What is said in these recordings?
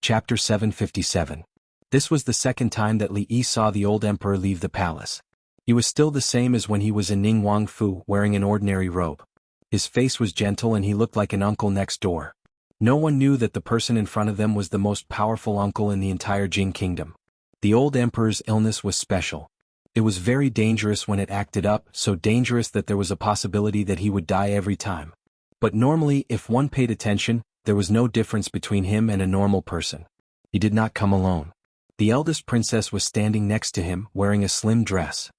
Chapter 757. This was the second time that Li Yi saw the old emperor leave the palace. He was still the same as when he was in Ningguang Fu, wearing an ordinary robe. His face was gentle and he looked like an uncle next door. No one knew that the person in front of them was the most powerful uncle in the entire Jing kingdom. The old emperor's illness was special. It was very dangerous when it acted up, so dangerous that there was a possibility that he would die every time. But normally, if one paid attention, there was no difference between him and a normal person. He did not come alone. The eldest princess was standing next to him, wearing a slim dress.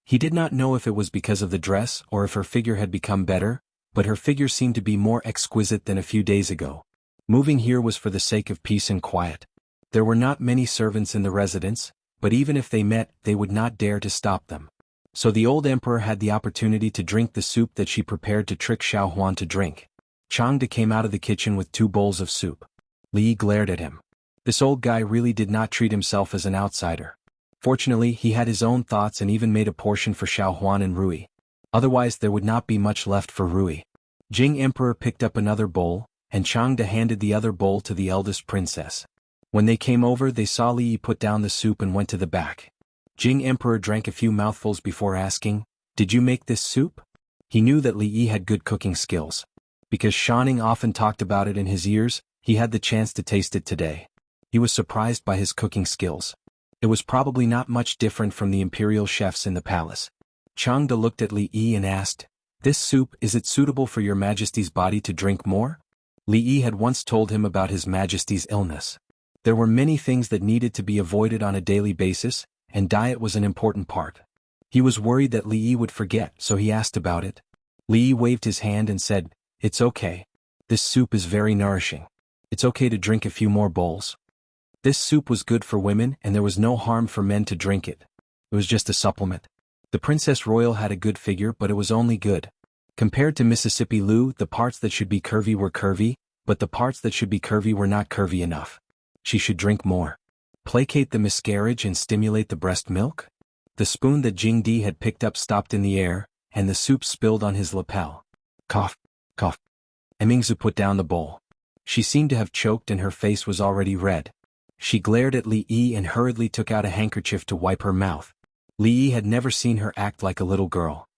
He did not know if it was because of the dress or if her figure had become better, but her figure seemed to be more exquisite than a few days ago. Moving here was for the sake of peace and quiet. There were not many servants in the residence, but even if they met, they would not dare to stop them. So the old emperor had the opportunity to drink the soup that she prepared to trick Xiao Huan to drink. Changde came out of the kitchen with 2 bowls of soup. Li Yi glared at him. This old guy really did not treat himself as an outsider. Fortunately, he had his own thoughts and even made a portion for Xiao Huan and Rui. Otherwise there would not be much left for Rui. Jing Emperor picked up another bowl, and Changde handed the other bowl to the eldest princess. When they came over, they saw Li Yi put down the soup and went to the back. Jing Emperor drank a few mouthfuls before asking, "Did you make this soup?" He knew that Li Yi had good cooking skills. Because Shanning often talked about it in his ears, he had the chance to taste it today. He was surprised by his cooking skills. It was probably not much different from the imperial chefs in the palace. Changde looked at Li Yi and asked, "This soup, is it suitable for your majesty's body to drink more?" Li Yi had once told him about his majesty's illness. There were many things that needed to be avoided on a daily basis, and diet was an important part. He was worried that Li Yi would forget, so he asked about it. Li Yi waved his hand and said, "It's okay. This soup is very nourishing. It's okay to drink a few more bowls." This soup was good for women and there was no harm for men to drink it. It was just a supplement. The Princess Royal had a good figure, but it was only good. Compared to Mississippi Lu, the parts that should be curvy were curvy, but the parts that should be curvy were not curvy enough. She should drink more. Placate the miscarriage and stimulate the breast milk? The spoon that Jing Di had picked up stopped in the air, and the soup spilled on his lapel. Cough, cough. Emingzu put down the bowl. She seemed to have choked and her face was already red. She glared at Li Yi and hurriedly took out a handkerchief to wipe her mouth. Li Yi had never seen her act like a little girl.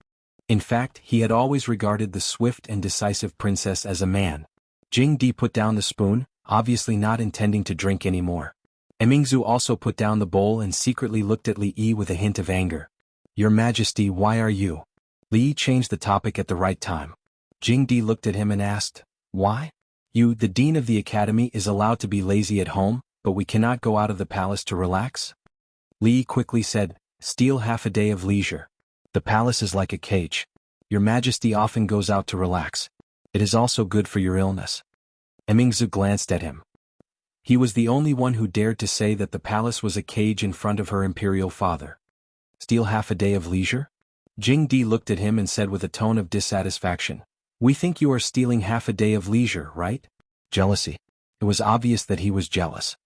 In fact, he had always regarded the swift and decisive princess as a man. Jing Di put down the spoon, obviously not intending to drink anymore. Emingzu also put down the bowl and secretly looked at Li Yi with a hint of anger. "Your Majesty, why are you?" Li Yi changed the topic at the right time. Jing Di looked at him and asked, "Why? You, the dean of the academy, is allowed to be lazy at home, but we cannot go out of the palace to relax?" Li Yi quickly said, "Steal half a day of leisure. The palace is like a cage. Your Majesty often goes out to relax. It is also good for your illness." Emingzu glanced at him. He was the only one who dared to say that the palace was a cage in front of her imperial father. Steal half a day of leisure? Jing Di looked at him and said with a tone of dissatisfaction, "We think you are stealing half a day of leisure, right?" Jealousy. It was obvious that he was jealous.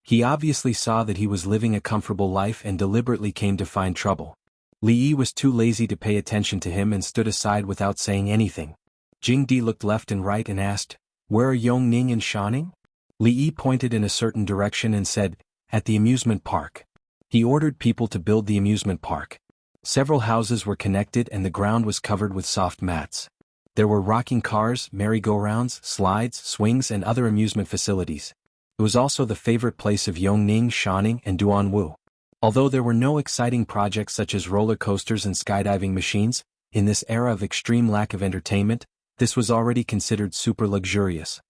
He obviously saw that he was living a comfortable life and deliberately came to find trouble. Li Yi was too lazy to pay attention to him and stood aside without saying anything. Jing Di looked left and right and asked, "Where are Yongning and Shanning?" Li Yi pointed in a certain direction and said, "At the amusement park." He ordered people to build the amusement park. Several houses were connected and the ground was covered with soft mats. There were rocking cars, merry-go-rounds, slides, swings and other amusement facilities. It was also the favorite place of Yongning, Shanning, and Duanwu. Although there were no exciting projects such as roller coasters and skydiving machines, in this era of extreme lack of entertainment, this was already considered super luxurious.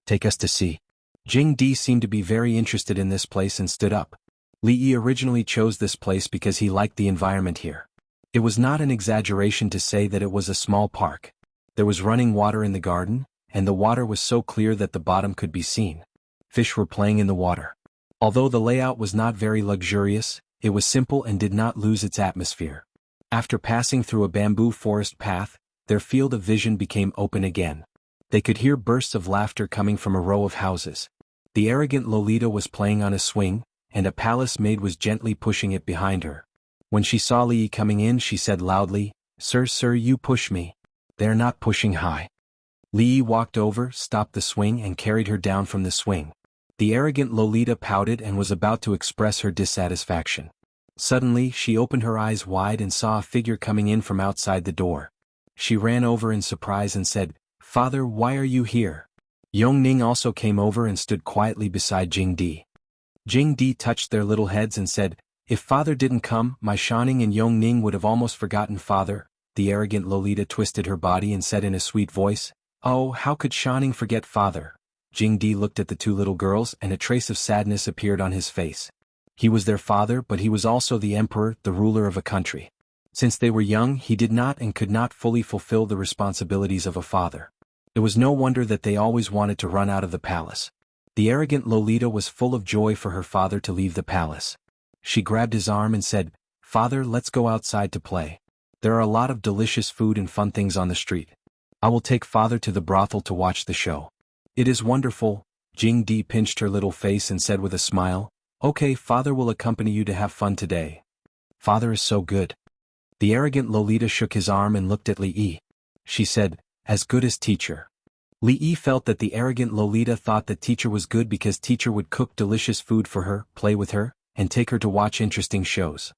"Take us to see." Jing Di seemed to be very interested in this place and stood up. Li Yi originally chose this place because he liked the environment here. It was not an exaggeration to say that it was a small park. There was running water in the garden, and the water was so clear that the bottom could be seen. Fish were playing in the water. Although the layout was not very luxurious, it was simple and did not lose its atmosphere. After passing through a bamboo forest path, their field of vision became open again. They could hear bursts of laughter coming from a row of houses. The arrogant Lolita was playing on a swing, and a palace maid was gently pushing it behind her. When she saw Li Yi coming in, she said loudly, Sir, you push me. They're not pushing high." Li Yi walked over, stopped the swing and carried her down from the swing. The arrogant Lolita pouted and was about to express her dissatisfaction. Suddenly, she opened her eyes wide and saw a figure coming in from outside the door. She ran over in surprise and said, "Father, why are you here?" Yongning also came over and stood quietly beside Jingdi. Jingdi touched their little heads and said, "If Father didn't come, my Shanning and Yongning would have almost forgotten Father." The arrogant Lolita twisted her body and said in a sweet voice, "Oh, how could Shanning forget Father?" Jingdi looked at the two little girls and a trace of sadness appeared on his face. He was their father, but he was also the emperor, the ruler of a country. Since they were young, he did not and could not fully fulfill the responsibilities of a father. It was no wonder that they always wanted to run out of the palace. The arrogant Lolita was full of joy for her father to leave the palace. She grabbed his arm and said, "Father, let's go outside to play. There are a lot of delicious food and fun things on the street. I will take Father to the brothel to watch the show." "It is wonderful." Jingdi pinched her little face and said with a smile, "Okay, Father will accompany you to have fun today." "Father is so good." The arrogant Lolita shook his arm and looked at Li Yi. She said, "As good as teacher." Li Yi felt that the arrogant Lolita thought that teacher was good because teacher would cook delicious food for her, play with her, and take her to watch interesting shows.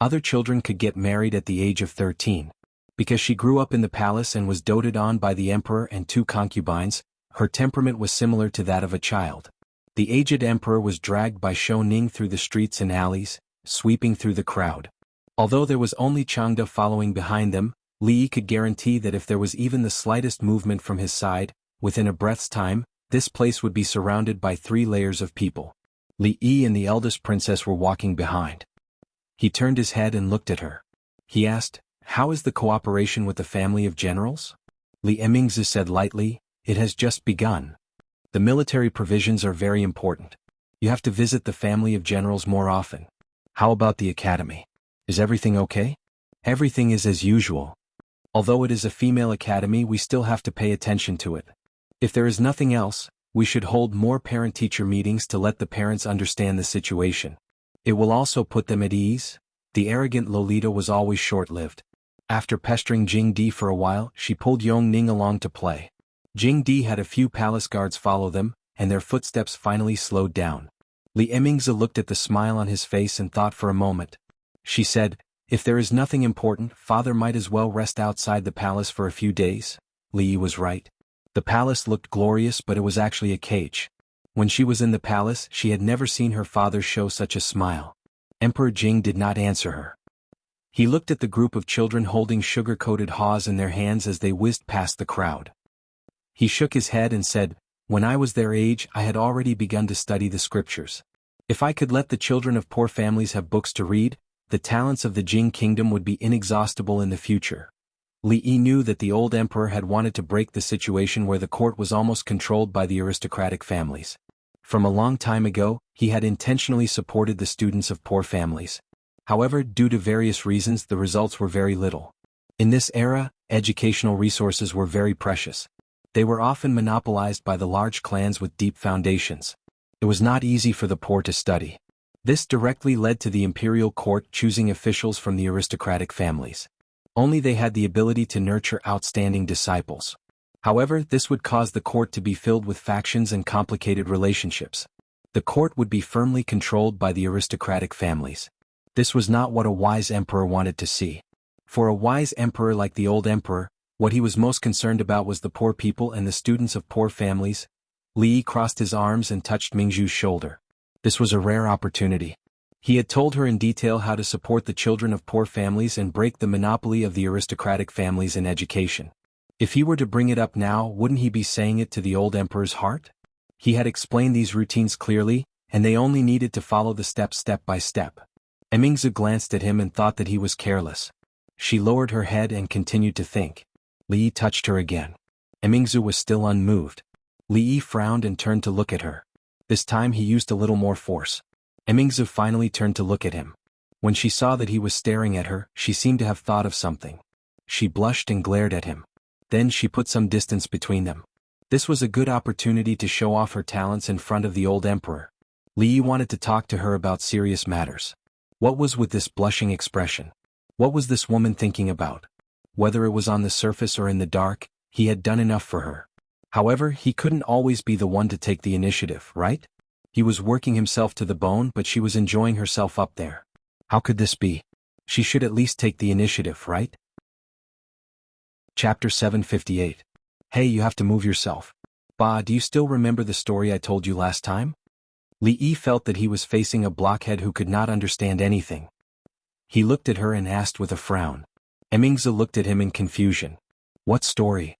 Other children could get married at the age of 13. Because she grew up in the palace and was doted on by the emperor and two concubines, her temperament was similar to that of a child. The aged emperor was dragged by Shou Ning through the streets and alleys, sweeping through the crowd. Although there was only Changda following behind them, Li Yi could guarantee that if there was even the slightest movement from his side, within a breath's time, this place would be surrounded by 3 layers of people. Li Yi and the eldest princess were walking behind. He turned his head and looked at her. He asked, "How is the cooperation with the family of generals?" Li Emingzi said lightly, "It has just begun. The military provisions are very important. You have to visit the family of generals more often. How about the academy? Is everything okay?" "Everything is as usual. Although it is a female academy, we still have to pay attention to it. If there is nothing else, we should hold more parent-teacher meetings to let the parents understand the situation. It will also put them at ease." The arrogant Lolita was always short-lived. After pestering Jingdi for a while, she pulled Yongning along to play. Jingdi had a few palace guards follow them, and their footsteps finally slowed down. Li Emingzi looked at the smile on his face and thought for a moment. She said, "If there is nothing important, Father might as well rest outside the palace for a few days." Li Yi was right. The palace looked glorious, but it was actually a cage. When she was in the palace, she had never seen her father show such a smile. Emperor Jing did not answer her. He looked at the group of children holding sugar-coated haws in their hands as they whizzed past the crowd. He shook his head and said, "When I was their age, I had already begun to study the scriptures. If I could let the children of poor families have books to read, the talents of the Jing kingdom would be inexhaustible in the future." Li Yi knew that the old emperor had wanted to break the situation where the court was almost controlled by the aristocratic families. From a long time ago, he had intentionally supported the students of poor families. However, due to various reasons, the results were very little. In this era, educational resources were very precious. They were often monopolized by the large clans with deep foundations. It was not easy for the poor to study. This directly led to the imperial court choosing officials from the aristocratic families. Only they had the ability to nurture outstanding disciples. However, this would cause the court to be filled with factions and complicated relationships. The court would be firmly controlled by the aristocratic families. This was not what a wise emperor wanted to see. For a wise emperor like the old emperor, what he was most concerned about was the poor people and the students of poor families. Li Yi crossed his arms and touched Mingzhu's shoulder. This was a rare opportunity. He had told her in detail how to support the children of poor families and break the monopoly of the aristocratic families in education. If he were to bring it up now, wouldn't he be saying it to the old emperor's heart? He had explained these routines clearly, and they only needed to follow the steps step by step. Emingzi glanced at him and thought that he was careless. She lowered her head and continued to think. Li Yi touched her again. Emingzi was still unmoved. Li Yi frowned and turned to look at her. This time he used a little more force. Emingzi finally turned to look at him. When she saw that he was staring at her, she seemed to have thought of something. She blushed and glared at him. Then she put some distance between them. This was a good opportunity to show off her talents in front of the old emperor. Li Yi wanted to talk to her about serious matters. What was with this blushing expression? What was this woman thinking about? Whether it was on the surface or in the dark, he had done enough for her. However, he couldn't always be the one to take the initiative, right? He was working himself to the bone, but she was enjoying herself up there. How could this be? She should at least take the initiative, right? Chapter 758. Hey, you have to move yourself. Ba, do you still remember the story I told you last time? Li Yi felt that he was facing a blockhead who could not understand anything. He looked at her and asked with a frown. Emingzi looked at him in confusion. What story?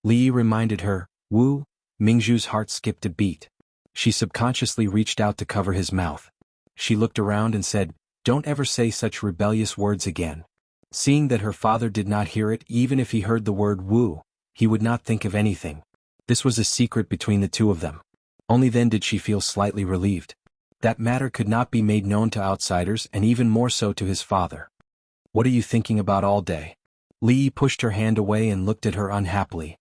Li Yi reminded her. Wu. Mingzhu's heart skipped a beat. She subconsciously reached out to cover his mouth. She looked around and said, "Don't ever say such rebellious words again." Seeing that her father did not hear it, even if he heard the word Wu, he would not think of anything. This was a secret between the two of them. Only then did she feel slightly relieved. That matter could not be made known to outsiders, and even more so to his father. What are you thinking about all day? Li Yi pushed her hand away and looked at her unhappily.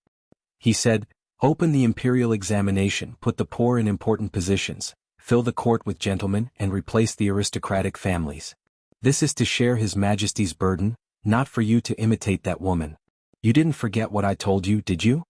He said, "Open the imperial examination, put the poor in important positions, fill the court with gentlemen, and replace the aristocratic families. This is to share His Majesty's burden, not for you to imitate that woman. You didn't forget what I told you, did you?"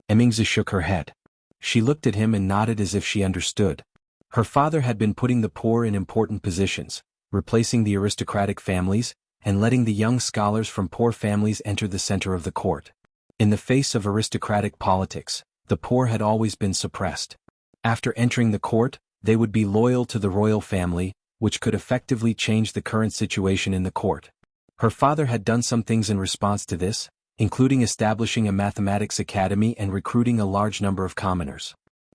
Emingzi shook her head. She looked at him and nodded as if she understood. Her father had been putting the poor in important positions, replacing the aristocratic families, and letting the young scholars from poor families enter the center of the court. In the face of aristocratic politics, the poor had always been suppressed. After entering the court, they would be loyal to the royal family, which could effectively change the current situation in the court. Her father had done some things in response to this, including establishing a mathematics academy and recruiting a large number of commoners.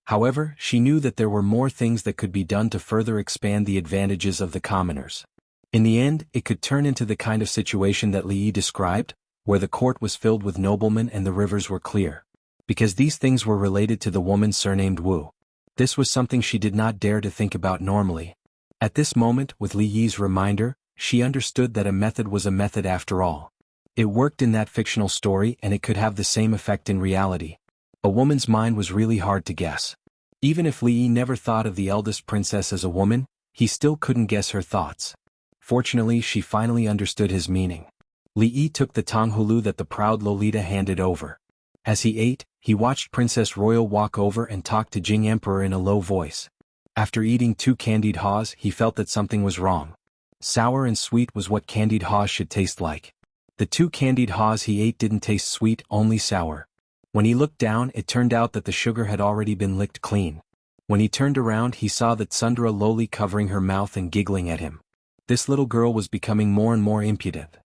However, she knew that there were more things that could be done to further expand the advantages of the commoners. In the end, it could turn into the kind of situation that Li Yi described, where the court was filled with noblemen and the rivers were clear. Because these things were related to the woman surnamed Wu. This was something she did not dare to think about normally. At this moment, with Li Yi's reminder, she understood that a method was a method after all. It worked in that fictional story and it could have the same effect in reality. A woman's mind was really hard to guess. Even if Li Yi never thought of the eldest princess as a woman, he still couldn't guess her thoughts. Fortunately, she finally understood his meaning. Li Yi took the tanghulu that the proud Lolita handed over. As he ate, he watched Princess Royal walk over and talk to Jing Emperor in a low voice. After eating 2 candied haws, he felt that something was wrong. Sour and sweet was what candied haws should taste like. The 2 candied haws he ate didn't taste sweet, only sour. When he looked down, it turned out that the sugar had already been licked clean. When he turned around, he saw that Sundara lowly covering her mouth and giggling at him. This little girl was becoming more and more impudent.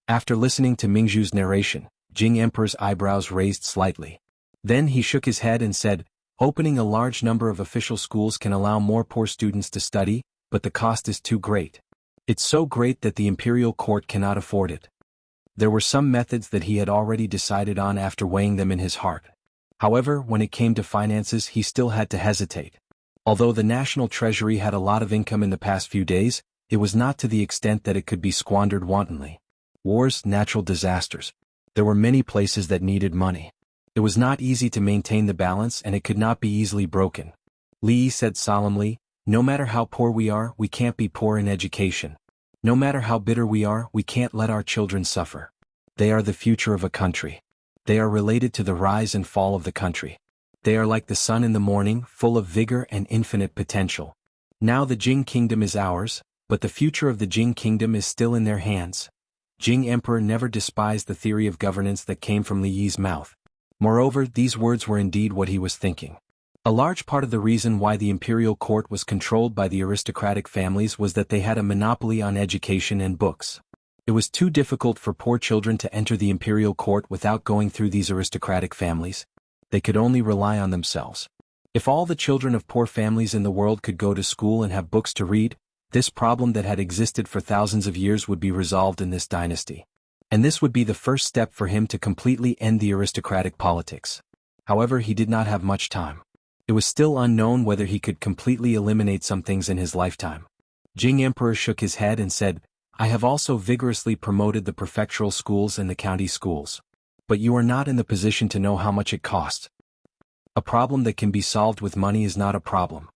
After listening to Mingzhu's narration, Jing Emperor's eyebrows raised slightly. Then he shook his head and said, "Opening a large number of official schools can allow more poor students to study, but the cost is too great. It's so great that the imperial court cannot afford it." There were some methods that he had already decided on after weighing them in his heart. However, when it came to finances, he still had to hesitate. Although the national treasury had a lot of income in the past few days, it was not to the extent that it could be squandered wantonly. Wars, natural disasters. There were many places that needed money. It was not easy to maintain the balance and it could not be easily broken. Li Yi said solemnly, "No matter how poor we are, we can't be poor in education. No matter how bitter we are, we can't let our children suffer. They are the future of a country. They are related to the rise and fall of the country. They are like the sun in the morning, full of vigor and infinite potential. Now the Jing kingdom is ours, but the future of the Jing kingdom is still in their hands." Jing Emperor never despised the theory of governance that came from Li Yi's mouth. Moreover, these words were indeed what he was thinking. A large part of the reason why the imperial court was controlled by the aristocratic families was that they had a monopoly on education and books. It was too difficult for poor children to enter the imperial court without going through these aristocratic families. They could only rely on themselves. If all the children of poor families in the world could go to school and have books to read, this problem that had existed for thousands of years would be resolved in this dynasty. And this would be the first step for him to completely end the aristocratic politics. However, he did not have much time. It was still unknown whether he could completely eliminate some things in his lifetime. Jing Emperor shook his head and said, "I have also vigorously promoted the prefectural schools and the county schools. But you are not in the position to know how much it costs. A problem that can be solved with money is not a problem."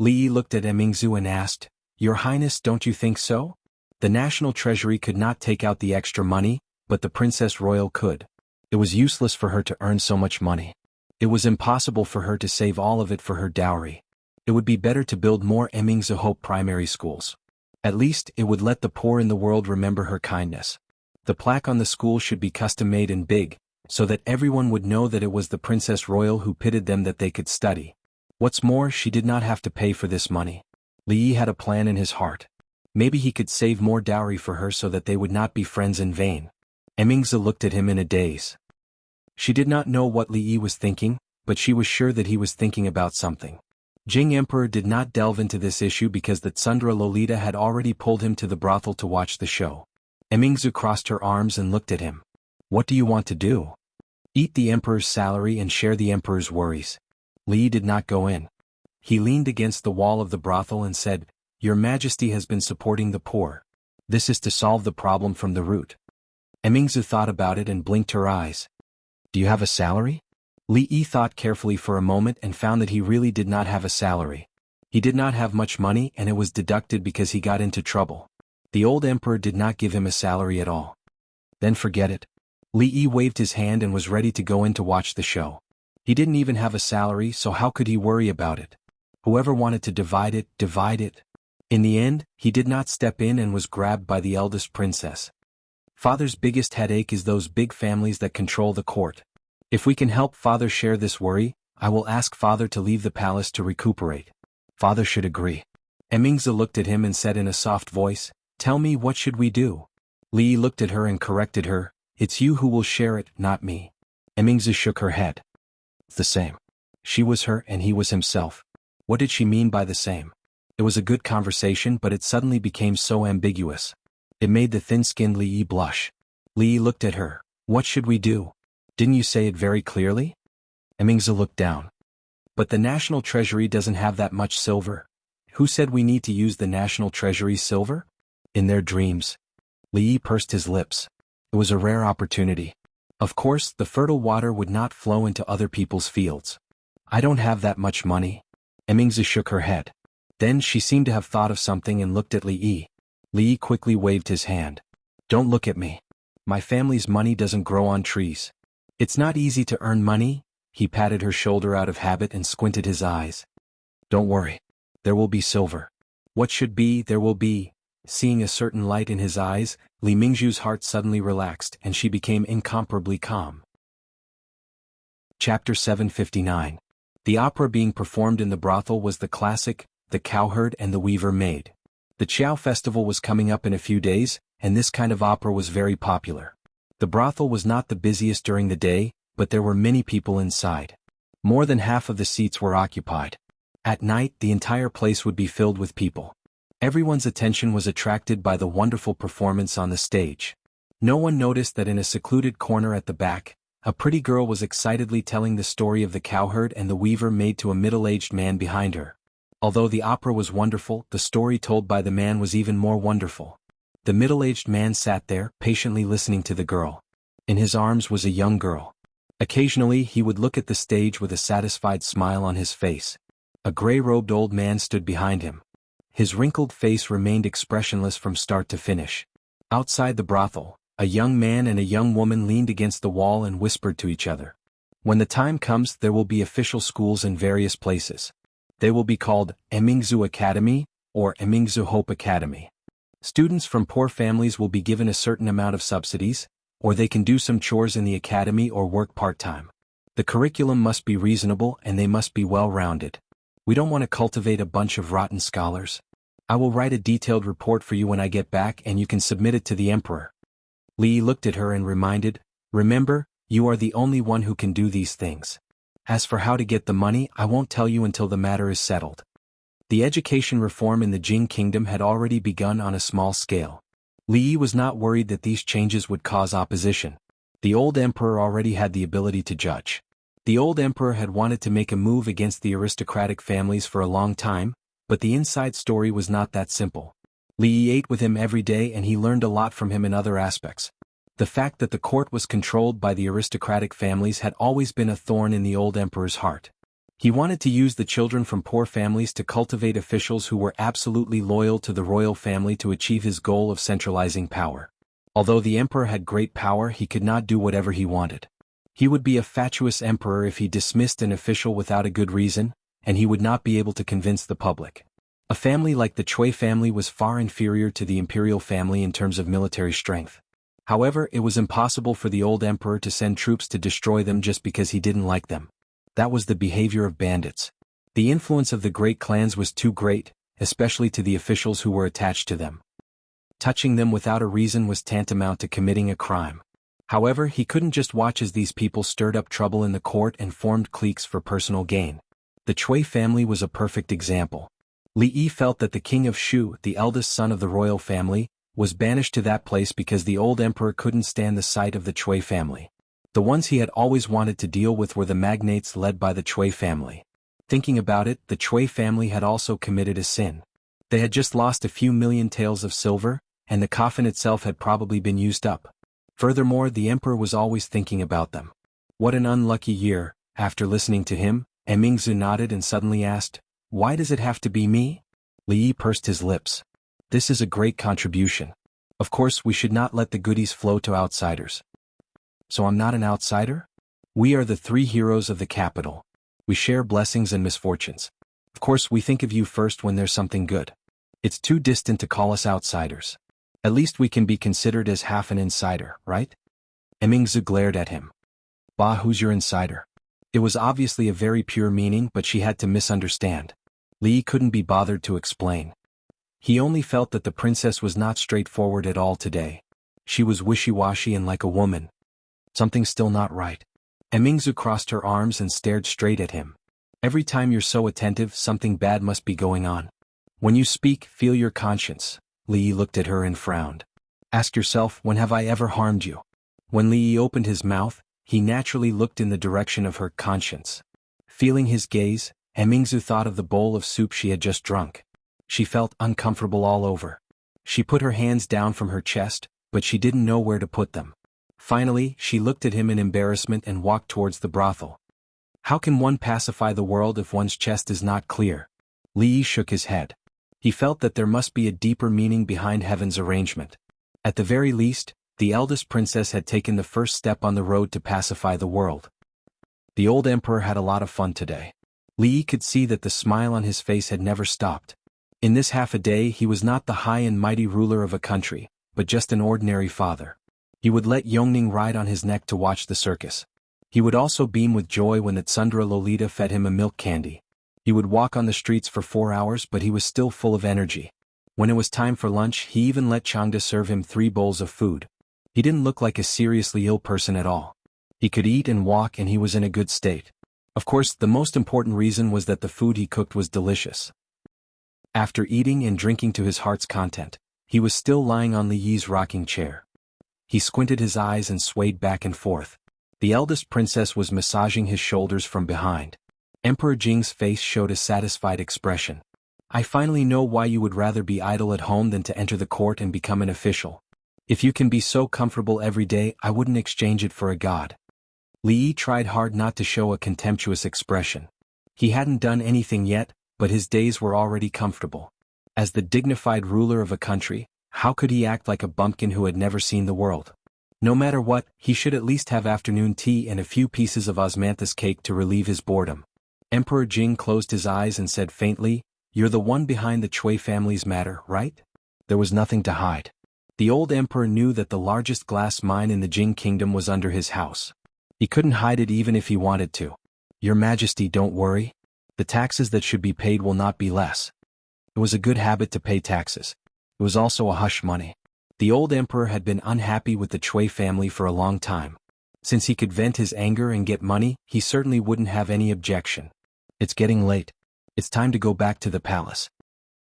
Li Yi looked at Emingzi and asked, "Your Highness, don't you think so? The national treasury could not take out the extra money, but the Princess Royal could. It was useless for her to earn so much money. It was impossible for her to save all of it for her dowry. It would be better to build more Emingzi Hope primary schools. At least, it would let the poor in the world remember her kindness. The plaque on the school should be custom-made and big, so that everyone would know that it was the Princess Royal who pitted them that they could study. What's more, she did not have to pay for this money. Li Yi had a plan in his heart. Maybe he could save more dowry for her so that they would not be friends in vain. Emingzi looked at him in a daze. She did not know what Li Yi was thinking, but she was sure that he was thinking about something. Jing Emperor did not delve into this issue because the Tsundra Lolita had already pulled him to the brothel to watch the show. Emingzi crossed her arms and looked at him. What do you want to do? Eat the emperor's salary and share the emperor's worries. Li Yi did not go in. He leaned against the wall of the brothel and said, Your Majesty has been supporting the poor. This is to solve the problem from the root. Emingzi thought about it and blinked her eyes. Do you have a salary? Li Yi thought carefully for a moment and found that he really did not have a salary. He did not have much money and it was deducted because he got into trouble. The old emperor did not give him a salary at all. Then forget it. Li Yi waved his hand and was ready to go in to watch the show. He didn't even have a salary, so how could he worry about it? Whoever wanted to divide it, divide it. In the end, he did not step in and was grabbed by the eldest princess. Father's biggest headache is those big families that control the court. If we can help Father share this worry, I will ask Father to leave the palace to recuperate. Father should agree. Emingzi looked at him and said in a soft voice, Tell me, what should we do? Li Yi looked at her and corrected her, It's you who will share it, not me. Emingzi shook her head. The same. She was her and he was himself. What did she mean by the same? It was a good conversation, but it suddenly became so ambiguous. It made the thin-skinned Li Yi blush. Li Yi looked at her. What should we do? Didn't you say it very clearly? Emingzi looked down. But the National Treasury doesn't have that much silver. Who said we need to use the National Treasury's silver? In their dreams. Li Yi pursed his lips. It was a rare opportunity. Of course, the fertile water would not flow into other people's fields. I don't have that much money. Emingzi shook her head. Then she seemed to have thought of something and looked at Li Yi. Li Yi quickly waved his hand. Don't look at me. My family's money doesn't grow on trees. It's not easy to earn money. He patted her shoulder out of habit and squinted his eyes. Don't worry. There will be silver. What should be, there will be. Seeing a certain light in his eyes, Li Mingzhu's heart suddenly relaxed and she became incomparably calm. Chapter 759. The opera being performed in the brothel was the classic, The Cowherd and the Weaver Maid. The Qiao festival was coming up in a few days, and this kind of opera was very popular. The brothel was not the busiest during the day, but there were many people inside. More than half of the seats were occupied. At night, the entire place would be filled with people. Everyone's attention was attracted by the wonderful performance on the stage. No one noticed that in a secluded corner at the back, a pretty girl was excitedly telling the story of the cowherd and the weaver maid to a middle-aged man behind her. Although the opera was wonderful, the story told by the man was even more wonderful. The middle-aged man sat there, patiently listening to the girl. In his arms was a young girl. Occasionally he would look at the stage with a satisfied smile on his face. A gray-robed old man stood behind him. His wrinkled face remained expressionless from start to finish. Outside the brothel, a young man and a young woman leaned against the wall and whispered to each other. When the time comes, there will be official schools in various places. They will be called Emingzi Academy or Emingzi Hope Academy. Students from poor families will be given a certain amount of subsidies, or they can do some chores in the academy or work part-time. The curriculum must be reasonable and they must be well-rounded. We don't want to cultivate a bunch of rotten scholars. I will write a detailed report for you when I get back and you can submit it to the emperor. Li Yi looked at her and reminded, Remember, you are the only one who can do these things. As for how to get the money, I won't tell you until the matter is settled. The education reform in the Jing kingdom had already begun on a small scale. Li Yi was not worried that these changes would cause opposition. The old emperor already had the ability to judge. The old emperor had wanted to make a move against the aristocratic families for a long time, but the inside story was not that simple. Li Yi ate with him every day and he learned a lot from him in other aspects. The fact that the court was controlled by the aristocratic families had always been a thorn in the old emperor's heart. He wanted to use the children from poor families to cultivate officials who were absolutely loyal to the royal family to achieve his goal of centralizing power. Although the emperor had great power, he could not do whatever he wanted. He would be a fatuous emperor if he dismissed an official without a good reason, and he would not be able to convince the public. A family like the Chui family was far inferior to the imperial family in terms of military strength. However, it was impossible for the old emperor to send troops to destroy them just because he didn't like them. That was the behavior of bandits. The influence of the great clans was too great, especially to the officials who were attached to them. Touching them without a reason was tantamount to committing a crime. However, he couldn't just watch as these people stirred up trouble in the court and formed cliques for personal gain. The Chui family was a perfect example. Li Yi felt that the king of Shu, the eldest son of the royal family, was banished to that place because the old emperor couldn't stand the sight of the Chui family. The ones he had always wanted to deal with were the magnates led by the Chui family. Thinking about it, the Chui family had also committed a sin. They had just lost a few million taels of silver, and the coffin itself had probably been used up. Furthermore, the emperor was always thinking about them. What an unlucky year. After listening to him, Emingzu nodded and suddenly asked, "Why does it have to be me?" Li Yi pursed his lips. "This is a great contribution. Of course, we should not let the goodies flow to outsiders." "So I'm not an outsider?" "We are the three heroes of the capital. We share blessings and misfortunes. Of course, we think of you first when there's something good. It's too distant to call us outsiders. At least we can be considered as half an insider, right?" Emingzu glared at him. "Bah, who's your insider?" It was obviously a very pure meaning, but she had to misunderstand. Li couldn't be bothered to explain. He only felt that the princess was not straightforward at all today. She was wishy-washy and like a woman. Something's still not right. Emingzu crossed her arms and stared straight at him. "Every time you're so attentive, something bad must be going on. When you speak, feel your conscience." Li looked at her and frowned. "Ask yourself, when have I ever harmed you?" When Li opened his mouth, he naturally looked in the direction of her conscience. Feeling his gaze, Emingzu thought of the bowl of soup she had just drunk. She felt uncomfortable all over. She put her hands down from her chest, but she didn't know where to put them. Finally, she looked at him in embarrassment and walked towards the brothel. How can one pacify the world if one's chest is not clear? Li shook his head. He felt that there must be a deeper meaning behind heaven's arrangement. At the very least, the eldest princess had taken the first step on the road to pacify the world. The old emperor had a lot of fun today. Li could see that the smile on his face had never stopped. In this half a day he was not the high and mighty ruler of a country, but just an ordinary father. He would let Yongning ride on his neck to watch the circus. He would also beam with joy when the Tsundra Lolita fed him a milk candy. He would walk on the streets for 4 hours, but he was still full of energy. When it was time for lunch, he even let Changda serve him 3 bowls of food. He didn't look like a seriously ill person at all. He could eat and walk and he was in a good state. Of course, the most important reason was that the food he cooked was delicious. After eating and drinking to his heart's content, he was still lying on Li Yi's rocking chair. He squinted his eyes and swayed back and forth. The eldest princess was massaging his shoulders from behind. Emperor Jing's face showed a satisfied expression. "I finally know why you would rather be idle at home than to enter the court and become an official. If you can be so comfortable every day, I wouldn't exchange it for a god." Li Yi tried hard not to show a contemptuous expression. He hadn't done anything yet, but his days were already comfortable. As the dignified ruler of a country, how could he act like a bumpkin who had never seen the world? No matter what, he should at least have afternoon tea and a few pieces of osmanthus cake to relieve his boredom. Emperor Jing closed his eyes and said faintly, "You're the one behind the Chui family's matter, right?" There was nothing to hide. The old emperor knew that the largest glass mine in the Jing kingdom was under his house. He couldn't hide it even if he wanted to. "Your Majesty, don't worry. The taxes that should be paid will not be less." It was a good habit to pay taxes. It was also a hush money. The old emperor had been unhappy with the Chui family for a long time. Since he could vent his anger and get money, he certainly wouldn't have any objection. "It's getting late. It's time to go back to the palace."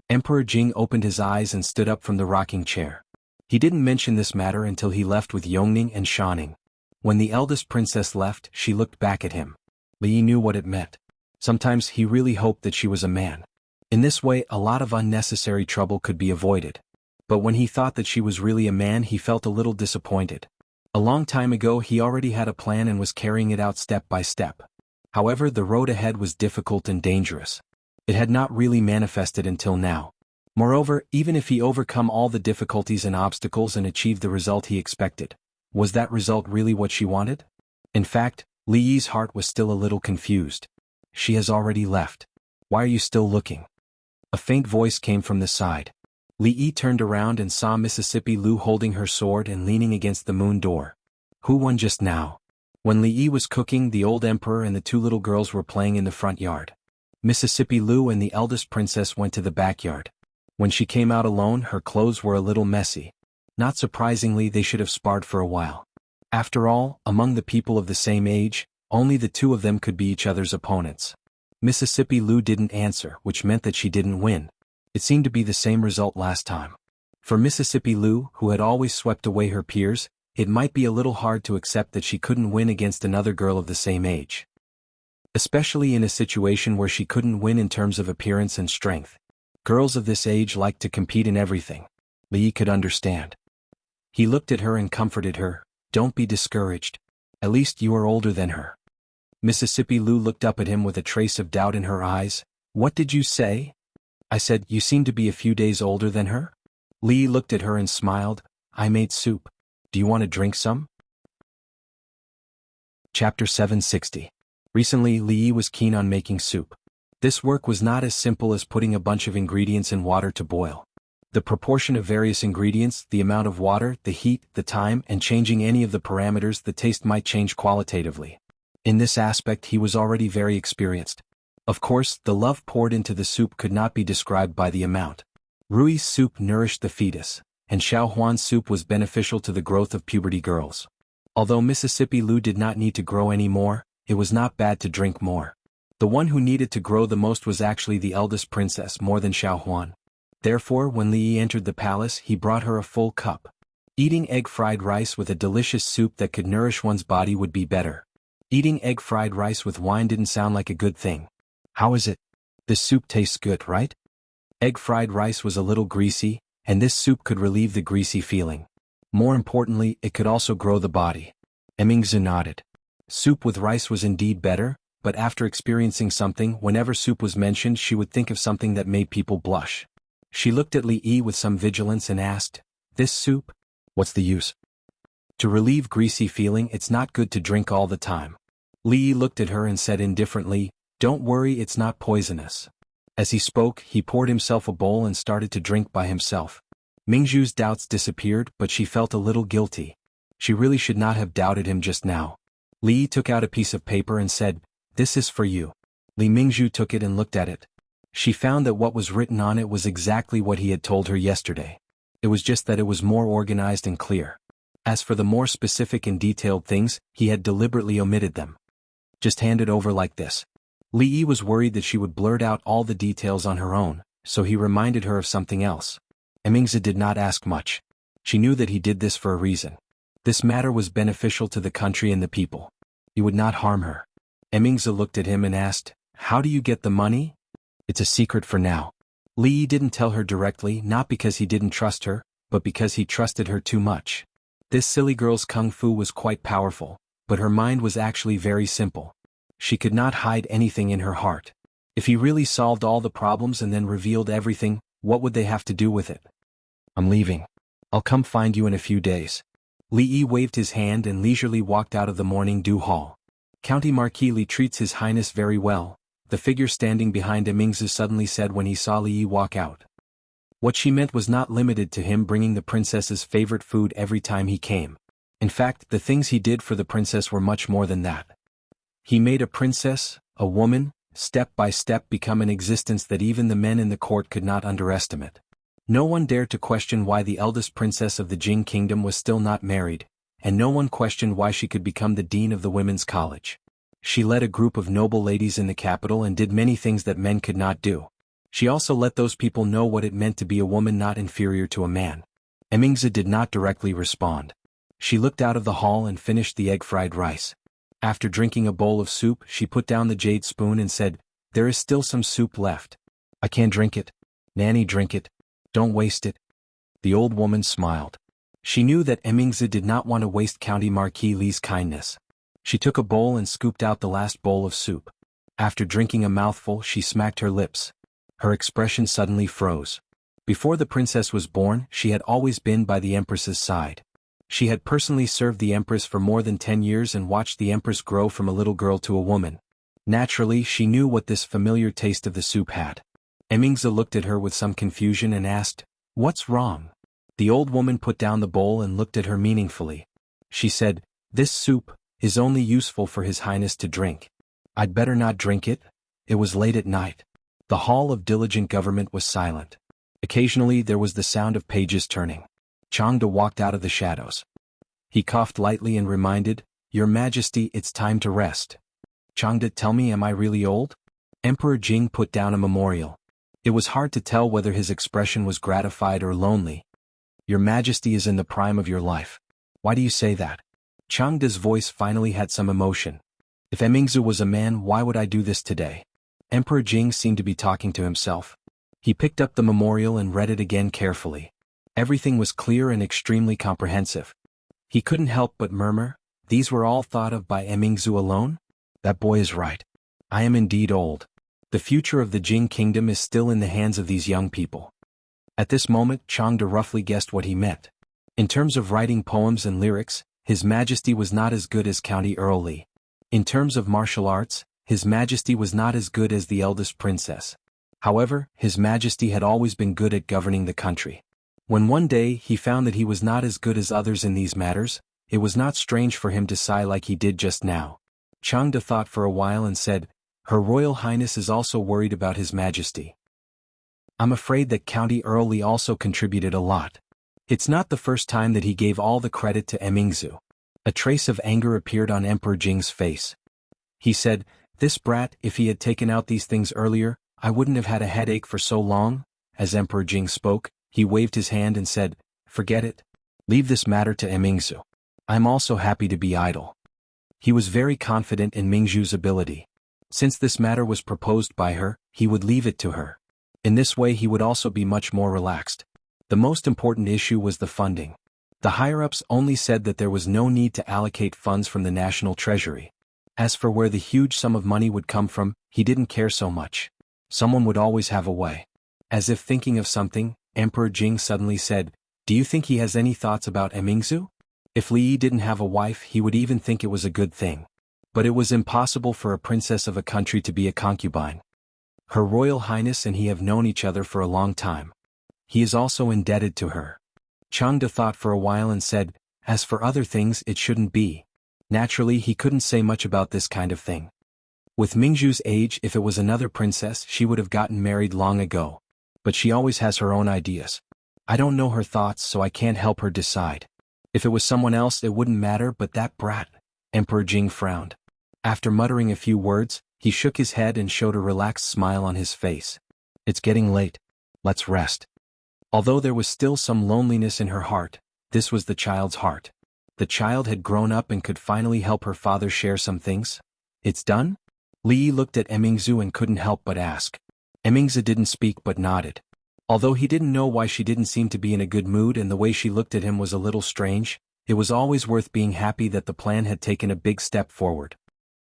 Emperor Jing opened his eyes and stood up from the rocking chair. He didn't mention this matter until he left with Yongning and Shaning. When the eldest princess left, she looked back at him. Li knew what it meant. Sometimes he really hoped that she was a man. In this way, a lot of unnecessary trouble could be avoided. But when he thought that she was really a man, he felt a little disappointed. A long time ago he already had a plan and was carrying it out step by step. However, the road ahead was difficult and dangerous. It had not really manifested until now. Moreover, even if he overcome all the difficulties and obstacles and achieved the result he expected, was that result really what she wanted? In fact, Li Yi's heart was still a little confused. She has already left. Why are you still looking? A faint voice came from the side. Li Yi turned around and saw Mississippi Lu holding her sword and leaning against the moon door. Who won just now? When Li Yi was cooking, the old emperor and the two little girls were playing in the front yard. Mississippi Lu and the eldest princess went to the backyard. When she came out alone, her clothes were a little messy. Not surprisingly, they should have sparred for a while. After all, among the people of the same age, only the two of them could be each other's opponents. Mississippi Lu didn't answer, which meant that she didn't win. It seemed to be the same result last time. For Mississippi Lu, who had always swept away her peers, it might be a little hard to accept that she couldn't win against another girl of the same age. Especially in a situation where she couldn't win in terms of appearance and strength. Girls of this age like to compete in everything. Li Yi could understand. He looked at her and comforted her. Don't be discouraged. At least you are older than her. Mississippi Lu looked up at him with a trace of doubt in her eyes. What did you say? I said, you seem to be a few days older than her? Li Yi looked at her and smiled. I made soup. Do you want to drink some? Chapter 760. Recently, Li Yi was keen on making soup. This work was not as simple as putting a bunch of ingredients in water to boil. The proportion of various ingredients, the amount of water, the heat, the time, and changing any of the parameters, the taste might change qualitatively. In this aspect, he was already very experienced. Of course, the love poured into the soup could not be described by the amount. Rui's soup nourished the fetus, and Xiaohuan's soup was beneficial to the growth of puberty girls. Although Mississippi Lu did not need to grow any more, it was not bad to drink more. The one who needed to grow the most was actually the eldest princess more than Xiaohuan. Therefore, when Li Yi entered the palace, he brought her a full cup. Eating egg fried rice with a delicious soup that could nourish one's body would be better. Eating egg fried rice with wine didn't sound like a good thing. How is it? This soup tastes good, right? Egg fried rice was a little greasy, and this soup could relieve the greasy feeling. More importantly, it could also grow the body. Emingzi nodded. Soup with rice was indeed better, but after experiencing something, whenever soup was mentioned, she would think of something that made people blush. She looked at Li Yi with some vigilance and asked, this soup? What's the use? To relieve greasy feeling, it's not good to drink all the time. Li Yi looked at her and said indifferently, don't worry, it's not poisonous. As he spoke, he poured himself a bowl and started to drink by himself. Mingzhu's doubts disappeared, but she felt a little guilty. She really should not have doubted him just now. Li Yi took out a piece of paper and said, this is for you. Li Mingzhu took it and looked at it. She found that what was written on it was exactly what he had told her yesterday. It was just that it was more organized and clear. As for the more specific and detailed things, he had deliberately omitted them. Just hand it over like this. Li Yi was worried that she would blurt out all the details on her own, so he reminded her of something else. Emingzi did not ask much. She knew that he did this for a reason. This matter was beneficial to the country and the people. He would not harm her. Emingzi looked at him and asked, how do you get the money? It's a secret for now. Li Yi didn't tell her directly, not because he didn't trust her, but because he trusted her too much. This silly girl's kung fu was quite powerful, but her mind was actually very simple. She could not hide anything in her heart. If he really solved all the problems and then revealed everything, what would they have to do with it? I'm leaving. I'll come find you in a few days. Li Yi waved his hand and leisurely walked out of the morning dew hall. County Marquis Li treats His Highness very well, the figure standing behind Emingzi suddenly said when he saw Li Yi walk out. What she meant was not limited to him bringing the princess's favorite food every time he came. In fact, the things he did for the princess were much more than that. He made a princess, a woman, step by step become an existence that even the men in the court could not underestimate. No one dared to question why the eldest princess of the Jing kingdom was still not married, and no one questioned why she could become the dean of the women's college. She led a group of noble ladies in the capital and did many things that men could not do. She also let those people know what it meant to be a woman not inferior to a man. Emingzi did not directly respond. She looked out of the hall and finished the egg-fried rice. After drinking a bowl of soup, she put down the jade spoon and said, there is still some soup left. I can't drink it. Nanny, drink it. Don't waste it. The old woman smiled. She knew that Emingzi did not want to waste County Marquis Li's kindness. She took a bowl and scooped out the last bowl of soup. After drinking a mouthful, she smacked her lips. Her expression suddenly froze. Before the princess was born, she had always been by the empress's side. She had personally served the empress for more than 10 years and watched the empress grow from a little girl to a woman. Naturally, she knew what this familiar taste of the soup had. Emingzi looked at her with some confusion and asked, "What's wrong?" The old woman put down the bowl and looked at her meaningfully. She said, "This soup is only useful for His Highness to drink. I'd better not drink it." It was late at night. The hall of diligent government was silent. Occasionally there was the sound of pages turning. Changde walked out of the shadows. He coughed lightly and reminded, "Your Majesty, it's time to rest." "Changde, tell me, am I really old?" Emperor Jing put down a memorial. It was hard to tell whether his expression was gratified or lonely. "Your Majesty is in the prime of your life." "Why do you say that?" Changde's voice finally had some emotion. "If Emingzi was a man, why would I do this today?" Emperor Jing seemed to be talking to himself. He picked up the memorial and read it again carefully. Everything was clear and extremely comprehensive. He couldn't help but murmur, "These were all thought of by Emingzi alone? That boy is right. I am indeed old. The future of the Jing kingdom is still in the hands of these young people." At this moment, Changde roughly guessed what he meant. In terms of writing poems and lyrics, His Majesty was not as good as County Earl Li. In terms of martial arts, His Majesty was not as good as the eldest princess. However, His Majesty had always been good at governing the country. When one day he found that he was not as good as others in these matters, it was not strange for him to sigh like he did just now. Changde thought for a while and said, "Her Royal Highness is also worried about His Majesty." "I'm afraid that County Earl Li also contributed a lot. It's not the first time that he gave all the credit to Emingzi." A trace of anger appeared on Emperor Jing's face. He said, "This brat, if he had taken out these things earlier, I wouldn't have had a headache for so long." As Emperor Jing spoke, he waved his hand and said, "Forget it. Leave this matter to Emingzi. I'm also happy to be idle." He was very confident in Mingzhu's ability. Since this matter was proposed by her, he would leave it to her. In this way he would also be much more relaxed. The most important issue was the funding. The higher-ups only said that there was no need to allocate funds from the national treasury. As for where the huge sum of money would come from, he didn't care so much. Someone would always have a way. As if thinking of something, Emperor Jing suddenly said, "Do you think he has any thoughts about Emingzi? If Li Yi didn't have a wife, he would even think it was a good thing. But it was impossible for a princess of a country to be a concubine. Her Royal Highness and he have known each other for a long time. He is also indebted to her." Changde thought for a while and said, "As for other things, it shouldn't be." Naturally, he couldn't say much about this kind of thing. With Mingzhu's age, if it was another princess, she would have gotten married long ago. But she always has her own ideas. I don't know her thoughts, so I can't help her decide. If it was someone else, it wouldn't matter, but that brat. Emperor Jing frowned. After muttering a few words, he shook his head and showed a relaxed smile on his face. "It's getting late. Let's rest." Although there was still some loneliness in her heart, this was the child's heart. The child had grown up and could finally help her father share some things. "It's done?" Li Yi looked at Emingzi and couldn't help but ask. Emingzi didn't speak but nodded. Although he didn't know why she didn't seem to be in a good mood and the way she looked at him was a little strange, it was always worth being happy that the plan had taken a big step forward.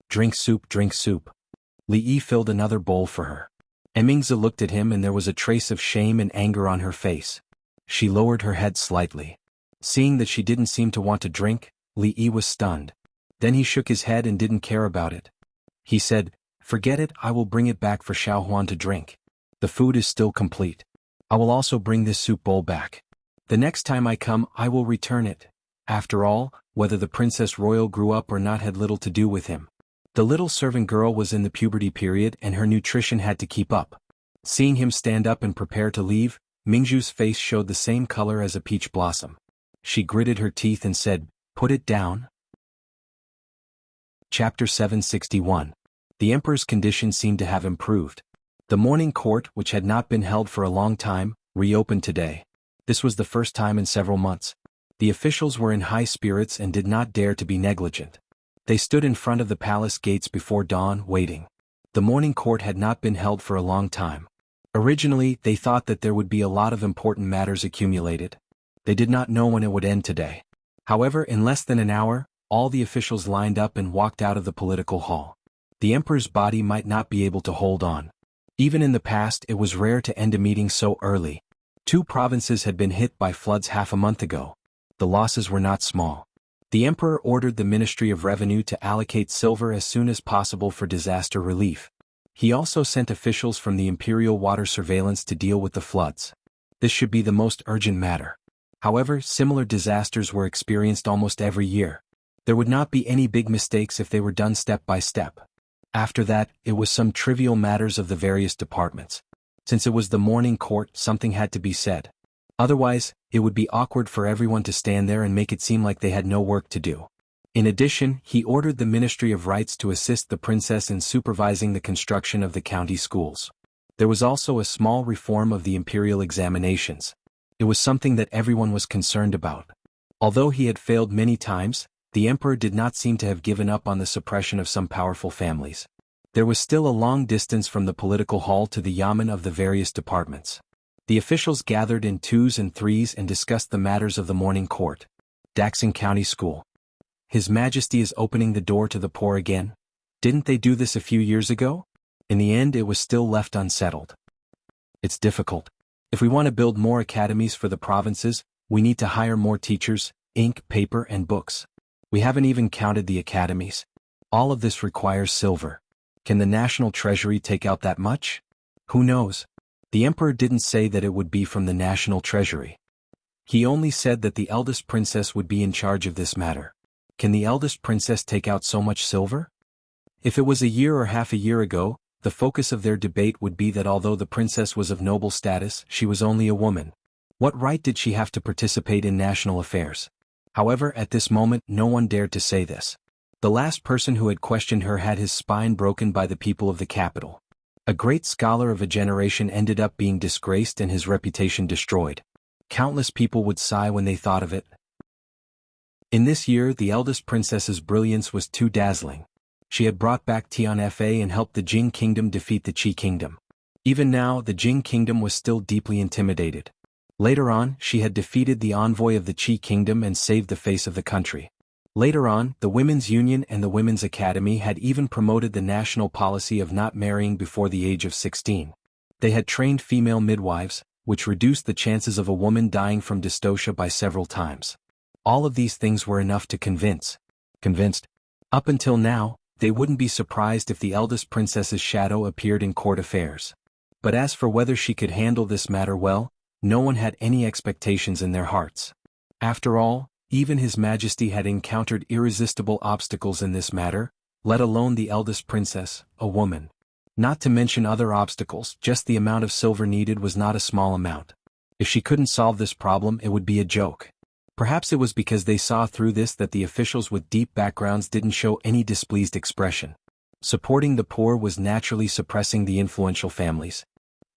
Drink soup, drink soup." Li Yi filled another bowl for her. Emingzi looked at him and there was a trace of shame and anger on her face. She lowered her head slightly. Seeing that she didn't seem to want to drink, Li Yi was stunned. Then he shook his head and didn't care about it. He said, "Forget it, I will bring it back for Xiao Huan to drink. The food is still complete. I will also bring this soup bowl back. The next time I come, I will return it." After all, whether the Princess Royal grew up or not had little to do with him. The little servant girl was in the puberty period and her nutrition had to keep up. Seeing him stand up and prepare to leave, Mingzhu's face showed the same color as a peach blossom. She gritted her teeth and said, "Put it down." Chapter 761. The emperor's condition seemed to have improved. The morning court, which had not been held for a long time, reopened today. This was the first time in several months. The officials were in high spirits and did not dare to be negligent. They stood in front of the palace gates before dawn, waiting. The morning court had not been held for a long time. Originally, they thought that there would be a lot of important matters accumulated. They did not know when it would end today. However, in less than an hour, all the officials lined up and walked out of the political hall. The emperor's body might not be able to hold on. Even in the past, it was rare to end a meeting so early. 2 provinces had been hit by floods half a month ago. The losses were not small. The emperor ordered the Ministry of Revenue to allocate silver as soon as possible for disaster relief. He also sent officials from the Imperial Water Surveillance to deal with the floods. This should be the most urgent matter. However, similar disasters were experienced almost every year. There would not be any big mistakes if they were done step by step. After that, it was some trivial matters of the various departments. Since it was the morning court, something had to be said. Otherwise, it would be awkward for everyone to stand there and make it seem like they had no work to do. In addition, he ordered the Ministry of Rights to assist the princess in supervising the construction of the county schools. There was also a small reform of the imperial examinations. It was something that everyone was concerned about. Although he had failed many times, the emperor did not seem to have given up on the suppression of some powerful families. There was still a long distance from the political hall to the yamen of the various departments. The officials gathered in twos and threes and discussed the matters of the morning court. Daxing County School. His Majesty is opening the door to the poor again? Didn't they do this a few years ago? In the end, it was still left unsettled. It's difficult. If we want to build more academies for the provinces, we need to hire more teachers, ink, paper, and books. We haven't even counted the academies. All of this requires silver. Can the national treasury take out that much? Who knows? The emperor didn't say that it would be from the national treasury. He only said that the eldest princess would be in charge of this matter. Can the eldest princess take out so much silver? If it was a year or half a year ago, the focus of their debate would be that although the princess was of noble status, she was only a woman. What right did she have to participate in national affairs? However, at this moment, no one dared to say this. The last person who had questioned her had his spine broken by the people of the capital. A great scholar of a generation ended up being disgraced and his reputation destroyed. Countless people would sigh when they thought of it. In this year, the eldest princess's brilliance was too dazzling. She had brought back Tianfa and helped the Jing kingdom defeat the Qi kingdom. Even now, the Jing kingdom was still deeply intimidated. Later on, she had defeated the envoy of the Qi kingdom and saved the face of the country. Later on, the Women's Union and the Women's Academy had even promoted the national policy of not marrying before the age of 16. They had trained female midwives, which reduced the chances of a woman dying from dystocia by several times. All of these things were enough to convinced. Up until now, they wouldn't be surprised if the eldest princess's shadow appeared in court affairs. But as for whether she could handle this matter well, no one had any expectations in their hearts. After all, even His Majesty had encountered irresistible obstacles in this matter, let alone the eldest princess, a woman. Not to mention other obstacles, just the amount of silver needed was not a small amount. If she couldn't solve this problem, it would be a joke. Perhaps it was because they saw through this that the officials with deep backgrounds didn't show any displeased expression. Supporting the poor was naturally suppressing the influential families.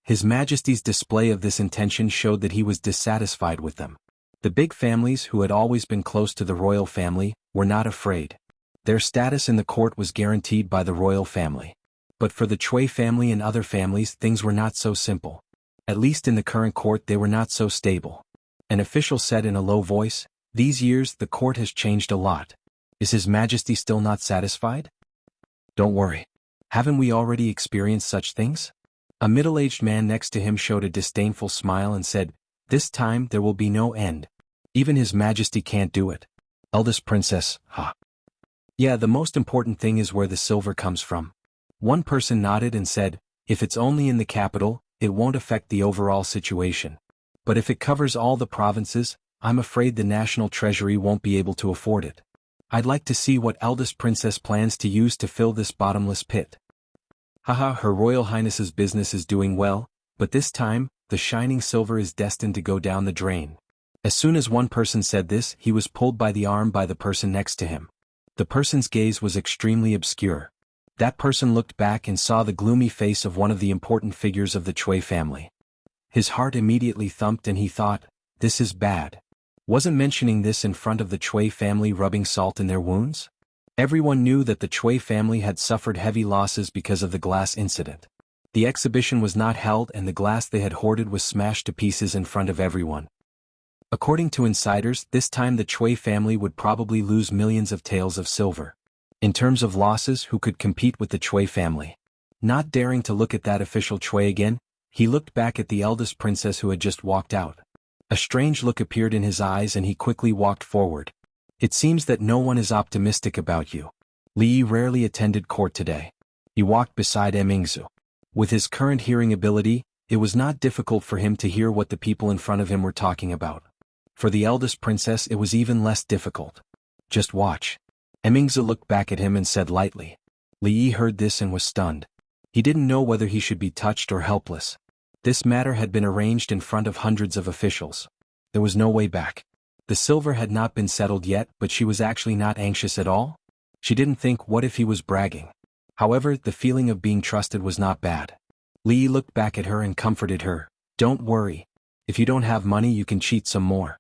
His Majesty's display of this intention showed that he was dissatisfied with them. The big families, who had always been close to the royal family, were not afraid. Their status in the court was guaranteed by the royal family. But for the Chui family and other families, things were not so simple. At least in the current court, they were not so stable. An official said in a low voice, "These years, the court has changed a lot. Is His Majesty still not satisfied?" "Don't worry. Haven't we already experienced such things?" A middle-aged man next to him showed a disdainful smile and said, "This time there will be no end. Even His Majesty can't do it." Eldest princess, ha. Yeah, the most important thing is where the silver comes from. One person nodded and said, "If it's only in the capital, it won't affect the overall situation. But if it covers all the provinces, I'm afraid the national treasury won't be able to afford it. I'd like to see what eldest princess plans to use to fill this bottomless pit." Haha, Her Royal Highness's business is doing well, but this time, the shining silver is destined to go down the drain. As soon as one person said this, he was pulled by the arm by the person next to him. The person's gaze was extremely obscure. That person looked back and saw the gloomy face of one of the important figures of the Chui family. His heart immediately thumped and he thought, "This is bad." Wasn't mentioning this in front of the Chui family rubbing salt in their wounds? Everyone knew that the Chui family had suffered heavy losses because of the glass incident. The exhibition was not held and the glass they had hoarded was smashed to pieces in front of everyone. According to insiders, this time the Chui family would probably lose millions of taels of silver. In terms of losses, who could compete with the Chui family? Not daring to look at that official Chui again, he looked back at the eldest princess who had just walked out. A strange look appeared in his eyes and he quickly walked forward. It seems that no one is optimistic about you. Li rarely attended court today. He walked beside Emingzu. With his current hearing ability, it was not difficult for him to hear what the people in front of him were talking about. For the eldest princess it was even less difficult. Just watch. Emingzu looked back at him and said lightly. Li heard this and was stunned. He didn't know whether he should be touched or helpless. This matter had been arranged in front of hundreds of officials. There was no way back. The silver had not been settled yet, but she was actually not anxious at all. She didn't think, what if he was bragging? However, the feeling of being trusted was not bad. Li looked back at her and comforted her. Don't worry. If you don't have money you can cheat some more.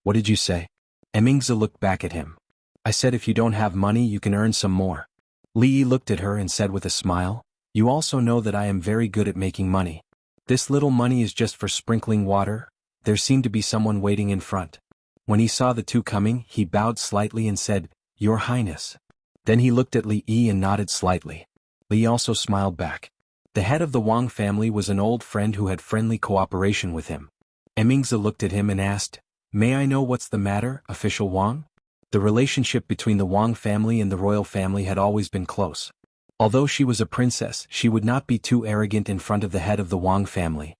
What did you say? Emingzu looked back at him. I said if you don't have money you can earn some more. Li looked at her and said with a smile, you also know that I am very good at making money. This little money is just for sprinkling water. There seemed to be someone waiting in front. When he saw the two coming, he bowed slightly and said, Your Highness. Then he looked at Li and nodded slightly. Li also smiled back. The head of the Wang family was an old friend who had friendly cooperation with him. Emingzu looked at him and asked, May I know what's the matter, Official Wang? The relationship between the Wang family and the royal family had always been close. Although she was a princess, she would not be too arrogant in front of the head of the Wang family.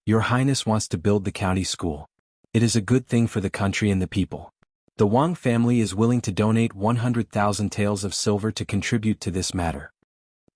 Your Highness wants to build the county school. It is a good thing for the country and the people. The Wang family is willing to donate 100,000 taels of silver to contribute to this matter.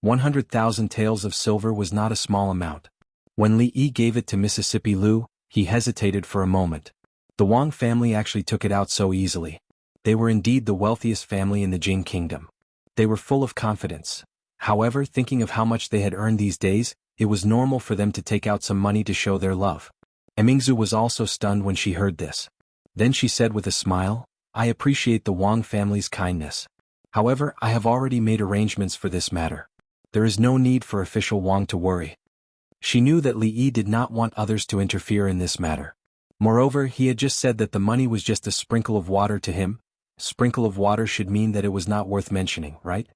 100,000 taels of silver was not a small amount. When Li gave it to Mississippi Liu, he hesitated for a moment. The Wang family actually took it out so easily. They were indeed the wealthiest family in the Jing kingdom. They were full of confidence. However, thinking of how much they had earned these days, it was normal for them to take out some money to show their love. Emingzu was also stunned when she heard this. Then she said with a smile, I appreciate the Wang family's kindness. However, I have already made arrangements for this matter. There is no need for Official Wang to worry. She knew that Li did not want others to interfere in this matter. Moreover, he had just said that the money was just a sprinkle of water to him. Sprinkle of water should mean that it was not worth mentioning, right?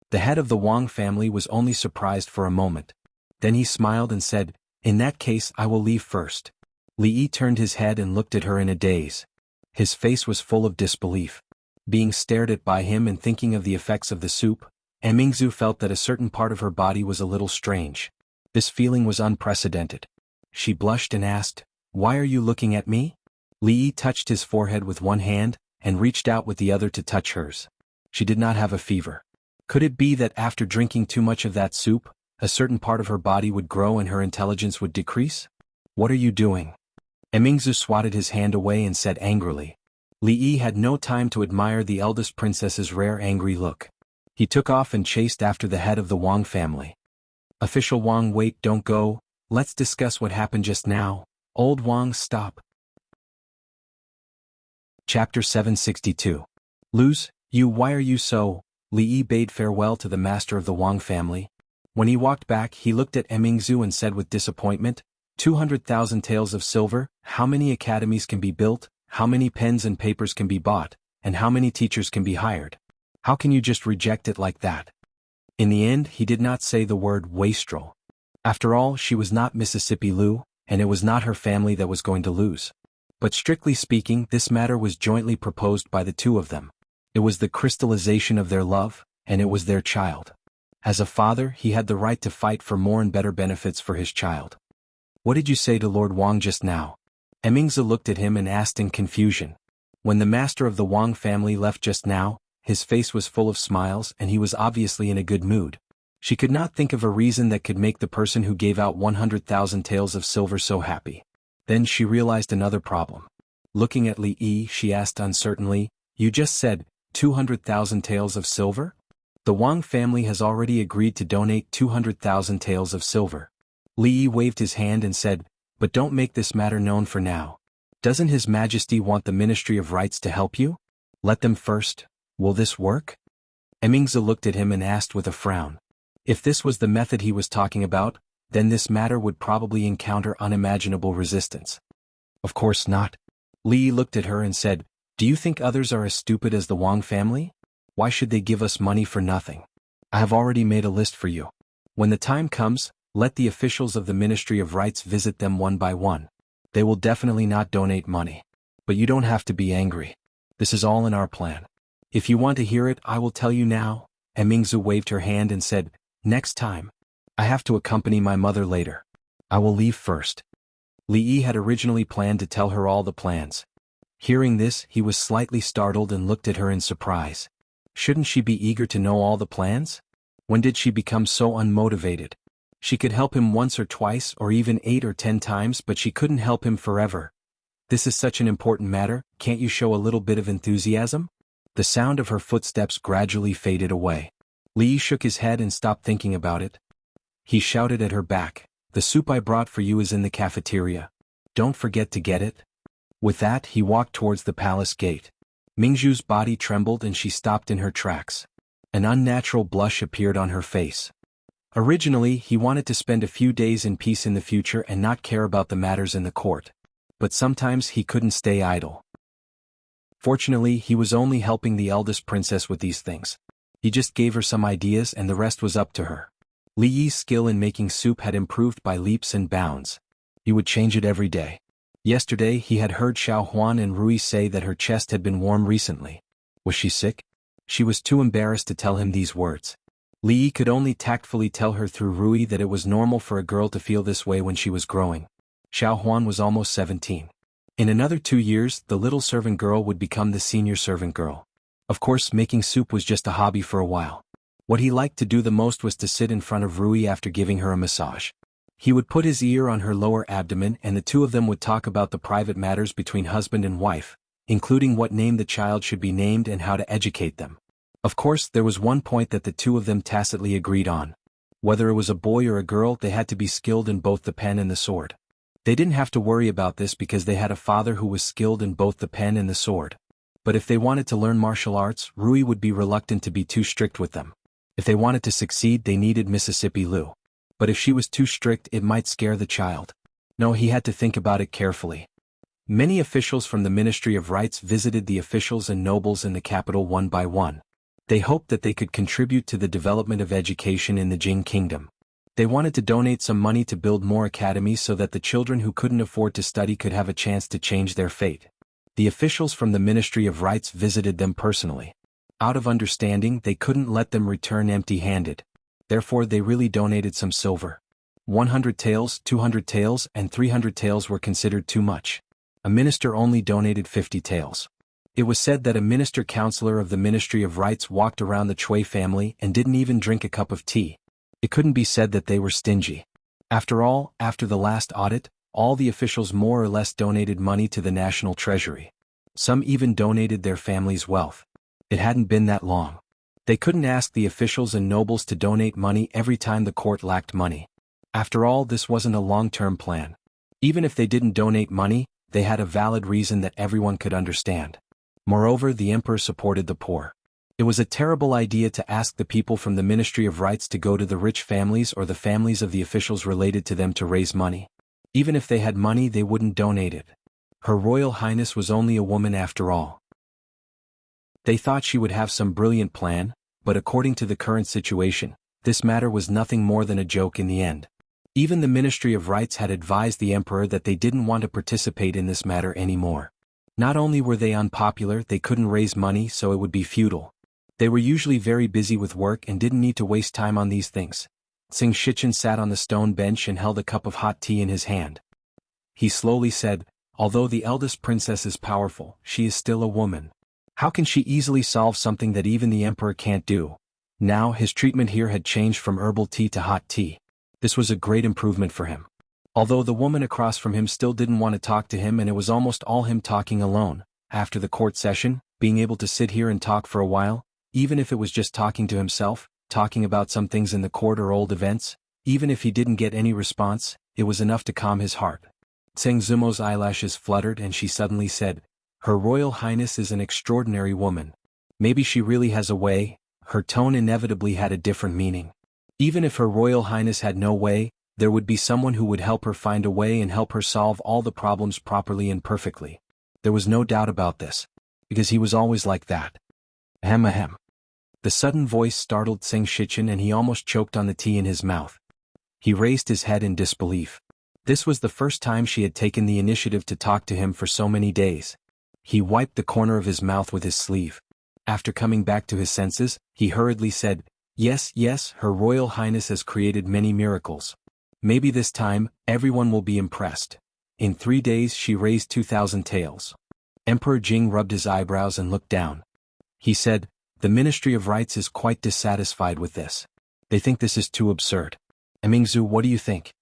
The head of the Wang family was only surprised for a moment. Then he smiled and said, In that case I will leave first. Li turned his head and looked at her in a daze. His face was full of disbelief. Being stared at by him and thinking of the effects of the soup, Emingzu felt that a certain part of her body was a little strange. This feeling was unprecedented. She blushed and asked, Why are you looking at me? Li touched his forehead with one hand, and reached out with the other to touch hers. She did not have a fever. Could it be that after drinking too much of that soup, a certain part of her body would grow and her intelligence would decrease? What are you doing? Emingzu swatted his hand away and said angrily. Li had no time to admire the eldest princess's rare angry look. He took off and chased after the head of the Wang family. Official Wang, wait, don't go, let's discuss what happened just now. Old Wang, stop. Chapter 762. Luz, why are you so? Li bade farewell to the master of the Wang family. When he walked back, he looked at Emingzu and said with disappointment, 200,000 taels of silver, how many academies can be built, how many pens and papers can be bought, and how many teachers can be hired? How can you just reject it like that? In the end, he did not say the word wastrel. After all, she was not Mississippi Liu, and it was not her family that was going to lose. But strictly speaking, this matter was jointly proposed by the two of them. It was the crystallization of their love, and it was their child. As a father, he had the right to fight for more and better benefits for his child. What did you say to Lord Wang just now? Emingzu looked at him and asked in confusion. When the master of the Wang family left just now, his face was full of smiles and he was obviously in a good mood. She could not think of a reason that could make the person who gave out 100,000 taels of silver so happy. Then she realized another problem. Looking at Li, she asked uncertainly, You just said, 200,000 taels of silver? The Wang family has already agreed to donate 200,000 taels of silver. Li waved his hand and said, But don't make this matter known for now. Doesn't His Majesty want the Ministry of Rights to help you? Let them first. Will this work? Emingzu looked at him and asked with a frown. If this was the method he was talking about, then this matter would probably encounter unimaginable resistance. Of course not. Li looked at her and said, Do you think others are as stupid as the Wang family? Why should they give us money for nothing? I have already made a list for you. When the time comes, let the officials of the Ministry of Rights visit them one by one. They will definitely not donate money. But you don't have to be angry. This is all in our plan. If you want to hear it, I will tell you now. And Mingzu waved her hand and said, next time. I have to accompany my mother later. I will leave first. Li Yi had originally planned to tell her all the plans. Hearing this, he was slightly startled and looked at her in surprise. Shouldn't she be eager to know all the plans? When did she become so unmotivated? She could help him once or twice or even 8 or 10 times, but she couldn't help him forever. This is such an important matter, can't you show a little bit of enthusiasm? The sound of her footsteps gradually faded away. Li Yi shook his head and stopped thinking about it. He shouted at her back, the soup I brought for you is in the cafeteria. Don't forget to get it. With that, he walked towards the palace gate. Mingzhu's body trembled and she stopped in her tracks. An unnatural blush appeared on her face. Originally, he wanted to spend a few days in peace in the future and not care about the matters in the court. But sometimes he couldn't stay idle. Fortunately, he was only helping the eldest princess with these things. He just gave her some ideas and the rest was up to her. Li Yi's skill in making soup had improved by leaps and bounds. He would change it every day. Yesterday he had heard Xiao Huan and Rui say that her chest had been warm recently. Was she sick? She was too embarrassed to tell him these words. Li Yi could only tactfully tell her through Rui that it was normal for a girl to feel this way when she was growing. Xiao Huan was almost 17. In another 2 years, the little servant girl would become the senior servant girl. Of course, making soup was just a hobby for a while. What he liked to do the most was to sit in front of Rui after giving her a massage. He would put his ear on her lower abdomen and the two of them would talk about the private matters between husband and wife, including what name the child should be named and how to educate them. Of course, there was one point that the two of them tacitly agreed on. Whether it was a boy or a girl, they had to be skilled in both the pen and the sword. They didn't have to worry about this because they had a father who was skilled in both the pen and the sword. But if they wanted to learn martial arts, Rui would be reluctant to be too strict with them. If they wanted to succeed, they needed Mississippi Lu. But if she was too strict, it might scare the child. No, he had to think about it carefully. Many officials from the Ministry of Rights visited the officials and nobles in the capital one by one. They hoped that they could contribute to the development of education in the Jing Kingdom. They wanted to donate some money to build more academies so that the children who couldn't afford to study could have a chance to change their fate. The officials from the Ministry of Rights visited them personally. Out of understanding, they couldn't let them return empty-handed. Therefore, they really donated some silver. 100 taels, 200 taels, and 300 taels were considered too much. A minister only donated 50 taels. It was said that a minister counselor of the Ministry of Rights walked around the Chui family and didn't even drink a cup of tea. It couldn't be said that they were stingy. After all, after the last audit, all the officials more or less donated money to the national treasury. Some even donated their family's wealth. It hadn't been that long. They couldn't ask the officials and nobles to donate money every time the court lacked money. After all, this wasn't a long-term plan. Even if they didn't donate money, they had a valid reason that everyone could understand. Moreover, the emperor supported the poor. It was a terrible idea to ask the people from the Ministry of Rights to go to the rich families or the families of the officials related to them to raise money. Even if they had money, they wouldn't donate it. Her Royal Highness was only a woman after all. They thought she would have some brilliant plan, but according to the current situation, this matter was nothing more than a joke in the end. Even the Ministry of Rights had advised the emperor that they didn't want to participate in this matter anymore. Not only were they unpopular, they couldn't raise money, so it would be futile. They were usually very busy with work and didn't need to waste time on these things. Sing Shichen sat on the stone bench and held a cup of hot tea in his hand. He slowly said, although the eldest princess is powerful, she is still a woman. How can she easily solve something that even the emperor can't do? Now, his treatment here had changed from herbal tea to hot tea. This was a great improvement for him. Although the woman across from him still didn't want to talk to him and it was almost all him talking alone, after the court session, being able to sit here and talk for a while, even if it was just talking to himself, talking about some things in the court or old events, even if he didn't get any response, it was enough to calm his heart. Tseng Zumo's eyelashes fluttered and she suddenly said, Her Royal Highness is an extraordinary woman. Maybe she really has a way. Her tone inevitably had a different meaning. Even if Her Royal Highness had no way, there would be someone who would help her find a way and help her solve all the problems properly and perfectly. There was no doubt about this. Because he was always like that. Ahem ahem. The sudden voice startled Tseng Shichen and he almost choked on the tea in his mouth. He raised his head in disbelief. This was the first time she had taken the initiative to talk to him for so many days. He wiped the corner of his mouth with his sleeve. After coming back to his senses, he hurriedly said, "Yes, yes, Her Royal Highness has created many miracles. Maybe this time, everyone will be impressed. In 3 days she raised 2,000 taels." Emperor Jing rubbed his eyebrows and looked down. He said, "The Ministry of Rites is quite dissatisfied with this. They think this is too absurd. Mingzu, what do you think?"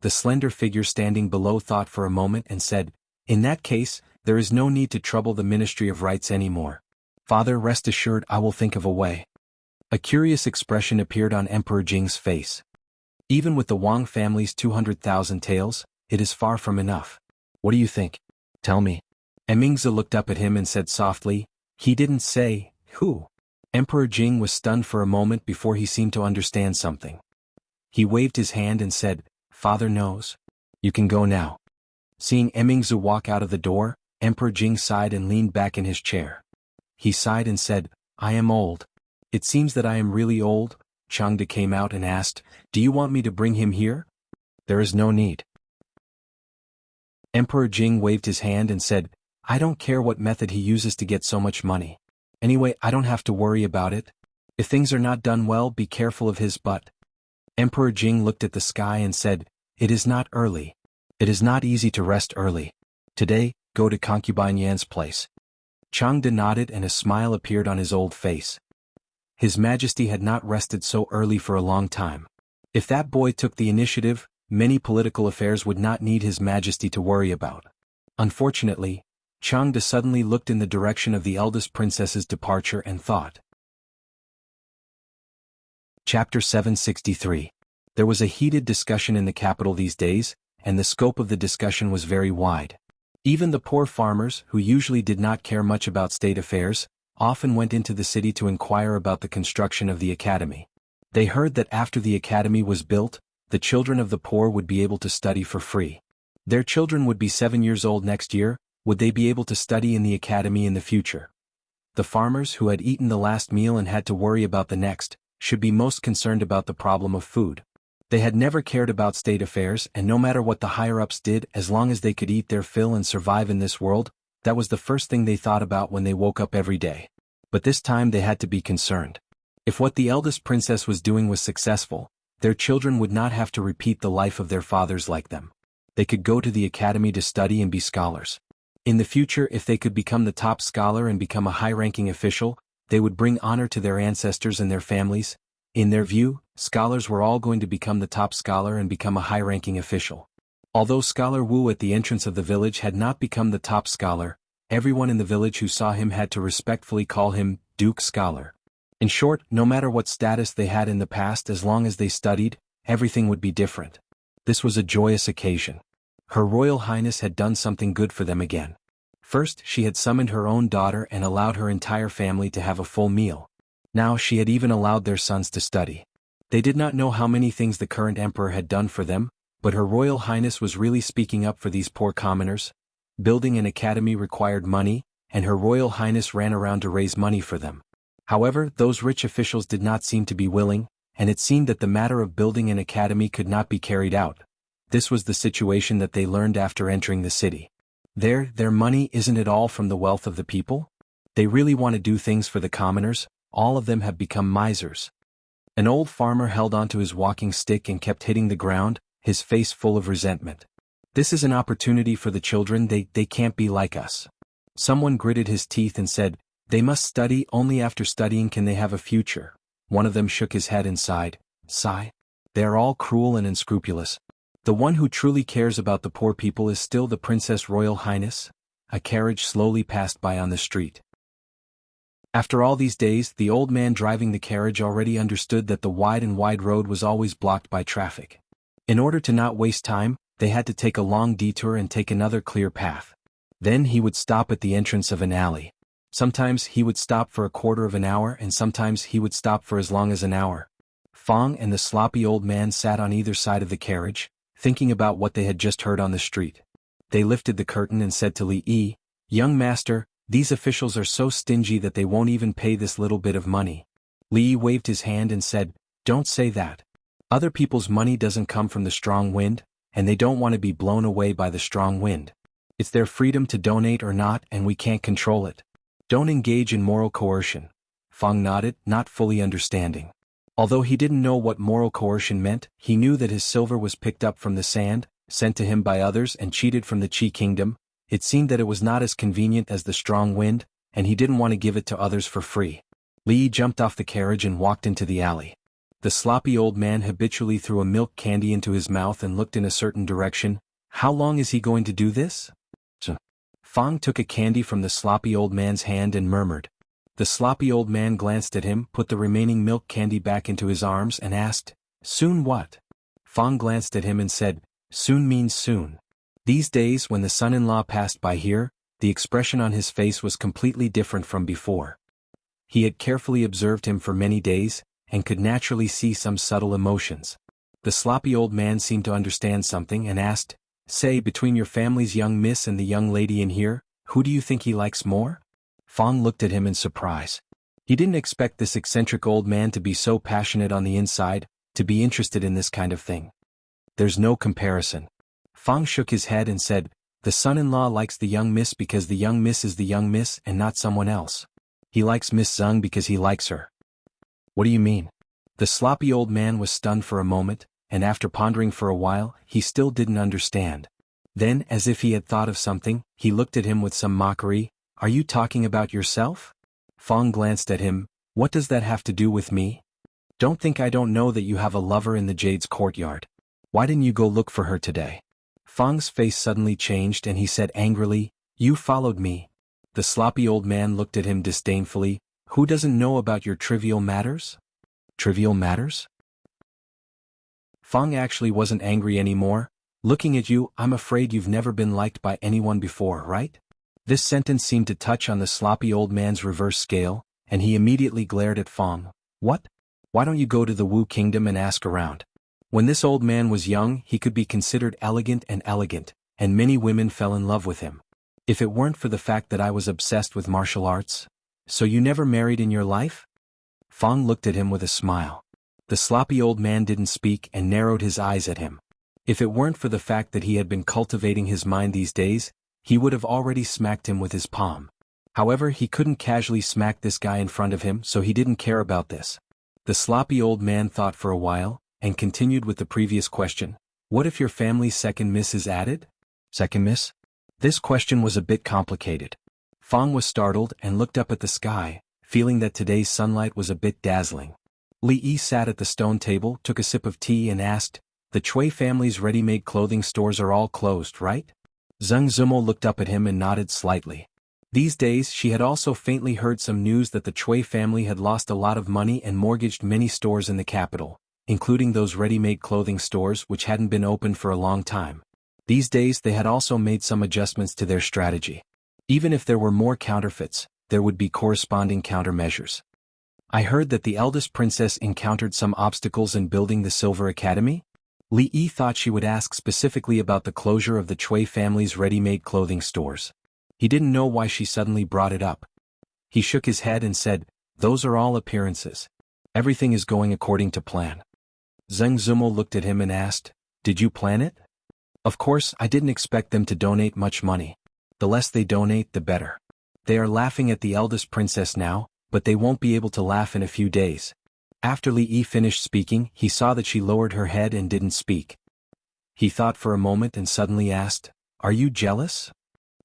The slender figure standing below thought for a moment and said, "In that case, there is no need to trouble the Ministry of Rites anymore. Father, rest assured I will think of a way." A curious expression appeared on Emperor Jing's face. "Even with the Wang family's 200,000 taels, it is far from enough. What do you think? Tell me." Mingzi looked up at him and said softly, "He didn't say, who?" Emperor Jing was stunned for a moment before he seemed to understand something. He waved his hand and said, "Father knows. You can go now." Seeing Mingzi walk out of the door, Emperor Jing sighed and leaned back in his chair. He sighed and said, "I am old. It seems that I am really old." Changde came out and asked, "Do you want me to bring him here?" "There is no need." Emperor Jing waved his hand and said, "I don't care what method he uses to get so much money. Anyway, I don't have to worry about it. If things are not done well, be careful of his butt." Emperor Jing looked at the sky and said, "It is not early. It is not easy to rest early. Today, go to Concubine Yan's place." Changde nodded and a smile appeared on his old face. His Majesty had not rested so early for a long time. If that boy took the initiative, many political affairs would not need His Majesty to worry about. Unfortunately, Changde suddenly looked in the direction of the eldest princess's departure and thought. Chapter 763. There was a heated discussion in the capital these days, and the scope of the discussion was very wide. Even the poor farmers, who usually did not care much about state affairs, often went into the city to inquire about the construction of the academy. They heard that after the academy was built, the children of the poor would be able to study for free. Their children would be 7 years old next year. Would they be able to study in the academy in the future? The farmers who had eaten the last meal and had to worry about the next, should be most concerned about the problem of food. They had never cared about state affairs, and no matter what the higher-ups did, as long as they could eat their fill and survive in this world, that was the first thing they thought about when they woke up every day. But this time they had to be concerned. If what the eldest princess was doing was successful, their children would not have to repeat the life of their fathers like them. They could go to the academy to study and be scholars. In the future, if they could become the top scholar and become a high-ranking official, they would bring honor to their ancestors and their families. In their view, scholars were all going to become the top scholar and become a high-ranking official. Although Scholar Wu at the entrance of the village had not become the top scholar, everyone in the village who saw him had to respectfully call him Duke Scholar. In short, no matter what status they had in the past, as long as they studied, everything would be different. This was a joyous occasion. Her Royal Highness had done something good for them again. First, she had summoned her own daughter and allowed her entire family to have a full meal. Now she had even allowed their sons to study. They did not know how many things the current emperor had done for them, but Her Royal Highness was really speaking up for these poor commoners. Building an academy required money, and Her Royal Highness ran around to raise money for them. However, those rich officials did not seem to be willing, and it seemed that the matter of building an academy could not be carried out. This was the situation that they learned after entering the city. Their money, isn't it all from the wealth of the people? They really want to do things for the commoners. All of them have become misers. An old farmer held onto his walking stick and kept hitting the ground, his face full of resentment. "This is an opportunity for the children, they can't be like us." Someone gritted his teeth and said, "They must study, only after studying can they have a future." One of them shook his head and sighed. Sigh. "They are all cruel and unscrupulous. The one who truly cares about the poor people is still the Princess Royal Highness." A carriage slowly passed by on the street. After all these days, the old man driving the carriage already understood that the wide road was always blocked by traffic. In order to not waste time, they had to take a long detour and take another clear path. Then he would stop at the entrance of an alley. Sometimes he would stop for a quarter of an hour, and sometimes he would stop for as long as an hour. Fong and the sloppy old man sat on either side of the carriage, thinking about what they had just heard on the street. They lifted the curtain and said to Li Yi, "Young master, these officials are so stingy that they won't even pay this little bit of money." Li Yi waved his hand and said, "Don't say that. Other people's money doesn't come from the strong wind, and they don't want to be blown away by the strong wind. It's their freedom to donate or not, and we can't control it. Don't engage in moral coercion. Fang nodded, not fully understanding. Although he didn't know what moral coercion meant, he knew that his silver was picked up from the sand, sent to him by others and cheated from the Qi kingdom. It seemed that it was not as convenient as the strong wind, and he didn't want to give it to others for free. Li jumped off the carriage and walked into the alley. The sloppy old man habitually threw a milk candy into his mouth and looked in a certain direction. How long is he going to do this? Fang took a candy from the sloppy old man's hand and murmured. The sloppy old man glanced at him, put the remaining milk candy back into his arms and asked, "Soon what?" Fang glanced at him and said, "Soon means soon." These days when the son-in-law passed by here, the expression on his face was completely different from before. He had carefully observed him for many days, and could naturally see some subtle emotions. The sloppy old man seemed to understand something and asked, "Say, between your family's young miss and the young lady in here, who do you think he likes more?" Fang looked at him in surprise. He didn't expect this eccentric old man to be so passionate on the inside, to be interested in this kind of thing. There's no comparison. Fang shook his head and said, "The son-in-law likes the young miss because the young miss is the young miss and not someone else. He likes Miss Zeng because he likes her." "What do you mean?" The sloppy old man was stunned for a moment, and after pondering for a while, he still didn't understand. Then, as if he had thought of something, he looked at him with some mockery. "Are you talking about yourself?" Fang glanced at him. "What does that have to do with me? Don't think I don't know that you have a lover in the Jade's courtyard. Why didn't you go look for her today?" Fang's face suddenly changed and he said angrily, "You followed me." The sloppy old man looked at him disdainfully. "Who doesn't know about your trivial matters?" "Trivial matters?" Fang actually wasn't angry anymore. "Looking at you, I'm afraid you've never been liked by anyone before, right?" This sentence seemed to touch on the sloppy old man's reverse scale, and he immediately glared at Fang. "What? Why don't you go to the Wu kingdom and ask around?" When this old man was young, he could be considered elegant, and many women fell in love with him. If it weren't for the fact that I was obsessed with martial arts. "So you never married in your life?" Fang looked at him with a smile. The sloppy old man didn't speak and narrowed his eyes at him. If it weren't for the fact that he had been cultivating his mind these days, he would have already smacked him with his palm. However, he couldn't casually smack this guy in front of him, so he didn't care about this. The sloppy old man thought for a while, and continued with the previous question. "What if your family's second miss is added?" "Second miss?" This question was a bit complicated. Fang was startled and looked up at the sky, feeling that today's sunlight was a bit dazzling. Li Yi sat at the stone table, took a sip of tea and asked, "The Chui family's ready-made clothing stores are all closed, right?" Zheng Zumo looked up at him and nodded slightly. These days she had also faintly heard some news that the Chui family had lost a lot of money and mortgaged many stores in the capital, including those ready-made clothing stores which hadn't been open for a long time. These days they had also made some adjustments to their strategy. Even if there were more counterfeits, there would be corresponding countermeasures. "I heard that the eldest princess encountered some obstacles in building the Silver Academy?" Li Yi thought she would ask specifically about the closure of the Chui family's ready-made clothing stores. He didn't know why she suddenly brought it up. He shook his head and said, "Those are all appearances. Everything is going according to plan." Zheng Zumo looked at him and asked, "Did you plan it?" "Of course, I didn't expect them to donate much money. The less they donate, the better. They are laughing at the eldest princess now, but they won't be able to laugh in a few days." After Li Yi finished speaking, he saw that she lowered her head and didn't speak. He thought for a moment and suddenly asked, "Are you jealous?"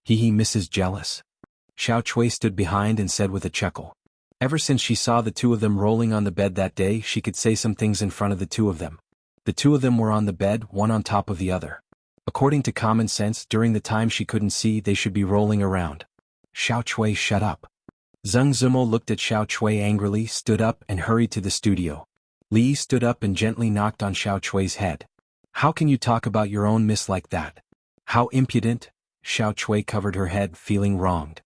He Mrs. Jealous." Xiao Chui stood behind and said with a chuckle. Ever since she saw the two of them rolling on the bed that day, she could say some things in front of the two of them. The two of them were on the bed, one on top of the other. According to common sense, during the time she couldn't see, they should be rolling around. "Xiao Chui, shut up." Zheng Zumo looked at Xiao Chui angrily, stood up and hurried to the studio. Li stood up and gently knocked on Xiao Chui's head. "How can you talk about your own miss like that? How impudent!" Xiao Chui covered her head, feeling wronged.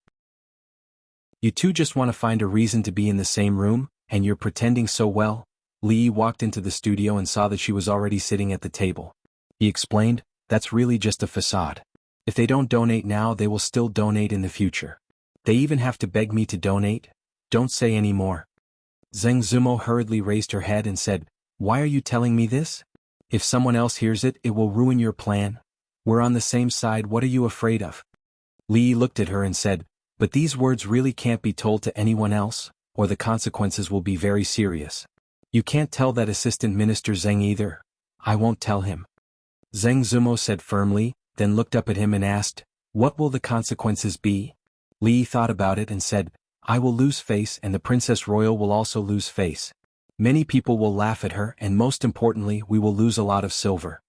"You two just want to find a reason to be in the same room, and you're pretending so well." Li walked into the studio and saw that she was already sitting at the table. He explained, "That's really just a facade. If they don't donate now, they will still donate in the future. They even have to beg me to donate. Don't say any more." Zheng Zumo hurriedly raised her head and said, "Why are you telling me this? If someone else hears it, it will ruin your plan. We're on the same side, what are you afraid of?" Li looked at her and said, "But these words really can't be told to anyone else, or the consequences will be very serious. You can't tell that assistant minister Zheng either." "I won't tell him," Zheng Zumo said firmly, then looked up at him and asked, "What will the consequences be?" Li thought about it and said, "I will lose face and the Princess Royal will also lose face. Many people will laugh at her and most importantly we will lose a lot of silver."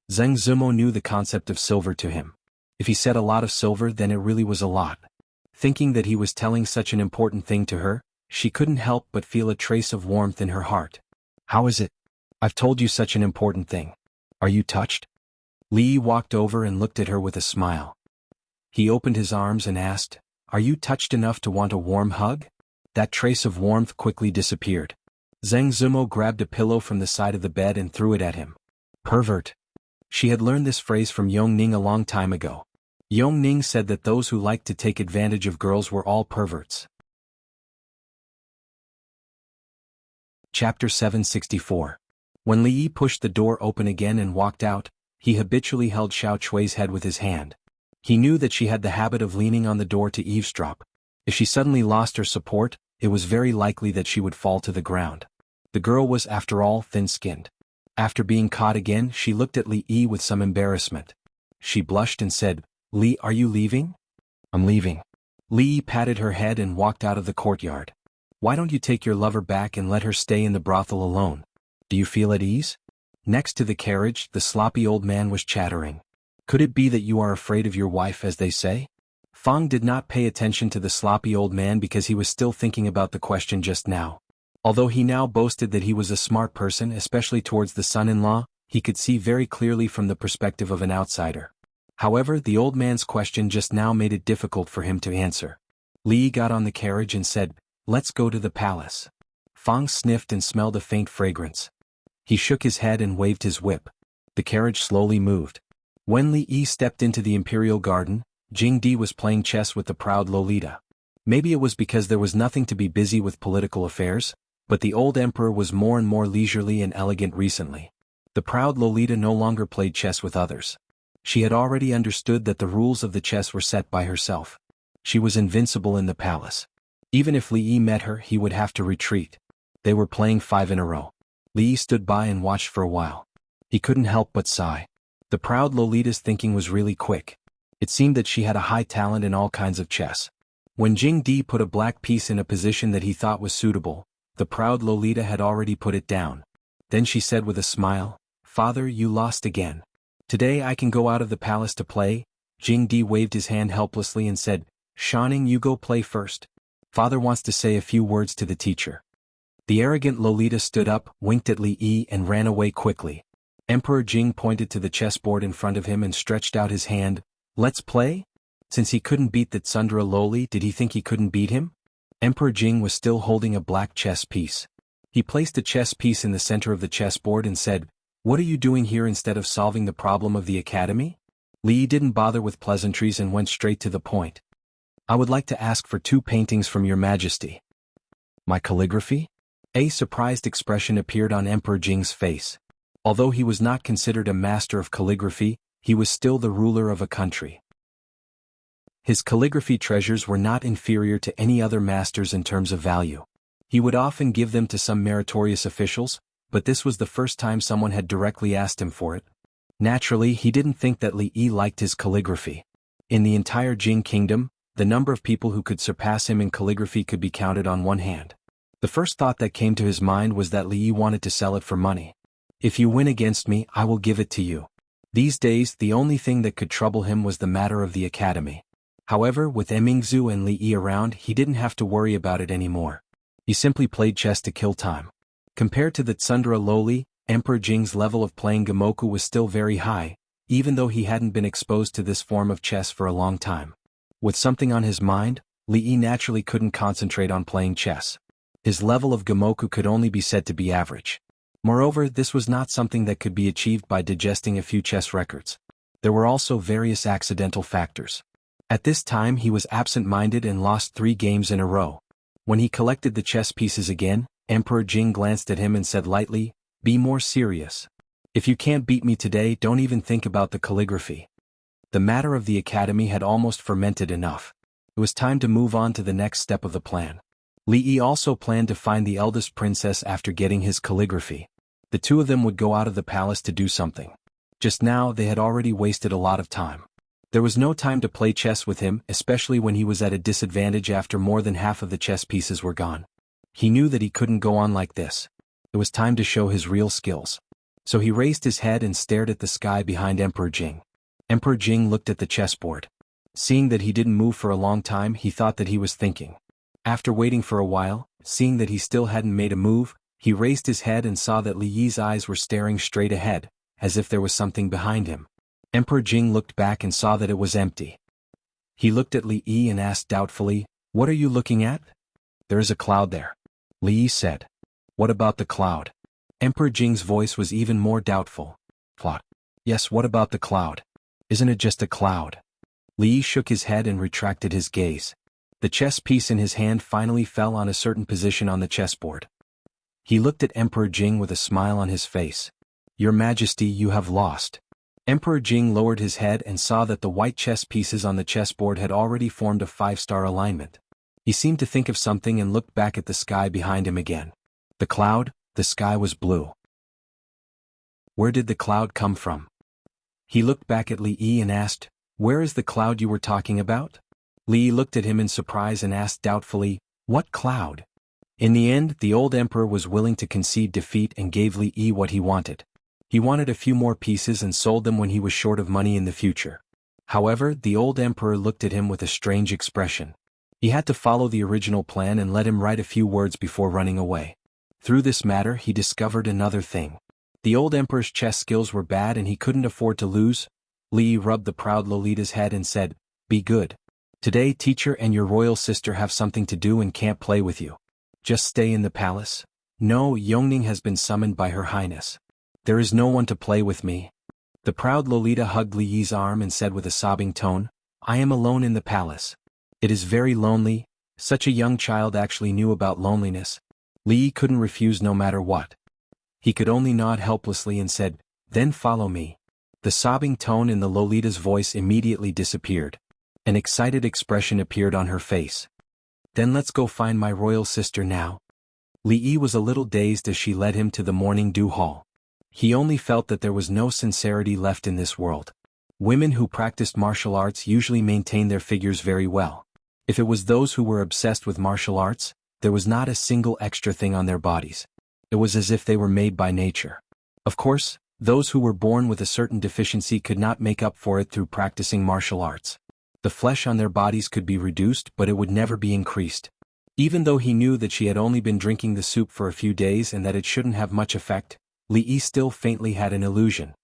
Zheng Zumo knew the concept of silver to him. If he said a lot of silver then it really was a lot. Thinking that he was telling such an important thing to her, she couldn't help but feel a trace of warmth in her heart. "How is it? I've told you such an important thing. Are you touched?" Li walked over and looked at her with a smile. He opened his arms and asked, "Are you touched enough to want a warm hug?" That trace of warmth quickly disappeared. Zheng Zumo grabbed a pillow from the side of the bed and threw it at him. "Pervert." She had learned this phrase from Yong Ning a long time ago. Yong Ning said that those who liked to take advantage of girls were all perverts. Chapter 764. When Li Yi pushed the door open again and walked out, he habitually held Xiao Chui's head with his hand. He knew that she had the habit of leaning on the door to eavesdrop. If she suddenly lost her support, it was very likely that she would fall to the ground. The girl was, after all, thin-skinned. After being caught again, she looked at Li Yi with some embarrassment. She blushed and said, "Li, are you leaving?" "I'm leaving." Li Yi patted her head and walked out of the courtyard. "Why don't you take your lover back and let her stay in the brothel alone? Do you feel at ease?" Next to the carriage, the sloppy old man was chattering. "Could it be that you are afraid of your wife, as they say?" Fang did not pay attention to the sloppy old man because he was still thinking about the question just now. Although he now boasted that he was a smart person, especially towards the son-in-law, he could see very clearly from the perspective of an outsider. However, the old man's question just now made it difficult for him to answer. Li got on the carriage and said, "Let's go to the palace." Fang sniffed and smelled a faint fragrance. He shook his head and waved his whip. The carriage slowly moved. When Li Yi stepped into the imperial garden, Jing Di was playing chess with the proud Lolita. Maybe it was because there was nothing to be busy with political affairs, but the old emperor was more and more leisurely and elegant recently. The proud Lolita no longer played chess with others. She had already understood that the rules of the chess were set by herself. She was invincible in the palace. Even if Li Yi met her, he would have to retreat. They were playing 5 in a row. Li Yi stood by and watched for a while. He couldn't help but sigh. The proud Lolita's thinking was really quick. It seemed that she had a high talent in all kinds of chess. When Jing Di put a black piece in a position that he thought was suitable, the proud Lolita had already put it down. Then she said with a smile, "Father, you lost again. Today I can go out of the palace to play." Jing Di waved his hand helplessly and said, "Shanning, you go play first. Father wants to say a few words to the teacher." The arrogant Lolita stood up, winked at Li Yi and ran away quickly. Emperor Jing pointed to the chessboard in front of him and stretched out his hand. "Let's play?" Since he couldn't beat that Sundra Loli, did he think he couldn't beat him? Emperor Jing was still holding a black chess piece. He placed a chess piece in the center of the chessboard and said, "What are you doing here instead of solving the problem of the academy?" Li Yi didn't bother with pleasantries and went straight to the point. "I would like to ask for 2 paintings from your majesty." "My calligraphy?" A surprised expression appeared on Emperor Jing's face. Although he was not considered a master of calligraphy, he was still the ruler of a country. His calligraphy treasures were not inferior to any other masters in terms of value. He would often give them to some meritorious officials, but this was the first time someone had directly asked him for it. Naturally, he didn't think that Li Yi liked his calligraphy. In the entire Jing kingdom, the number of people who could surpass him in calligraphy could be counted on one hand. The first thought that came to his mind was that Li Yi wanted to sell it for money. "If you win against me, I will give it to you." These days, the only thing that could trouble him was the matter of the academy. However, with Emingzu and Li Yi around, he didn't have to worry about it anymore. He simply played chess to kill time. Compared to the Tsundra Loli, Emperor Jing's level of playing Gamoku was still very high, even though he hadn't been exposed to this form of chess for a long time. With something on his mind, Li Yi naturally couldn't concentrate on playing chess. His level of Gamoku could only be said to be average. Moreover, this was not something that could be achieved by digesting a few chess records. There were also various accidental factors. At this time he was absent-minded and lost 3 games in a row. When he collected the chess pieces again, Emperor Jing glanced at him and said lightly, "Be more serious. If you can't beat me today, don't even think about the calligraphy." The matter of the academy had almost fermented enough. It was time to move on to the next step of the plan. Li Yi also planned to find the eldest princess after getting his calligraphy. The two of them would go out of the palace to do something. Just now they had already wasted a lot of time. There was no time to play chess with him, especially when he was at a disadvantage after more than half of the chess pieces were gone. He knew that he couldn't go on like this. It was time to show his real skills. So he raised his head and stared at the sky behind Emperor Jing. Emperor Jing looked at the chessboard. Seeing that he didn't move for a long time, he thought that he was thinking. After waiting for a while, seeing that he still hadn't made a move, he raised his head and saw that Li Yi's eyes were staring straight ahead, as if there was something behind him. Emperor Jing looked back and saw that it was empty. He looked at Li Yi and asked doubtfully, "What are you looking at?" "There is a cloud there," Li Yi said. "What about the cloud?" Emperor Jing's voice was even more doubtful. "Plot. Yes, what about the cloud? Isn't it just a cloud?" Li Yi shook his head and retracted his gaze. The chess piece in his hand finally fell on a certain position on the chessboard. He looked at Emperor Jing with a smile on his face. "Your Majesty, you have lost." Emperor Jing lowered his head and saw that the white chess pieces on the chessboard had already formed a 5-star alignment. He seemed to think of something and looked back at the sky behind him again. The sky was blue. Where did the cloud come from? He looked back at Li Yi and asked, "Where is the cloud you were talking about?" Li Yi looked at him in surprise and asked doubtfully, "What cloud?" In the end, the old emperor was willing to concede defeat and gave Li Yi what he wanted. He wanted a few more pieces and sold them when he was short of money in the future. However, the old emperor looked at him with a strange expression. He had to follow the original plan and let him write a few words before running away. Through this matter, he discovered another thing. The old emperor's chess skills were bad and he couldn't afford to lose. Li Yi rubbed the proud Lolita's head and said, "Be good. Today teacher and your royal sister have something to do and can't play with you. Just stay in the palace." "No, Yongning has been summoned by Her Highness. There is no one to play with me." The proud Lolita hugged Li Yi's arm and said with a sobbing tone, "I am alone in the palace. It is very lonely." Such a young child actually knew about loneliness. Li Yi couldn't refuse no matter what. He could only nod helplessly and said, "Then follow me." The sobbing tone in the Lolita's voice immediately disappeared. An excited expression appeared on her face. "Then let's go find my royal sister now." Li Yi was a little dazed as she led him to the morning dew hall. He only felt that there was no sincerity left in this world. Women who practiced martial arts usually maintained their figures very well. If it was those who were obsessed with martial arts, there was not a single extra thing on their bodies. It was as if they were made by nature. Of course, those who were born with a certain deficiency could not make up for it through practicing martial arts. The flesh on their bodies could be reduced, but it would never be increased. Even though he knew that she had only been drinking the soup for a few days and that it shouldn't have much effect, Li Yi still faintly had an illusion.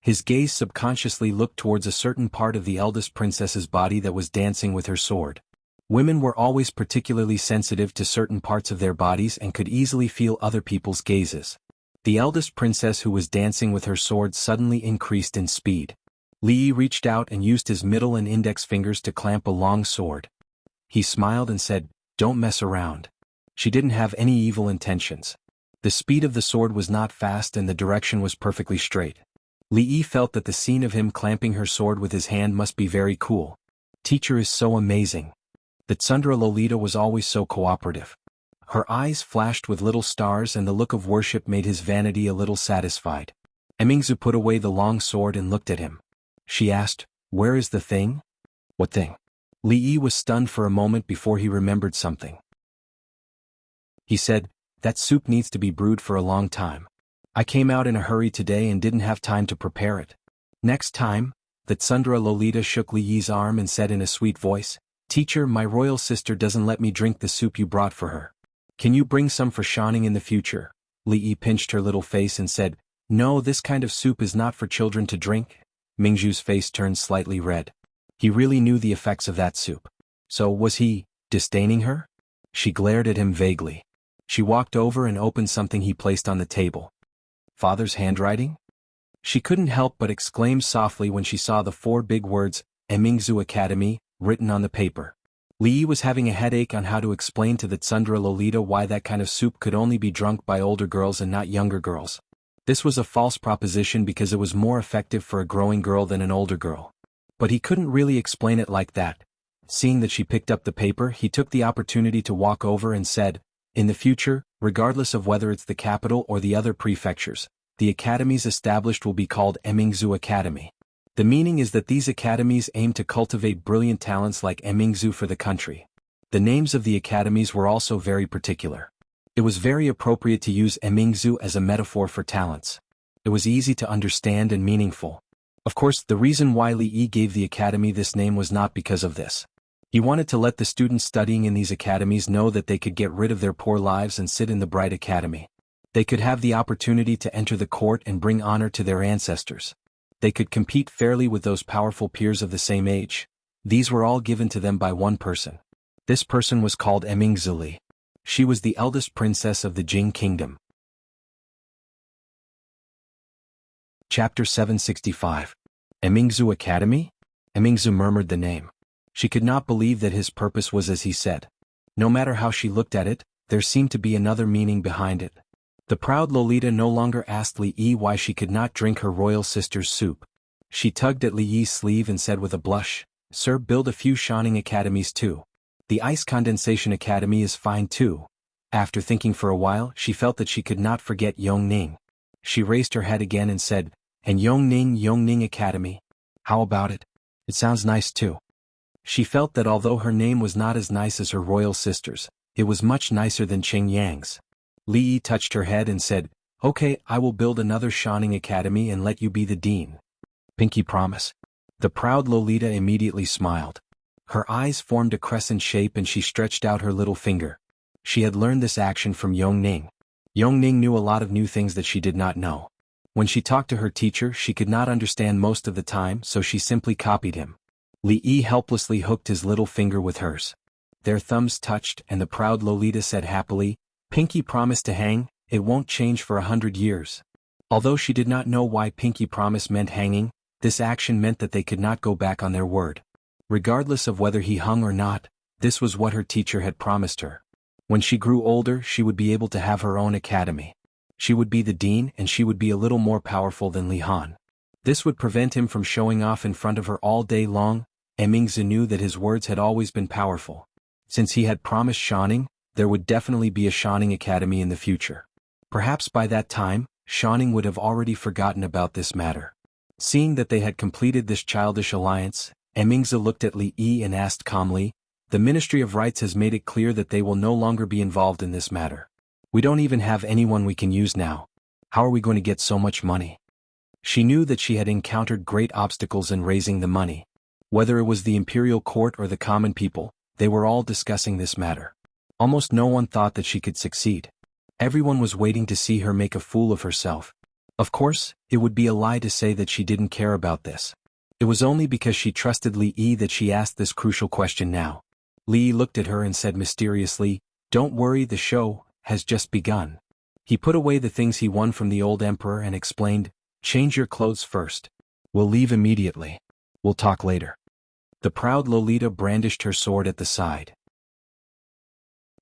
His gaze subconsciously looked towards a certain part of the eldest princess's body that was dancing with her sword. Women were always particularly sensitive to certain parts of their bodies and could easily feel other people's gazes. The eldest princess who was dancing with her sword suddenly increased in speed. Li Yi reached out and used his middle and index fingers to clamp a long sword. He smiled and said, "Don't mess around." She didn't have any evil intentions. The speed of the sword was not fast and the direction was perfectly straight. Li Yi felt that the scene of him clamping her sword with his hand must be very cool. Teacher is so amazing. The Tsundra Lolita was always so cooperative. Her eyes flashed with little stars and the look of worship made his vanity a little satisfied. Emingzu put away the long sword and looked at him. She asked, "Where is the thing?" "What thing?" Li Yi was stunned for a moment before he remembered something. He said, "That soup needs to be brewed for a long time. I came out in a hurry today and didn't have time to prepare it." Next time, the Tsundra Lolita shook Li Yi's arm and said in a sweet voice, "Teacher, my royal sister doesn't let me drink the soup you brought for her. Can you bring some for Shanning in the future?" Li Yi pinched her little face and said, "No, this kind of soup is not for children to drink." Mingzhu's face turned slightly red. He really knew the effects of that soup. So was he disdaining her? She glared at him vaguely. She walked over and opened something he placed on the table. "Father's handwriting?" She couldn't help but exclaim softly when she saw the 4 big words, Emingzu Academy, written on the paper. Li Yi was having a headache on how to explain to the Tsundra Lolita why that kind of soup could only be drunk by older girls and not younger girls. This was a false proposition because it was more effective for a growing girl than an older girl. But he couldn't really explain it like that. Seeing that she picked up the paper, he took the opportunity to walk over and said, "In the future, regardless of whether it's the capital or the other prefectures, the academies established will be called Emingzu Academy. The meaning is that these academies aim to cultivate brilliant talents like Emingzu for the country." The names of the academies were also very particular. It was very appropriate to use Emingzu as a metaphor for talents. It was easy to understand and meaningful. Of course, the reason why Li Yi gave the academy this name was not because of this. He wanted to let the students studying in these academies know that they could get rid of their poor lives and sit in the bright academy. They could have the opportunity to enter the court and bring honor to their ancestors. They could compete fairly with those powerful peers of the same age. These were all given to them by one person. This person was called Emingzu Li. She was the eldest princess of the Jing kingdom. Chapter 765. Emingzu Academy? Emingzu murmured the name. She could not believe that his purpose was as he said. No matter how she looked at it, there seemed to be another meaning behind it. The proud Lolita no longer asked Li Yi why she could not drink her royal sister's soup. She tugged at Li Yi's sleeve and said with a blush, "Sir, build a few shining academies too. The Ice Condensation Academy is fine too." After thinking for a while, she felt that she could not forget Yongning. She raised her head again and said, "And Yongning Academy? How about it? It sounds nice too." She felt that although her name was not as nice as her royal sister's, it was much nicer than Qing Yang's. Li Yi touched her head and said, "Okay, I will build another shining academy and let you be the dean. Pinky promise?" The proud Lolita immediately smiled. Her eyes formed a crescent shape and she stretched out her little finger. She had learned this action from Yongning. Yongning knew a lot of new things that she did not know. When she talked to her teacher, she could not understand most of the time, so she simply copied him. Li Yi helplessly hooked his little finger with hers. Their thumbs touched and the proud Lolita said happily, "Pinky promise to hang, it won't change for 100 years. Although she did not know why Pinky promise meant hanging, this action meant that they could not go back on their word. Regardless of whether he hung or not, this was what her teacher had promised her. When she grew older, she would be able to have her own academy. She would be the dean and she would be a little more powerful than Li Han. This would prevent him from showing off in front of her all day long. Emingzu knew that his words had always been powerful. Since he had promised Shining, there would definitely be a Shining Academy in the future. Perhaps by that time, Shining would have already forgotten about this matter. Seeing that they had completed this childish alliance, Emingzu looked at Li Yi and asked calmly, "The Ministry of Rights has made it clear that they will no longer be involved in this matter. We don't even have anyone we can use now. How are we going to get so much money?" She knew that she had encountered great obstacles in raising the money. Whether it was the imperial court or the common people, they were all discussing this matter. Almost no one thought that she could succeed. Everyone was waiting to see her make a fool of herself. Of course, it would be a lie to say that she didn't care about this. It was only because she trusted Li Yi that she asked this crucial question now. Li Yi looked at her and said mysteriously, "Don't worry, the show has just begun." He put away the things he won from the old emperor and explained, "Change your clothes first. We'll leave immediately. We'll talk later." The proud Lolita brandished her sword at the side.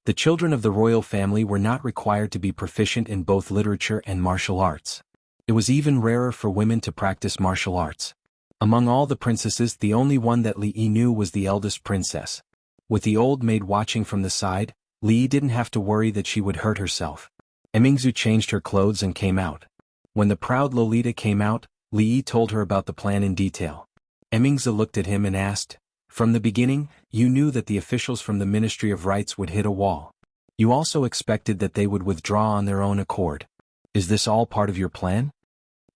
The children of the royal family were not required to be proficient in both literature and martial arts. It was even rarer for women to practice martial arts. Among all the princesses, the only one that Li Yi knew was the eldest princess. With the old maid watching from the side, Li Yi didn't have to worry that she would hurt herself. Emingzu changed her clothes and came out. When the proud Lolita came out, Li Yi told her about the plan in detail. Emingzu looked at him and asked, "From the beginning, you knew that the officials from the Ministry of Rights would hit a wall. You also expected that they would withdraw on their own accord. Is this all part of your plan?"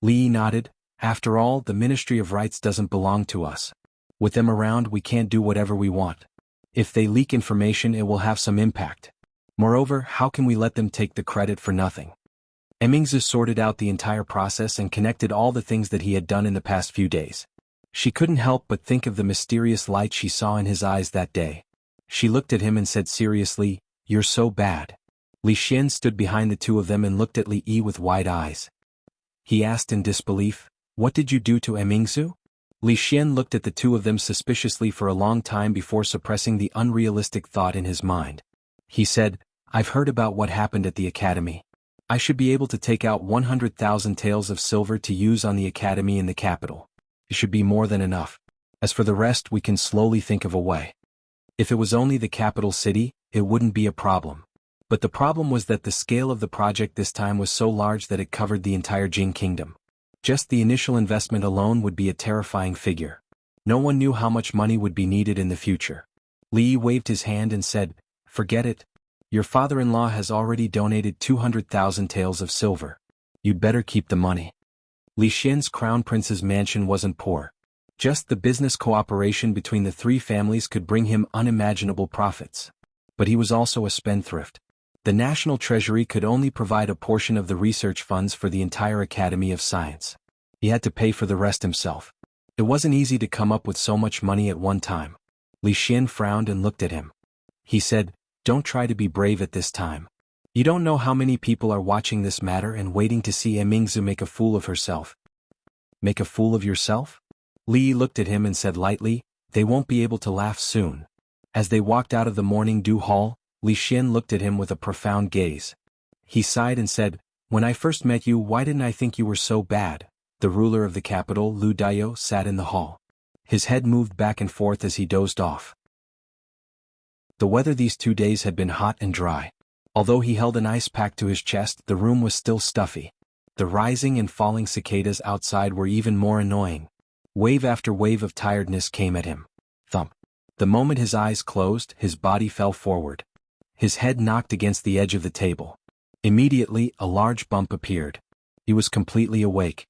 Li Yi nodded. "After all, the Ministry of Rights doesn't belong to us. With them around, we can't do whatever we want. If they leak information, it will have some impact. Moreover, how can we let them take the credit for nothing?" Emingzu sorted out the entire process and connected all the things that he had done in the past few days. She couldn't help but think of the mysterious light she saw in his eyes that day. She looked at him and said seriously, "You're so bad." Li Xian stood behind the two of them and looked at Li Yi with wide eyes. He asked in disbelief, "What did you do to Emingzu?" Li Xian looked at the two of them suspiciously for a long time before suppressing the unrealistic thought in his mind. He said, "I've heard about what happened at the academy. I should be able to take out 100,000 taels of silver to use on the academy in the capital. It should be more than enough. As for the rest, we can slowly think of a way. If it was only the capital city, it wouldn't be a problem. But the problem was that the scale of the project this time was so large that it covered the entire Jing kingdom. Just the initial investment alone would be a terrifying figure. No one knew how much money would be needed in the future. Li waved his hand and said, "Forget it. Your father-in-law has already donated 200,000 taels of silver. You'd better keep the money." Li Xin's crown prince's mansion wasn't poor. Just the business cooperation between the three families could bring him unimaginable profits. But he was also a spendthrift. The national treasury could only provide a portion of the research funds for the entire Academy of Science. He had to pay for the rest himself. It wasn't easy to come up with so much money at one time. Li Xin frowned and looked at him. He said, "Don't try to be brave at this time. You don't know how many people are watching this matter and waiting to see Mingzu make a fool of herself." "Make a fool of yourself?" Li looked at him and said lightly, "They won't be able to laugh soon." As they walked out of the morning dew hall, Li Xin looked at him with a profound gaze. He sighed and said, "When I first met you, why didn't I think you were so bad?" The ruler of the capital, Lu Daiyo, sat in the hall. His head moved back and forth as he dozed off. The weather these 2 days had been hot and dry. Although he held an ice pack to his chest, the room was still stuffy. The rising and falling cicadas outside were even more annoying. Wave after wave of tiredness came at him. Thump. The moment his eyes closed, his body fell forward. His head knocked against the edge of the table. Immediately, a large bump appeared. He was completely awake.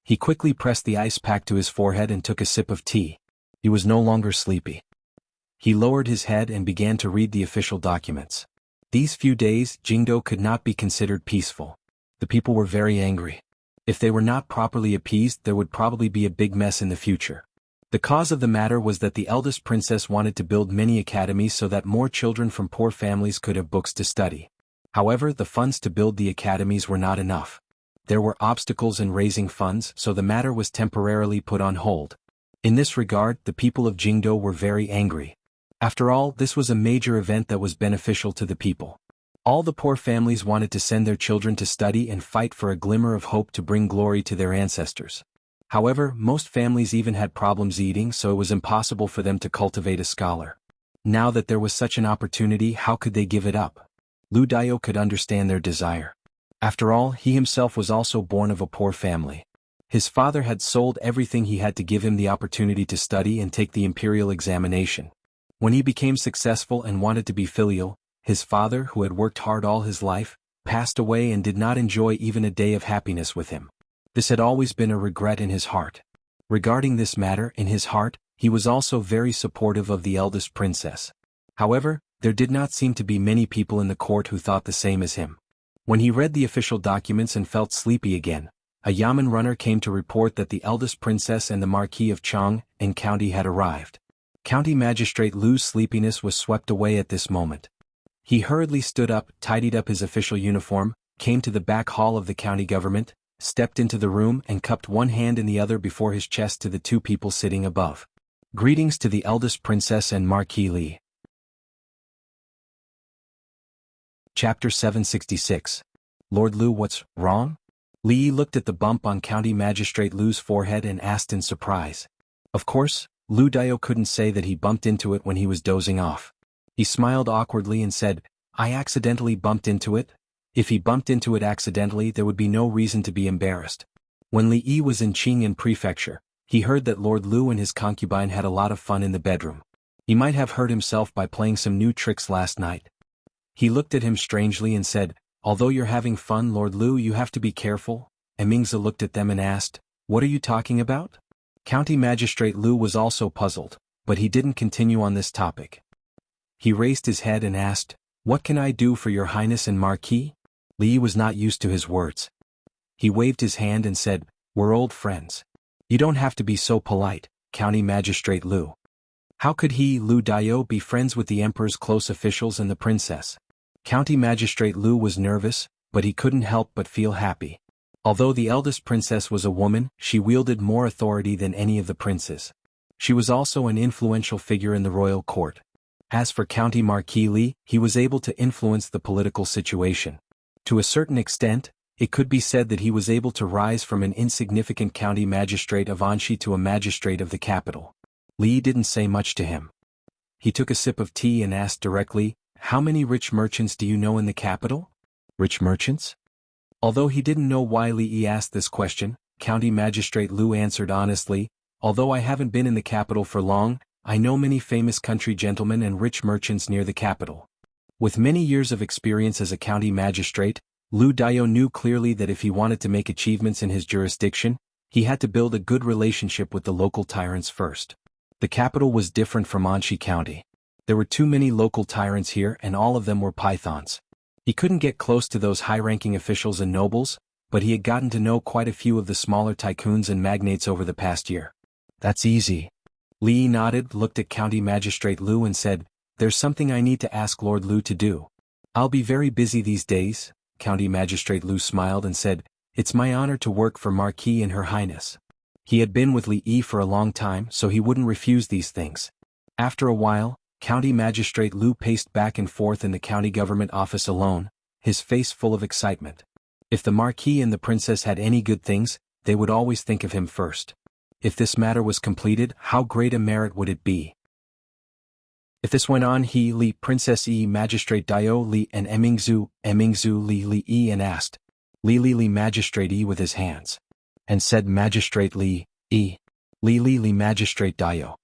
He quickly pressed the ice pack to his forehead and took a sip of tea. He was no longer sleepy. He lowered his head and began to read the official documents. These few days, Jingdo could not be considered peaceful. The people were very angry. If they were not properly appeased, there would probably be a big mess in the future. The cause of the matter was that the eldest princess wanted to build many academies so that more children from poor families could have books to study. However, the funds to build the academies were not enough. There were obstacles in raising funds, so the matter was temporarily put on hold. In this regard, the people of Jingdo were very angry. After all, this was a major event that was beneficial to the people. All the poor families wanted to send their children to study and fight for a glimmer of hope to bring glory to their ancestors. However, most families even had problems eating, so it was impossible for them to cultivate a scholar. Now that there was such an opportunity, how could they give it up? Lu Daiyo could understand their desire. After all, he himself was also born of a poor family. His father had sold everything he had to give him the opportunity to study and take the imperial examination. When he became successful and wanted to be filial, his father, who had worked hard all his life, passed away and did not enjoy even a day of happiness with him. This had always been a regret in his heart. Regarding this matter in his heart, he was also very supportive of the eldest princess. However, there did not seem to be many people in the court who thought the same as him. When he read the official documents and felt sleepy again, a yamen runner came to report that the eldest princess and the Marquis of Chang and County had arrived. County Magistrate Lu's sleepiness was swept away at this moment. He hurriedly stood up, tidied up his official uniform, came to the back hall of the county government, stepped into the room and cupped one hand in the other before his chest to the two people sitting above. Greetings to the eldest princess and Marquis Li. Chapter 766. Lord Lu, what's wrong? Li looked at the bump on County Magistrate Lu's forehead and asked in surprise. Of course, Lu Daiyo couldn't say that he bumped into it when he was dozing off. He smiled awkwardly and said, "I accidentally bumped into it." If he bumped into it accidentally, there would be no reason to be embarrassed. When Li Yi was in Qingyan Prefecture, he heard that Lord Lu and his concubine had a lot of fun in the bedroom. He might have hurt himself by playing some new tricks last night. He looked at him strangely and said, "Although you're having fun, Lord Lu, you have to be careful." Mingzi looked at them and asked, "What are you talking about?" County Magistrate Lu was also puzzled, but he didn't continue on this topic. He raised his head and asked, "What can I do for your highness and Marquis?" Li was not used to his words. He waved his hand and said, "We're old friends. You don't have to be so polite, County Magistrate Lu." How could he, Lu Daiyo, be friends with the emperor's close officials and the princess? County Magistrate Lu was nervous, but he couldn't help but feel happy. Although the eldest princess was a woman, she wielded more authority than any of the princes. She was also an influential figure in the royal court. As for County Marquis Li, he was able to influence the political situation. To a certain extent, it could be said that he was able to rise from an insignificant county magistrate of Anxi to a magistrate of the capital. Li didn't say much to him. He took a sip of tea and asked directly, "How many rich merchants do you know in the capital?" Rich merchants? Although he didn't know why Li asked this question, County Magistrate Lu answered honestly, "Although I haven't been in the capital for long, I know many famous country gentlemen and rich merchants near the capital." With many years of experience as a county magistrate, Lu Dao knew clearly that if he wanted to make achievements in his jurisdiction, he had to build a good relationship with the local tyrants first. The capital was different from Anshi County. There were too many local tyrants here and all of them were pythons. He couldn't get close to those high-ranking officials and nobles, but he had gotten to know quite a few of the smaller tycoons and magnates over the past year. "That's easy." Li nodded, looked at County Magistrate Lu and said, "There's something I need to ask Lord Lu to do." "I'll be very busy these days," County Magistrate Lu smiled and said, "It's my honor to work for Marquis and Her Highness." He had been with Li Yi for a long time so he wouldn't refuse these things. After a while, County Magistrate Lu paced back and forth in the county government office alone, his face full of excitement. If the Marquis and the Princess had any good things, they would always think of him first. If this matter was completed, how great a merit would it be? If this went on, he, Li, Princess Yi, Magistrate Dao Li and Emingzu Li Yi and asked, Li Magistrate Yi with his hands. And said Magistrate Li, Yi. Li Magistrate Dao.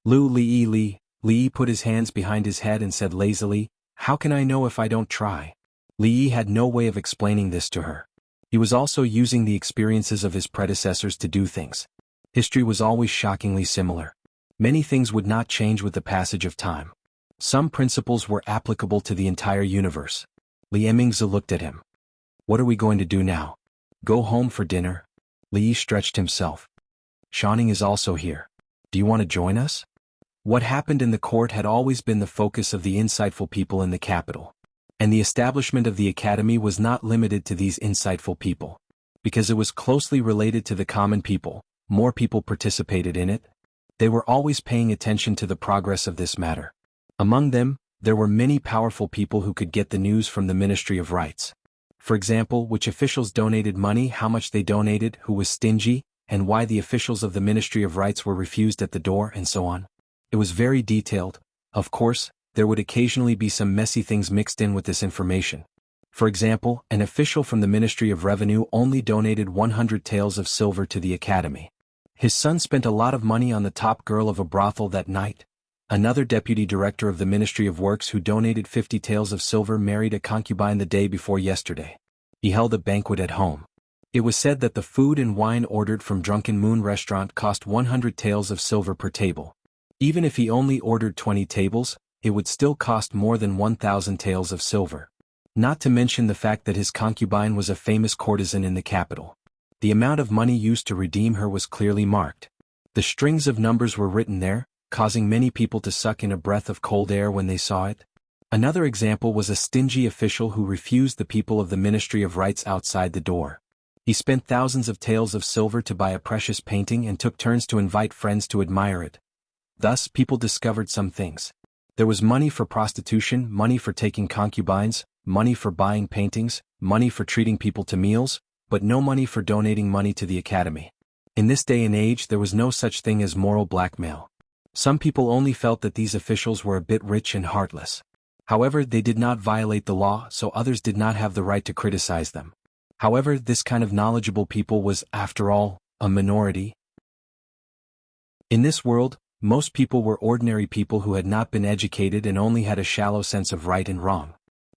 Li Yi put his hands behind his head and said lazily, "How can I know if I don't try?" Li Yi had no way of explaining this to her. He was also using the experiences of his predecessors to do things. History was always shockingly similar. Many things would not change with the passage of time. Some principles were applicable to the entire universe. Li Emingzi looked at him. "What are we going to do now? Go home for dinner?" Li Yi stretched himself. "Shanning is also here. Do you want to join us?" What happened in the court had always been the focus of the insightful people in the capital. And the establishment of the academy was not limited to these insightful people. Because it was closely related to the common people, more people participated in it. They were always paying attention to the progress of this matter. Among them, there were many powerful people who could get the news from the Ministry of Rights. For example, which officials donated money, how much they donated, who was stingy, and why the officials of the Ministry of Rights were refused at the door, and so on. It was very detailed. Of course, there would occasionally be some messy things mixed in with this information. For example, an official from the Ministry of Revenue only donated 100 taels of silver to the academy. His son spent a lot of money on the top girl of a brothel that night. Another deputy director of the Ministry of Works who donated 50 taels of silver married a concubine the day before yesterday. He held a banquet at home. It was said that the food and wine ordered from Drunken Moon restaurant cost 100 taels of silver per table. Even if he only ordered 20 tables, it would still cost more than 1,000 taels of silver. Not to mention the fact that his concubine was a famous courtesan in the capital. The amount of money used to redeem her was clearly marked. The strings of numbers were written there, causing many people to suck in a breath of cold air when they saw it. Another example was a stingy official who refused the people of the Ministry of Rights outside the door. He spent thousands of taels of silver to buy a precious painting and took turns to invite friends to admire it. Thus, people discovered some things. There was money for prostitution, money for taking concubines, money for buying paintings, money for treating people to meals, but no money for donating money to the academy. In this day and age, there was no such thing as moral blackmail. Some people only felt that these officials were a bit rich and heartless. However, they did not violate the law, so others did not have the right to criticize them. However, this kind of knowledgeable people was, after all, a minority. In this world, most people were ordinary people who had not been educated and only had a shallow sense of right and wrong.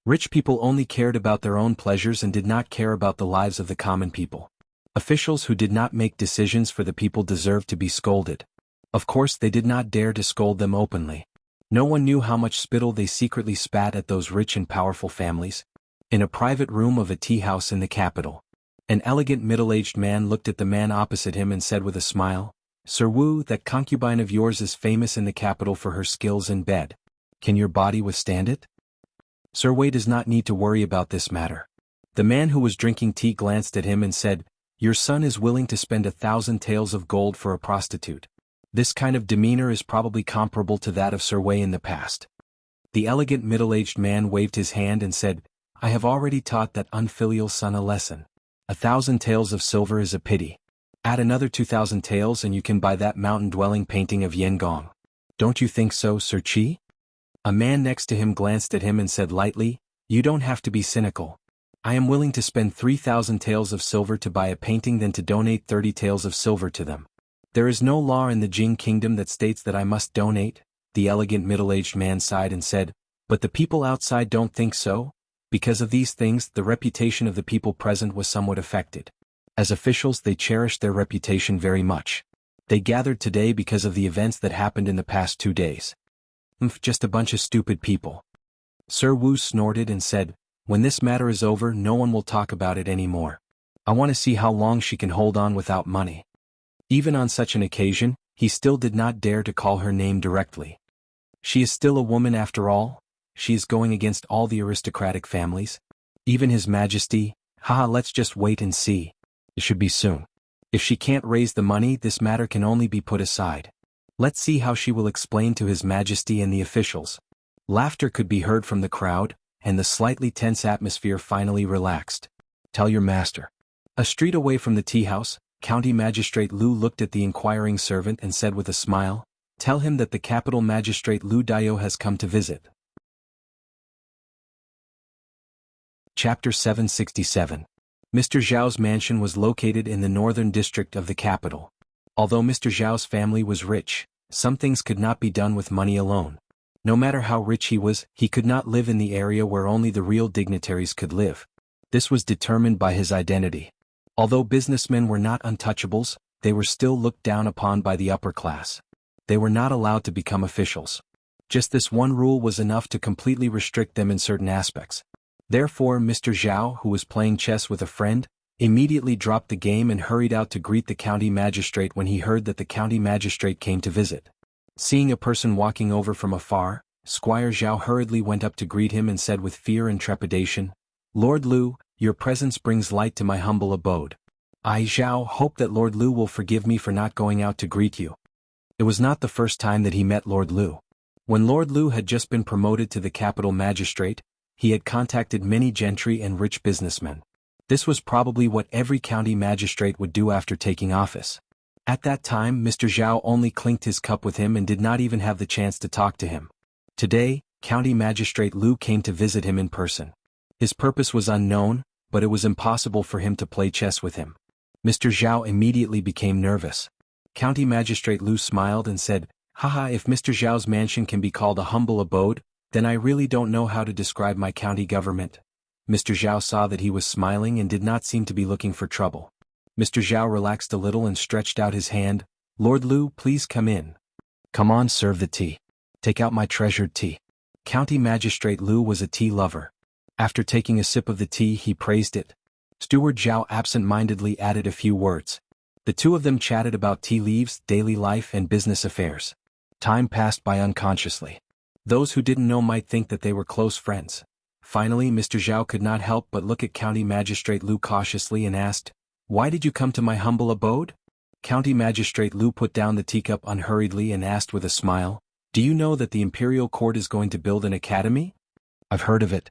Rich people only cared about their own pleasures and did not care about the lives of the common people. Officials who did not make decisions for the people deserved to be scolded. Of course, they did not dare to scold them openly. No one knew how much spittle they secretly spat at those rich and powerful families. In a private room of a tea house in the capital, an elegant middle-aged man looked at the man opposite him and said with a smile, "Sir Wu, that concubine of yours is famous in the capital for her skills in bed. Can your body withstand it?" Sir Wei does not need to worry about this matter. The man who was drinking tea glanced at him and said, "Your son is willing to spend 1,000 taels of gold for a prostitute." This kind of demeanor is probably comparable to that of Sir Wei in the past. The elegant middle-aged man waved his hand and said, "I have already taught that unfilial son a lesson. 1,000 taels of silver is a pity. Add another 2,000 taels and you can buy that mountain-dwelling painting of Yen Gong. Don't you think so, Sir Qi? A man next to him glanced at him and said lightly, "You don't have to be cynical. I am willing to spend 3,000 taels of silver to buy a painting than to donate 30 taels of silver to them. There is no law in the Jing kingdom that states that I must donate." The elegant middle-aged man sighed and said, "But the people outside don't think so?" Because of these things, the reputation of the people present was somewhat affected. As officials, they cherished their reputation very much. They gathered today because of the events that happened in the past 2 days. Just a bunch of stupid people. Sir Wu snorted and said, "When this matter is over, no one will talk about it anymore. I want to see how long she can hold on without money." Even on such an occasion, he still did not dare to call her name directly. She is still a woman after all. She is going against all the aristocratic families. Even His Majesty. Haha, let's just wait and see. It should be soon. If she can't raise the money, this matter can only be put aside. Let's see how she will explain to His Majesty and the officials. Laughter could be heard from the crowd, and the slightly tense atmosphere finally relaxed. Tell your master. A street away from the tea house, County Magistrate Lu looked at the inquiring servant and said with a smile, "Tell him that the capital magistrate Lu Daio has come to visit." Chapter 767. Mr. Zhao's mansion was located in the northern district of the capital. Although Mr. Zhao's family was rich, some things could not be done with money alone. No matter how rich he was, he could not live in the area where only the real dignitaries could live. This was determined by his identity. Although businessmen were not untouchables, they were still looked down upon by the upper class. They were not allowed to become officials. Just this one rule was enough to completely restrict them in certain aspects. Therefore, Mr. Zhao, who was playing chess with a friend, immediately dropped the game and hurried out to greet the county magistrate when he heard that the county magistrate came to visit. Seeing a person walking over from afar, Squire Zhao hurriedly went up to greet him and said with fear and trepidation, "Lord Lu, your presence brings light to my humble abode. I, Zhao, hope that Lord Lu will forgive me for not going out to greet you." It was not the first time that he met Lord Lu. When Lord Lu had just been promoted to the capital magistrate, he had contacted many gentry and rich businessmen. This was probably what every county magistrate would do after taking office. At that time, Mr. Zhao only clinked his cup with him and did not even have the chance to talk to him. Today, County Magistrate Lu came to visit him in person. His purpose was unknown, but it was impossible for him to play chess with him. Mr. Zhao immediately became nervous. County Magistrate Lu smiled and said, "Haha, if Mr. Zhao's mansion can be called a humble abode, then I really don't know how to describe my county government." Mr. Zhao saw that he was smiling and did not seem to be looking for trouble. Mr. Zhao relaxed a little and stretched out his hand. "Lord Lu, please come in." "Come on, serve the tea. Take out my treasured tea." County Magistrate Lu was a tea lover. After taking a sip of the tea, he praised it. Steward Zhao absent-mindedly added a few words. The two of them chatted about tea leaves, daily life and business affairs. Time passed by unconsciously. Those who didn't know might think that they were close friends. Finally, Mr. Zhao could not help but look at County Magistrate Lu cautiously and asked, "Why did you come to my humble abode?" County Magistrate Lu put down the teacup unhurriedly and asked with a smile, "Do you know that the Imperial Court is going to build an academy?" "I've heard of it."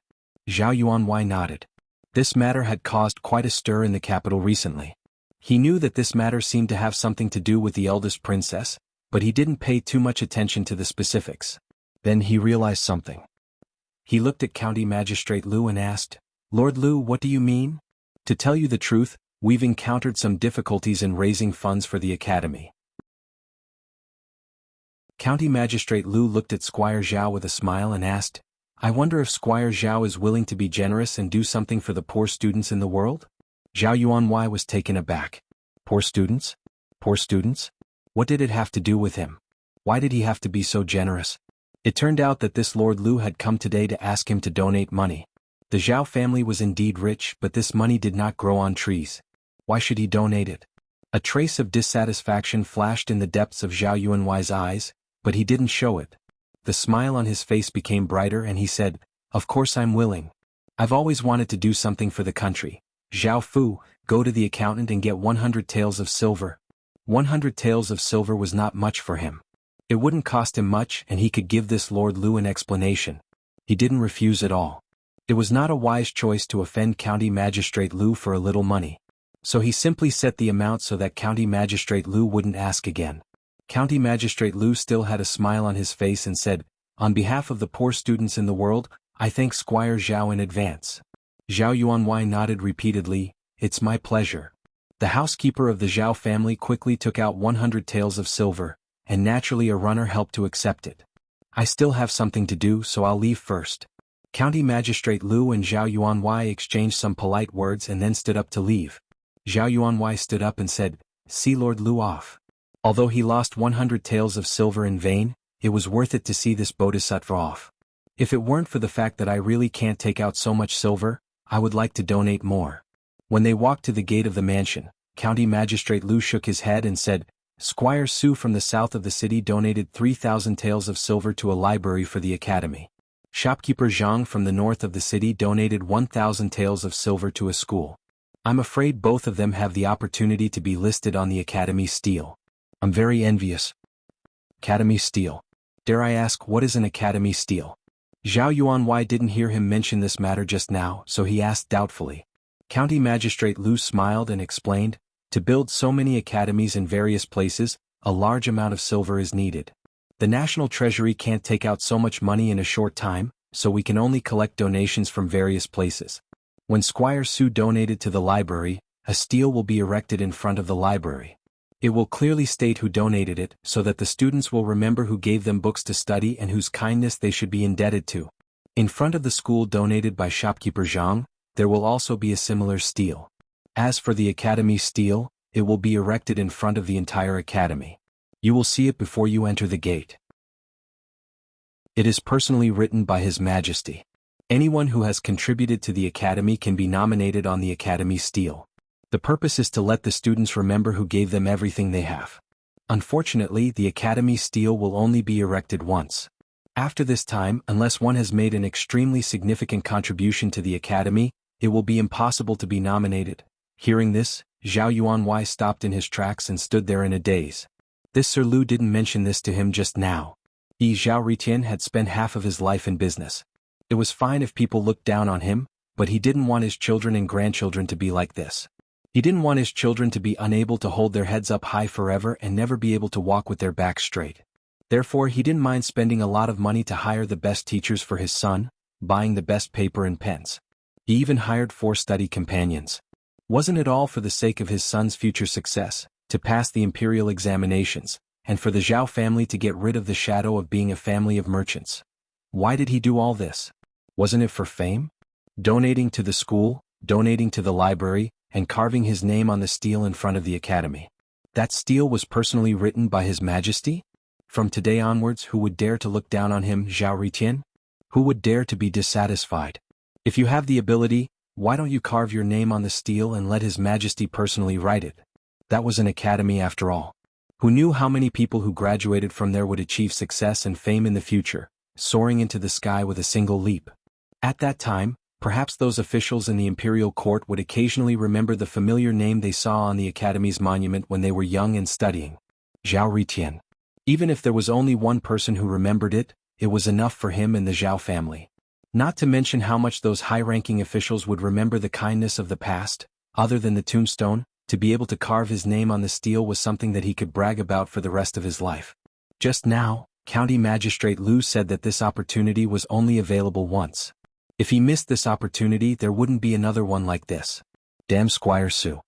Zhao Yuanwei nodded. This matter had caused quite a stir in the capital recently. He knew that this matter seemed to have something to do with the eldest princess, but he didn't pay too much attention to the specifics. Then he realized something. He looked at County Magistrate Lu and asked, "Lord Lu, what do you mean?" "To tell you the truth, we've encountered some difficulties in raising funds for the academy." County Magistrate Lu looked at Squire Zhao with a smile and asked, "I wonder if Squire Zhao is willing to be generous and do something for the poor students in the world?" Zhao Yuanwei was taken aback. Poor students? Poor students? What did it have to do with him? Why did he have to be so generous? It turned out that this Lord Lu had come today to ask him to donate money. The Zhao family was indeed rich, but this money did not grow on trees. Why should he donate it? A trace of dissatisfaction flashed in the depths of Zhao Yuanwei's eyes, but he didn't show it. The smile on his face became brighter and he said, "Of course I'm willing. I've always wanted to do something for the country. Zhao Fu, go to the accountant and get 100 taels of silver." 100 taels of silver was not much for him. It wouldn't cost him much and he could give this Lord Lu an explanation. He didn't refuse at all. It was not a wise choice to offend County Magistrate Lu for a little money. So he simply set the amount so that County Magistrate Lu wouldn't ask again. County Magistrate Lu still had a smile on his face and said, "On behalf of the poor students in the world, I thank Squire Zhao in advance." Zhao Yuanwei nodded repeatedly, "It's my pleasure." The housekeeper of the Zhao family quickly took out 100 taels of silver, and naturally a runner helped to accept it. "I still have something to do, so I'll leave first." County Magistrate Lu and Zhao Yuanwei exchanged some polite words and then stood up to leave. Zhao Yuanwei stood up and said, "See Lord Lu off." Although he lost 100 taels of silver in vain, it was worth it to see this bodhisattva off. "If it weren't for the fact that I really can't take out so much silver, I would like to donate more." When they walked to the gate of the mansion, County Magistrate Lu shook his head and said, "Squire Su from the south of the city donated 3,000 taels of silver to a library for the academy. Shopkeeper Zhang from the north of the city donated 1,000 taels of silver to a school. I'm afraid both of them have the opportunity to be listed on the academy stele. I'm very envious." Academy stele. Dare I ask, what is an academy stele? Zhao Yuanwei didn't hear him mention this matter just now, so he asked doubtfully. County Magistrate Lu smiled and explained, "To build so many academies in various places, a large amount of silver is needed. The National Treasury can't take out so much money in a short time, so we can only collect donations from various places. When Squire Su donated to the library, a stele will be erected in front of the library. It will clearly state who donated it so that the students will remember who gave them books to study and whose kindness they should be indebted to. In front of the school donated by shopkeeper Zhang, there will also be a similar stele. As for the academy stele, it will be erected in front of the entire academy. You will see it before you enter the gate. It is personally written by His Majesty. Anyone who has contributed to the academy can be nominated on the academy stele. The purpose is to let the students remember who gave them everything they have. Unfortunately, the academy stele will only be erected once. After this time, unless one has made an extremely significant contribution to the academy, it will be impossible to be nominated." Hearing this, Zhao Yuanwei stopped in his tracks and stood there in a daze. This Sir Lu didn't mention this to him just now. Zhao Ritian had spent half of his life in business. It was fine if people looked down on him, but he didn't want his children and grandchildren to be like this. He didn't want his children to be unable to hold their heads up high forever and never be able to walk with their backs straight. Therefore he didn't mind spending a lot of money to hire the best teachers for his son, buying the best paper and pens. He even hired 4 study companions. Wasn't it all for the sake of his son's future success, to pass the imperial examinations, and for the Zhao family to get rid of the shadow of being a family of merchants? Why did he do all this? Wasn't it for fame? Donating to the school, donating to the library, and carving his name on the stele in front of the academy. That stele was personally written by His Majesty? From today onwards, who would dare to look down on him, Zhao Ritian? Who would dare to be dissatisfied? If you have the ability, why don't you carve your name on the stele and let His Majesty personally write it? That was an academy after all. Who knew how many people who graduated from there would achieve success and fame in the future, soaring into the sky with a single leap? At that time, perhaps those officials in the imperial court would occasionally remember the familiar name they saw on the academy's monument when they were young and studying. Zhao Ritian. Even if there was only one person who remembered it, it was enough for him and the Zhao family. Not to mention how much those high-ranking officials would remember the kindness of the past. Other than the tombstone, to be able to carve his name on the stele was something that he could brag about for the rest of his life. Just now, County Magistrate Lu said that this opportunity was only available once. If he missed this opportunity, there wouldn't be another one like this. Damn Squire Su.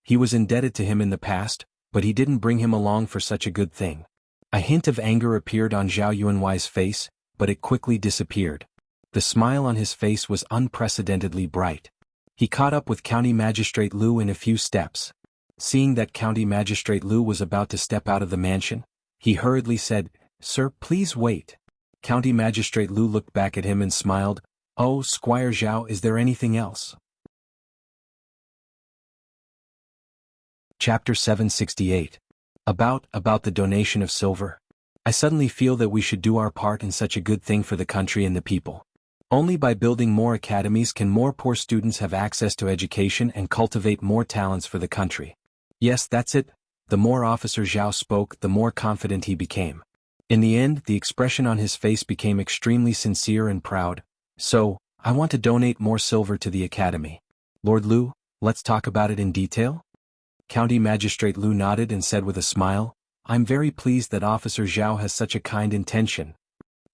He was indebted to him in the past, but he didn't bring him along for such a good thing. A hint of anger appeared on Zhao Yuanwei's face, but it quickly disappeared. The smile on his face was unprecedentedly bright. He caught up with County Magistrate Lu in a few steps. Seeing that County Magistrate Lu was about to step out of the mansion, he hurriedly said, "Sir, please wait." County Magistrate Lu looked back at him and smiled. "Oh, Squire Zhao, is there anything else?" Chapter 768. About the donation of silver. I suddenly feel that we should do our part in such a good thing for the country and the people. Only by building more academies can more poor students have access to education and cultivate more talents for the country. Yes, that's it. The more Officer Zhao spoke, the more confident he became. In the end, the expression on his face became extremely sincere and proud. "So, I want to donate more silver to the academy. Lord Lu, Let's talk about it in detail? County Magistrate Lu nodded and said with a smile, I'm very pleased that Officer Zhao has such a kind intention.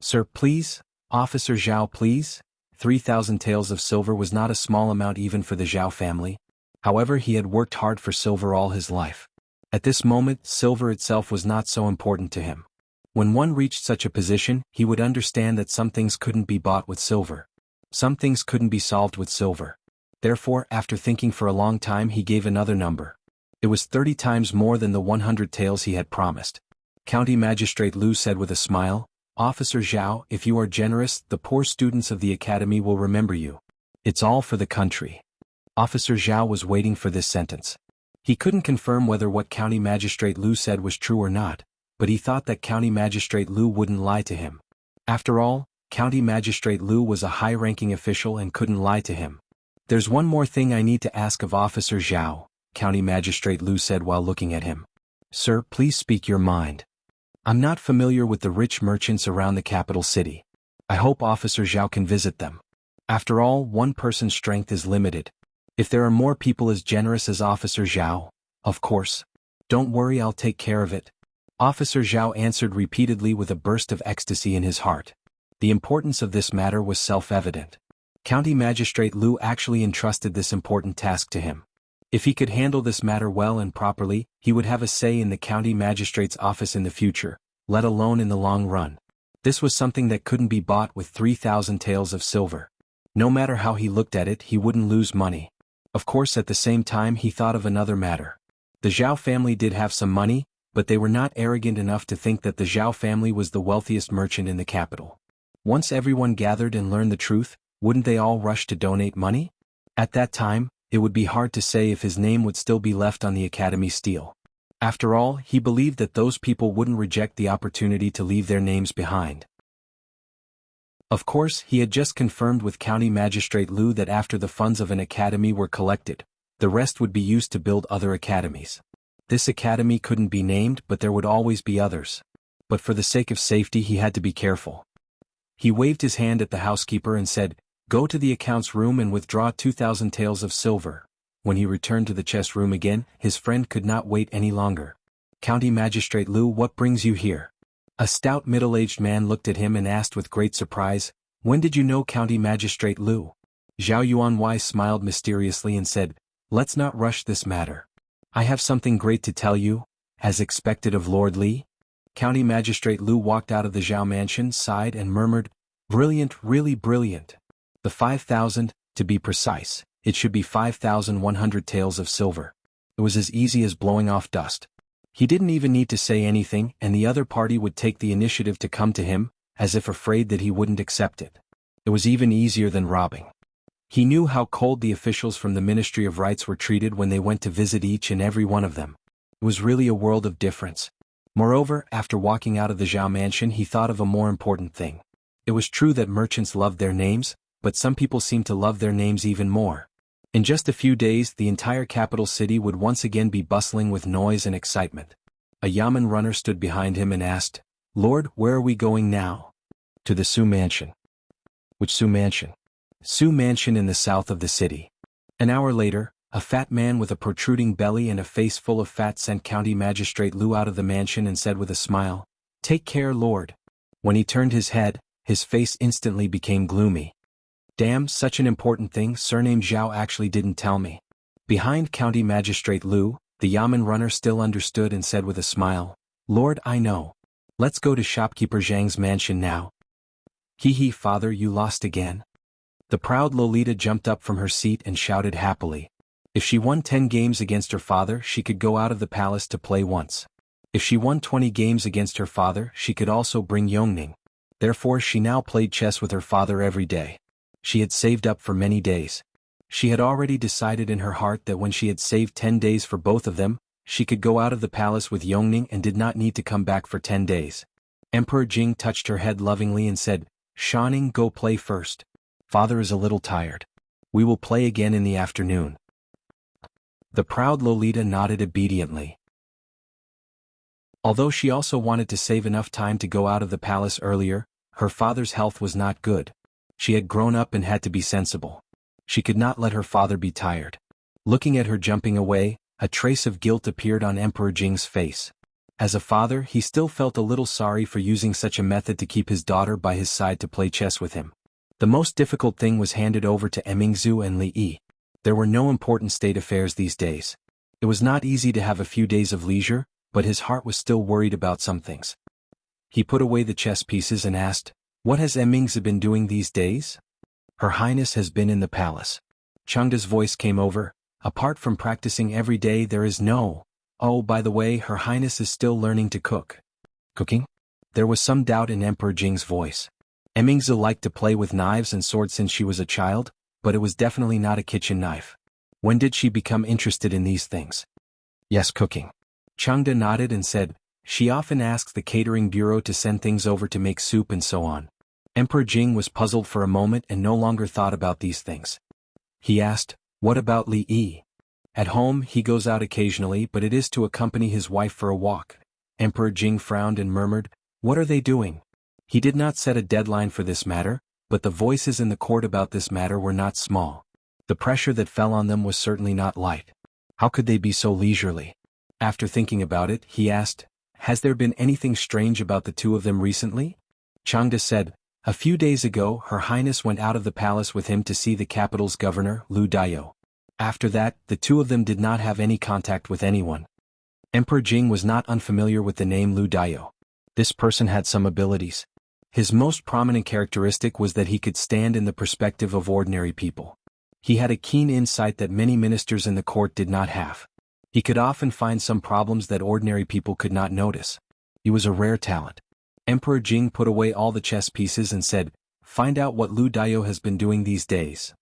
Sir, please? Officer Zhao, please? 3,000 taels of silver was not a small amount even for the Zhao family. However, he had worked hard for silver all his life. At this moment, silver itself was not so important to him. When one reached such a position, he would understand that some things couldn't be bought with silver. Some things couldn't be solved with silver. Therefore, after thinking for a long time, he gave another number. It was 30 times more than the 100 taels he had promised. County Magistrate Lu said with a smile, Officer Zhao, if you are generous, the poor students of the academy will remember you. It's all for the country. Officer Zhao was waiting for this sentence. He couldn't confirm whether what County Magistrate Lu said was true or not, but he thought that County Magistrate Lu wouldn't lie to him. After all, County Magistrate Lu was a high-ranking official and couldn't lie to him. There's one more thing I need to ask of Officer Zhao, County Magistrate Lu said while looking at him. Sir, please speak your mind. I'm not familiar with the rich merchants around the capital city. I hope Officer Zhao can visit them. After all, one person's strength is limited. If there are more people as generous as Officer Zhao, of course. Don't worry, I'll take care of it. Officer Zhao answered repeatedly with a burst of ecstasy in his heart. The importance of this matter was self-evident. County Magistrate Lu actually entrusted this important task to him. If he could handle this matter well and properly, he would have a say in the county magistrate's office in the future, let alone in the long run. This was something that couldn't be bought with 3,000 taels of silver. No matter how he looked at it, he wouldn't lose money. Of course, at the same time he thought of another matter. The Zhao family did have some money, but they were not arrogant enough to think that the Zhao family was the wealthiest merchant in the capital. Once everyone gathered and learned the truth, wouldn't they all rush to donate money? At that time, it would be hard to say if his name would still be left on the academy stele. After all, he believed that those people wouldn't reject the opportunity to leave their names behind. Of course, he had just confirmed with County Magistrate Lu that after the funds of an academy were collected, the rest would be used to build other academies. This academy couldn't be named, but there would always be others. But for the sake of safety, he had to be careful. He waved his hand at the housekeeper and said, Go to the accounts room and withdraw 2,000 taels of silver. When he returned to the chess room again, his friend could not wait any longer. County Magistrate Lu, what brings you here? A stout middle-aged man looked at him and asked with great surprise, When did you know County Magistrate Lu? Zhao Yuanwei smiled mysteriously and said, Let's not rush this matter. I have something great to tell you, as expected of Lord Li. County Magistrate Lu walked out of the Zhao mansion, sighed and murmured, Brilliant, really brilliant. The 5,000, to be precise, it should be 5,100 taels of silver. It was as easy as blowing off dust. He didn't even need to say anything, and the other party would take the initiative to come to him, as if afraid that he wouldn't accept it. It was even easier than robbing. He knew how cold the officials from the Ministry of Rights were treated when they went to visit each and every one of them. It was really a world of difference. Moreover, after walking out of the Zhao mansion, he thought of a more important thing. It was true that merchants loved their names, but some people seemed to love their names even more. In just a few days, the entire capital city would once again be bustling with noise and excitement. A yamen runner stood behind him and asked, Lord, where are we going now? To the Su mansion. Which Su mansion? Su mansion in the south of the city. An hour later, a fat man with a protruding belly and a face full of fat sent County Magistrate Lu out of the mansion and said with a smile, Take care, Lord. When he turned his head, his face instantly became gloomy. Damn, such an important thing, surname Zhao actually didn't tell me. Behind County Magistrate Lu, the yamen runner still understood and said with a smile, Lord, I know. Let's go to shopkeeper Zhang's mansion now. Hee, father, you lost again. The proud Lolita jumped up from her seat and shouted happily. If she won 10 games against her father, she could go out of the palace to play once. If she won 20 games against her father, she could also bring Yongning. Therefore she now played chess with her father every day. She had saved up for many days. She had already decided in her heart that when she had saved 10 days for both of them, she could go out of the palace with Yongning and did not need to come back for 10 days. Emperor Jing touched her head lovingly and said, Shaning, go play first. Father is a little tired. We will play again in the afternoon. The proud Lolita nodded obediently. Although she also wanted to save enough time to go out of the palace earlier, her father's health was not good. She had grown up and had to be sensible. She could not let her father be tired. Looking at her jumping away, a trace of guilt appeared on Emperor Jing's face. As a father, he still felt a little sorry for using such a method to keep his daughter by his side to play chess with him. The most difficult thing was handed over to Emingzu and Li Yi. There were no important state affairs these days. It was not easy to have a few days of leisure, but his heart was still worried about some things. He put away the chess pieces and asked, "What has Emingzu been doing these days?" "Her Highness has been in the palace." Chengda's voice came over. "Apart from practicing every day, there is no... Oh, by the way, Her Highness is still learning to cook." "Cooking?" There was some doubt in Emperor Jing's voice. Emingzu liked to play with knives and swords since she was a child, but it was definitely not a kitchen knife. When did she become interested in these things? "Yes, cooking." Chengda nodded and said, "She often asks the catering bureau to send things over to make soup and so on." Emperor Jing was puzzled for a moment and no longer thought about these things. He asked, "What about Li Yi?" "At home, he goes out occasionally, but it is to accompany his wife for a walk." Emperor Jing frowned and murmured, "What are they doing?" He did not set a deadline for this matter, but the voices in the court about this matter were not small. The pressure that fell on them was certainly not light. How could they be so leisurely? After thinking about it, he asked, "Has there been anything strange about the two of them recently?" Chengda said, "A few days ago, Her Highness went out of the palace with him to see the capital's governor, Lu Dayo. After that, the two of them did not have any contact with anyone." Emperor Jing was not unfamiliar with the name Lu Dayo. This person had some abilities. His most prominent characteristic was that he could stand in the perspective of ordinary people. He had a keen insight that many ministers in the court did not have. He could often find some problems that ordinary people could not notice. He was a rare talent. Emperor Jing put away all the chess pieces and said, "Find out what Lu Dayo has been doing these days."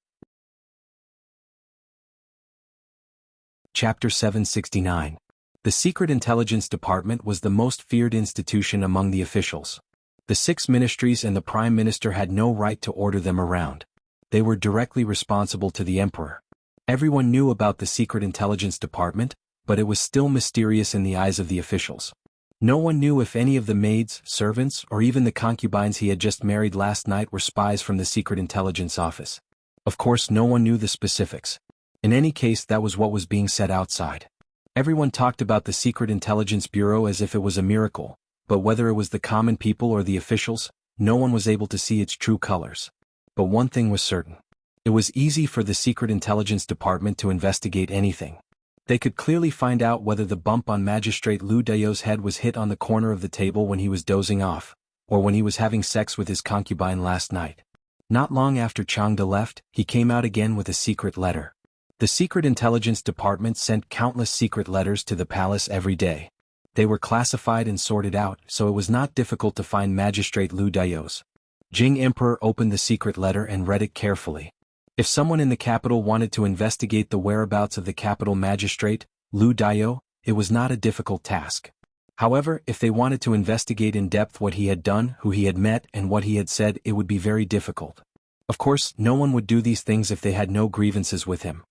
Chapter 769. The Secret Intelligence Department was the most feared institution among the officials. The 6 ministries and the Prime Minister had no right to order them around. They were directly responsible to the emperor. Everyone knew about the Secret Intelligence Department, but it was still mysterious in the eyes of the officials. No one knew if any of the maids, servants, or even the concubines he had just married last night were spies from the Secret Intelligence Office. Of course, no one knew the specifics. In any case, that was what was being said outside. Everyone talked about the Secret Intelligence Bureau as if it was a miracle, but whether it was the common people or the officials, no one was able to see its true colors. But one thing was certain. It was easy for the Secret Intelligence Department to investigate anything. They could clearly find out whether the bump on Magistrate Lu Dayo's head was hit on the corner of the table when he was dozing off, or when he was having sex with his concubine last night. Not long after Chengda left, he came out again with a secret letter. The Secret Intelligence Department sent countless secret letters to the palace every day. They were classified and sorted out, so it was not difficult to find Magistrate Lu Dayo's. Jing Emperor opened the secret letter and read it carefully. If someone in the capital wanted to investigate the whereabouts of the capital magistrate, Lu Dayo, it was not a difficult task. However, if they wanted to investigate in depth what he had done, who he had met, and what he had said, it would be very difficult. Of course, no one would do these things if they had no grievances with him.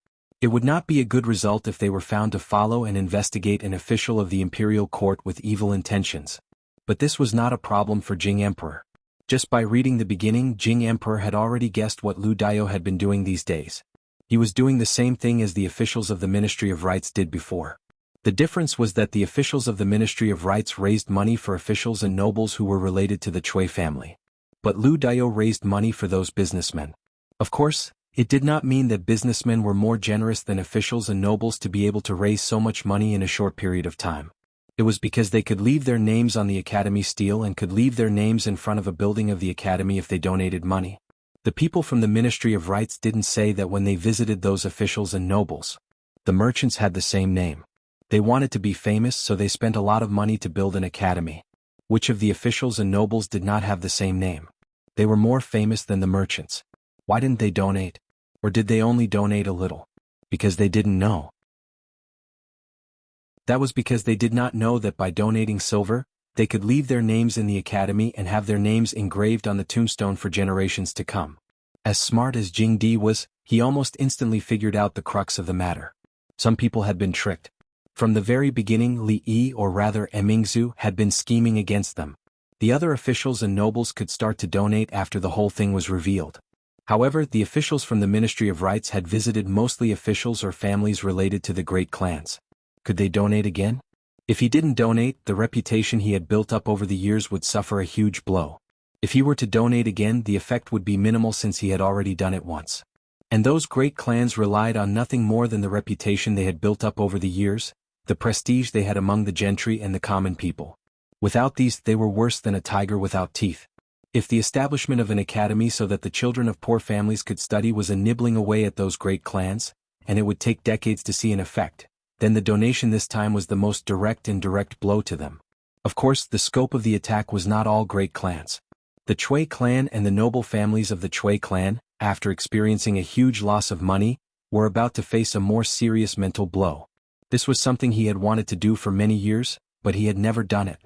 It would not be a good result if they were found to follow and investigate an official of the imperial court with evil intentions. But this was not a problem for Jing Emperor. Just by reading the beginning, Jing Emperor had already guessed what Lu Dayo had been doing these days. He was doing the same thing as the officials of the Ministry of Rights did before. The difference was that the officials of the Ministry of Rights raised money for officials and nobles who were related to the Chui family. But Lu Dayo raised money for those businessmen. Of course, it did not mean that businessmen were more generous than officials and nobles to be able to raise so much money in a short period of time. It was because they could leave their names on the academy stele and could leave their names in front of a building of the academy if they donated money. The people from the Ministry of Rights didn't say that when they visited those officials and nobles. The merchants had the same name. They wanted to be famous, so they spent a lot of money to build an academy. Which of the officials and nobles did not have the same name? They were more famous than the merchants. Why didn't they donate? Or did they only donate a little? Because they didn't know. That was because they did not know that by donating silver, they could leave their names in the academy and have their names engraved on the tombstone for generations to come. As smart as Jing Di was, he almost instantly figured out the crux of the matter. Some people had been tricked. From the very beginning, Li Yi, or rather Emingzu, had been scheming against them. The other officials and nobles could start to donate after the whole thing was revealed. However, the officials from the Ministry of Rights had visited mostly officials or families related to the great clans. Could they donate again? If he didn't donate, the reputation he had built up over the years would suffer a huge blow. If he were to donate again, the effect would be minimal since he had already done it once. And those great clans relied on nothing more than the reputation they had built up over the years, the prestige they had among the gentry and the common people. Without these, they were worse than a tiger without teeth. If the establishment of an academy so that the children of poor families could study was a nibbling away at those great clans, and it would take decades to see an effect, then the donation this time was the most direct and direct blow to them. Of course, the scope of the attack was not all great clans. The Chui clan and the noble families of the Chui clan, after experiencing a huge loss of money, were about to face a more serious mental blow. This was something he had wanted to do for many years, but he had never done it.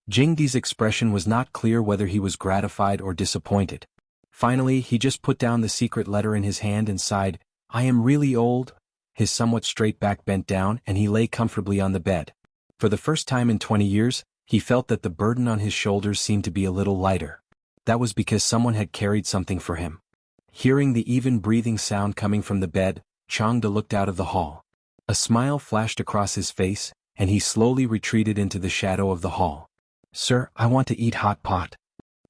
Jingdi's expression was not clear whether he was gratified or disappointed. Finally, he just put down the secret letter in his hand and sighed, "I am really old." His somewhat straight back bent down and he lay comfortably on the bed. For the first time in 20 years, he felt that the burden on his shoulders seemed to be a little lighter. That was because someone had carried something for him. Hearing the even breathing sound coming from the bed, Changde looked out of the hall. A smile flashed across his face, and he slowly retreated into the shadow of the hall. "Sir, I want to eat hot pot."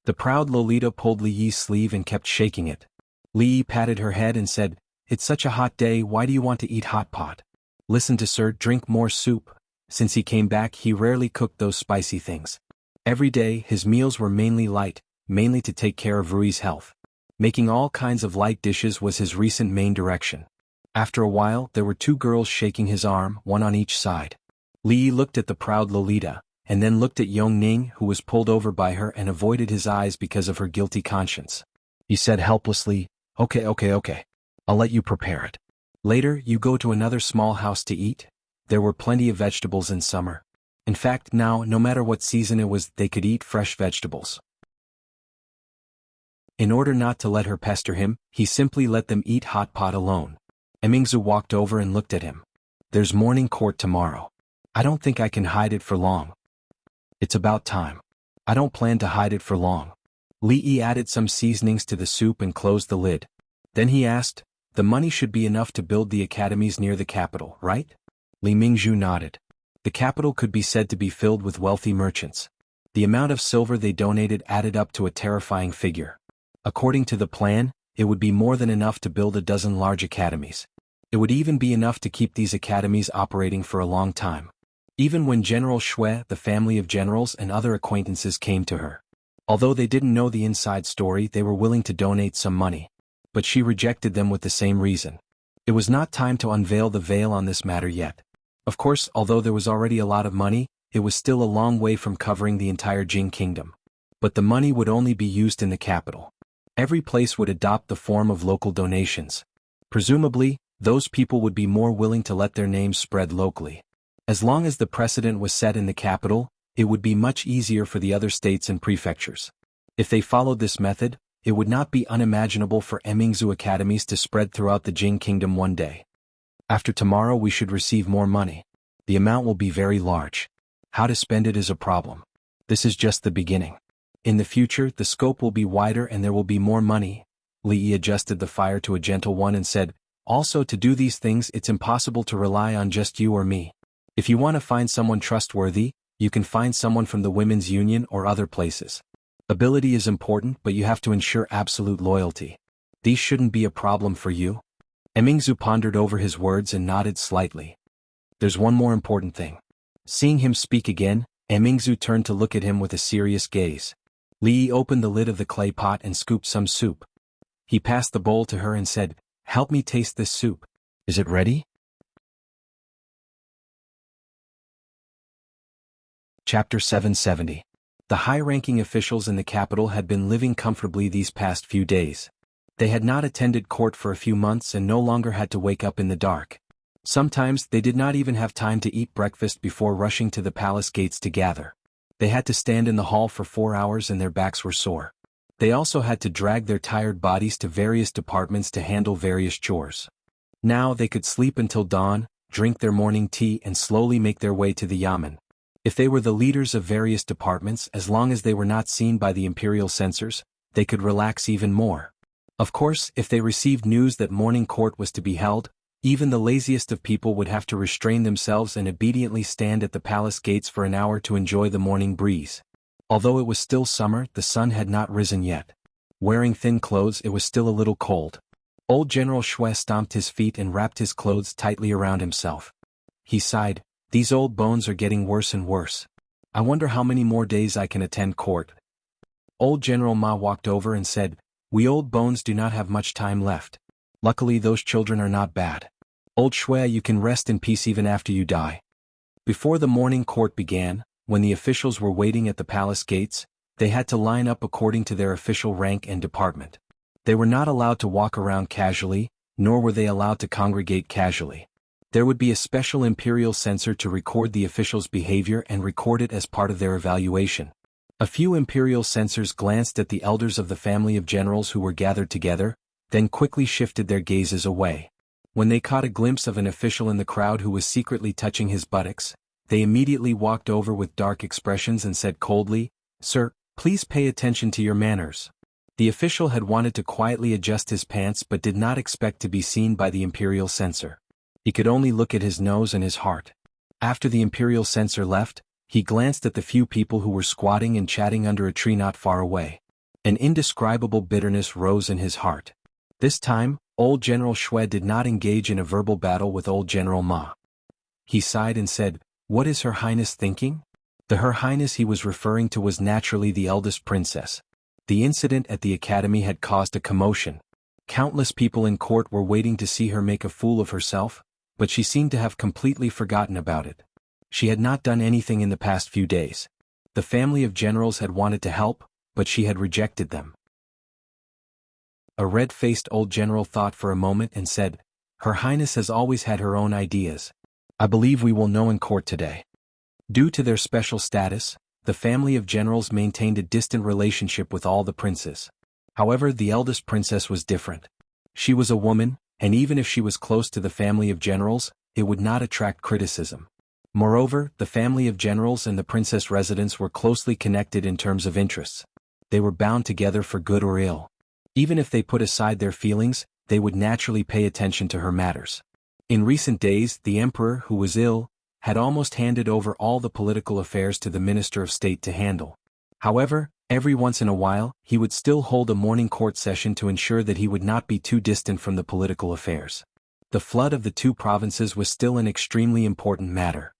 The proud Lolita pulled Li Yi's sleeve and kept shaking it. Li Yi patted her head and said, "It's such a hot day, why do you want to eat hot pot? Listen to Sir, drink more soup." Since he came back, he rarely cooked those spicy things. Every day, his meals were mainly light, mainly to take care of Rui's health. Making all kinds of light dishes was his recent main direction. After a while, there were two girls shaking his arm, one on each side. Li Yi looked at the proud Lolita, and then looked at Yongning, who was pulled over by her and avoided his eyes because of her guilty conscience. He said helplessly, Okay. I'll let you prepare it. Later, you go to another small house to eat. There were plenty of vegetables in summer. In fact, now, no matter what season it was, they could eat fresh vegetables. In order not to let her pester him, he simply let them eat hot pot alone. Emingzu walked over and looked at him. "There's morning court tomorrow. I don't think I can hide it for long." "It's about time." "I don't plan to hide it for long." Li Yi added some seasonings to the soup and closed the lid. Then he asked, "The money should be enough to build the academies near the capital, right?" Li Mingzhu nodded. The capital could be said to be filled with wealthy merchants. The amount of silver they donated added up to a terrifying figure. According to the plan, it would be more than enough to build a dozen large academies. It would even be enough to keep these academies operating for a long time. Even when General Shui, the family of generals and other acquaintances came to her. Although they didn't know the inside story, they were willing to donate some money. But she rejected them with the same reason. It was not time to unveil the veil on this matter yet. Of course, although there was already a lot of money, it was still a long way from covering the entire Jing kingdom. But the money would only be used in the capital. Every place would adopt the form of local donations. Presumably, those people would be more willing to let their names spread locally. As long as the precedent was set in the capital, it would be much easier for the other states and prefectures. If they followed this method, it would not be unimaginable for Emingzu academies to spread throughout the Jing kingdom one day. After tomorrow we should receive more money. The amount will be very large. How to spend it is a problem. This is just the beginning. In the future, the scope will be wider and there will be more money. Li Yi adjusted the fire to a gentle one and said, "Also, to do these things, it's impossible to rely on just you or me. If you want to find someone trustworthy, you can find someone from the Women's Union or other places. Ability is important, but you have to ensure absolute loyalty. These shouldn't be a problem for you." Emingzu pondered over his words and nodded slightly. "There's one more important thing." Seeing him speak again, Emingzu turned to look at him with a serious gaze. Li Yi opened the lid of the clay pot and scooped some soup. He passed the bowl to her and said, "Help me taste this soup. Is it ready?" Chapter 770. The high-ranking officials in the capital had been living comfortably these past few days. They had not attended court for a few months and no longer had to wake up in the dark. Sometimes they did not even have time to eat breakfast before rushing to the palace gates to gather. They had to stand in the hall for 4 hours and their backs were sore. They also had to drag their tired bodies to various departments to handle various chores. Now they could sleep until dawn, drink their morning tea and slowly make their way to the yamen. If they were the leaders of various departments, as long as they were not seen by the imperial censors, they could relax even more. Of course, if they received news that morning court was to be held, even the laziest of people would have to restrain themselves and obediently stand at the palace gates for an hour to enjoy the morning breeze. Although it was still summer, the sun had not risen yet. Wearing thin clothes, it was still a little cold. Old General Shui stomped his feet and wrapped his clothes tightly around himself. He sighed, "These old bones are getting worse and worse. I wonder how many more days I can attend court." Old General Ma walked over and said, "We old bones do not have much time left. Luckily those children are not bad. Old Shui, you can rest in peace even after you die." Before the morning court began, when the officials were waiting at the palace gates, they had to line up according to their official rank and department. They were not allowed to walk around casually, nor were they allowed to congregate casually. There would be a special imperial censor to record the officials' behavior and record it as part of their evaluation. A few imperial censors glanced at the elders of the family of generals who were gathered together, then quickly shifted their gazes away. When they caught a glimpse of an official in the crowd who was secretly touching his buttocks, they immediately walked over with dark expressions and said coldly, "Sir, please pay attention to your manners." The official had wanted to quietly adjust his pants but did not expect to be seen by the imperial censor. He could only look at his nose and his heart. After the imperial censor left, he glanced at the few people who were squatting and chatting under a tree not far away. An indescribable bitterness rose in his heart. This time, old General Shui did not engage in a verbal battle with old General Ma. He sighed and said, "What is Her Highness thinking?" The Her Highness he was referring to was naturally the eldest princess. The incident at the academy had caused a commotion. Countless people in court were waiting to see her make a fool of herself, but she seemed to have completely forgotten about it. She had not done anything in the past few days. The family of generals had wanted to help, but she had rejected them. A red-faced old general thought for a moment and said, "Her Highness has always had her own ideas. I believe we will know in court today." Due to their special status, the family of generals maintained a distant relationship with all the princes. However, the eldest princess was different. She was a woman, and even if she was close to the family of generals, it would not attract criticism. Moreover, the family of generals and the princess residence were closely connected in terms of interests. They were bound together for good or ill. Even if they put aside their feelings, they would naturally pay attention to her matters. In recent days, the emperor, who was ill, had almost handed over all the political affairs to the Minister of State to handle. However, every once in a while, he would still hold a morning court session to ensure that he would not be too distant from the political affairs. The flood of the two provinces was still an extremely important matter.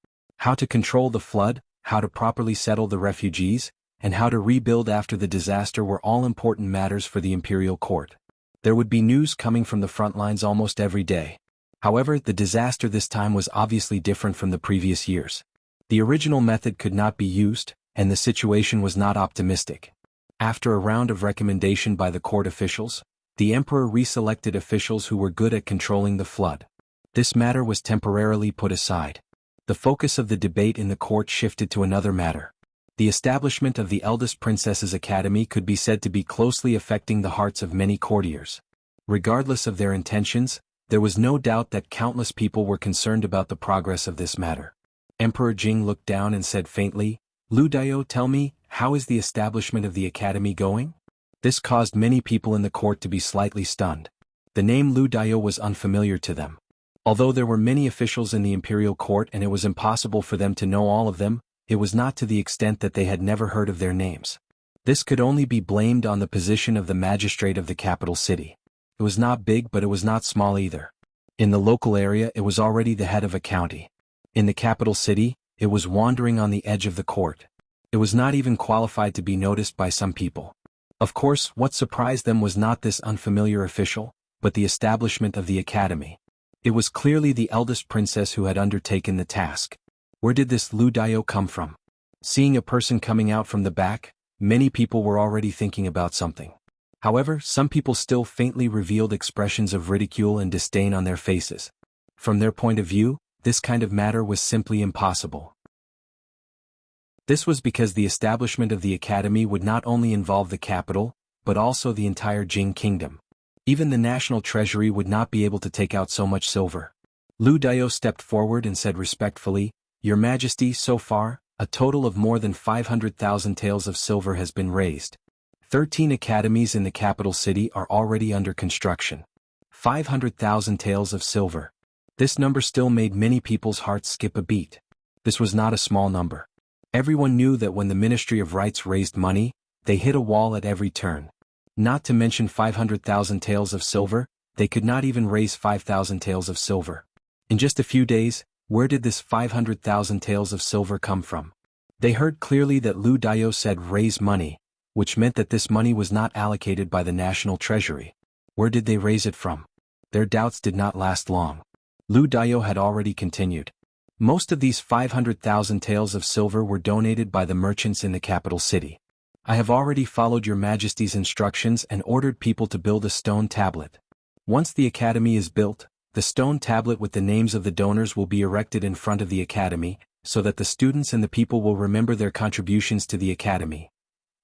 How to control the flood, how to properly settle the refugees, and how to rebuild after the disaster were all important matters for the imperial court. There would be news coming from the front lines almost every day. However, the disaster this time was obviously different from the previous years. The original method could not be used, and the situation was not optimistic. After a round of recommendation by the court officials, the emperor reselected officials who were good at controlling the flood. This matter was temporarily put aside. The focus of the debate in the court shifted to another matter. The establishment of the eldest princess's academy could be said to be closely affecting the hearts of many courtiers. Regardless of their intentions, there was no doubt that countless people were concerned about the progress of this matter. Emperor Jing looked down and said faintly, "Lu Dao, tell me, how is the establishment of the academy going?" This caused many people in the court to be slightly stunned. The name Lu Dao was unfamiliar to them. Although there were many officials in the imperial court and it was impossible for them to know all of them, it was not to the extent that they had never heard of their names. This could only be blamed on the position of the magistrate of the capital city. It was not big, but it was not small either. In the local area, it was already the head of a county. In the capital city, it was wandering on the edge of the court. It was not even qualified to be noticed by some people. Of course, what surprised them was not this unfamiliar official, but the establishment of the academy. It was clearly the eldest princess who had undertaken the task. Where did this Lu Dao come from? Seeing a person coming out from the back, many people were already thinking about something. However, some people still faintly revealed expressions of ridicule and disdain on their faces. From their point of view, this kind of matter was simply impossible. This was because the establishment of the academy would not only involve the capital, but also the entire Jing kingdom. Even the national treasury would not be able to take out so much silver. Lu Dao stepped forward and said respectfully, "Your Majesty, so far, a total of more than 500,000 taels of silver has been raised. 13 academies in the capital city are already under construction. 500,000 taels of silver. This number still made many people's hearts skip a beat. This was not a small number. Everyone knew that when the Ministry of Rights raised money, they hit a wall at every turn. Not to mention 500,000 taels of silver, they could not even raise 5,000 taels of silver. In just a few days, where did this 500,000 taels of silver come from? They heard clearly that Lu Dao said raise money, which meant that this money was not allocated by the national treasury. Where did they raise it from? Their doubts did not last long. Lu Dao had already continued. Most of these 500,000 taels of silver were donated by the merchants in the capital city. I have already followed your Majesty's instructions and ordered people to build a stone tablet. Once the academy is built, the stone tablet with the names of the donors will be erected in front of the academy, so that the students and the people will remember their contributions to the academy.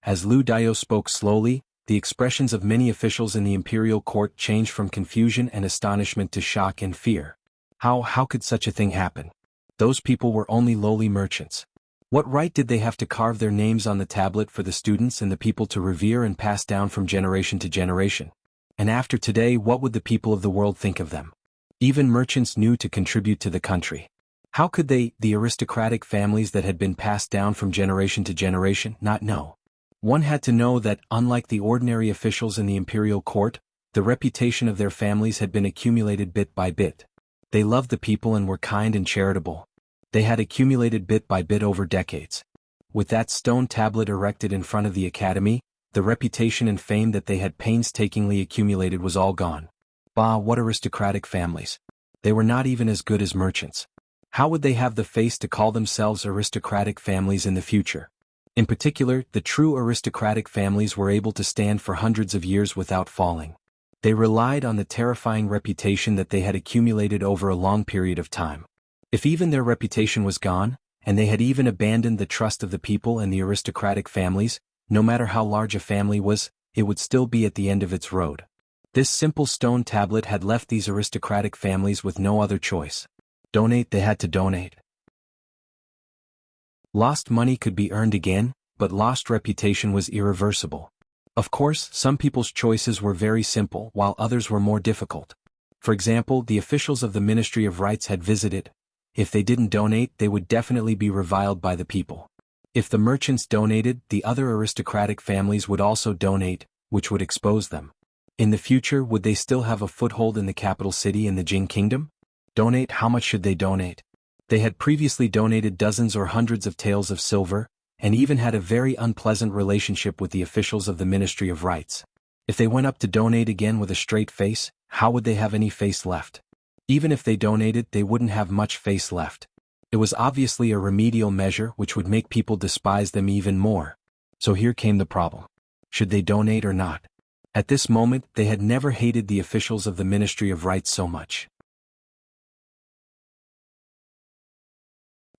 As Lu Dao spoke slowly, the expressions of many officials in the imperial court changed from confusion and astonishment to shock and fear. How could such a thing happen? Those people were only lowly merchants. What right did they have to carve their names on the tablet for the students and the people to revere and pass down from generation to generation? And after today, what would the people of the world think of them? Even merchants knew to contribute to the country. How could they, the aristocratic families that had been passed down from generation to generation, not know? One had to know that, unlike the ordinary officials in the imperial court, the reputation of their families had been accumulated bit by bit. They loved the people and were kind and charitable. They had accumulated bit by bit over decades. With that stone tablet erected in front of the academy, the reputation and fame that they had painstakingly accumulated was all gone. Bah, what aristocratic families! They were not even as good as merchants. How would they have the face to call themselves aristocratic families in the future? In particular, the true aristocratic families were able to stand for hundreds of years without falling. They relied on the terrifying reputation that they had accumulated over a long period of time. If even their reputation was gone, and they had even abandoned the trust of the people and the aristocratic families, no matter how large a family was, it would still be at the end of its road. This simple stone tablet had left these aristocratic families with no other choice. Donate, they had to donate. Lost money could be earned again, but lost reputation was irreversible. Of course, some people's choices were very simple, while others were more difficult. For example, the officials of the Ministry of Rights had visited. If they didn't donate, they would definitely be reviled by the people. If the merchants donated, the other aristocratic families would also donate, which would expose them. In the future, would they still have a foothold in the capital city in the Jing Kingdom? Donate, how much should they donate? They had previously donated dozens or hundreds of taels of silver, and even had a very unpleasant relationship with the officials of the Ministry of Rights. If they went up to donate again with a straight face, how would they have any face left? Even if they donated, they wouldn't have much face left. It was obviously a remedial measure which would make people despise them even more. So here came the problem. Should they donate or not? At this moment, they had never hated the officials of the Ministry of Rights so much.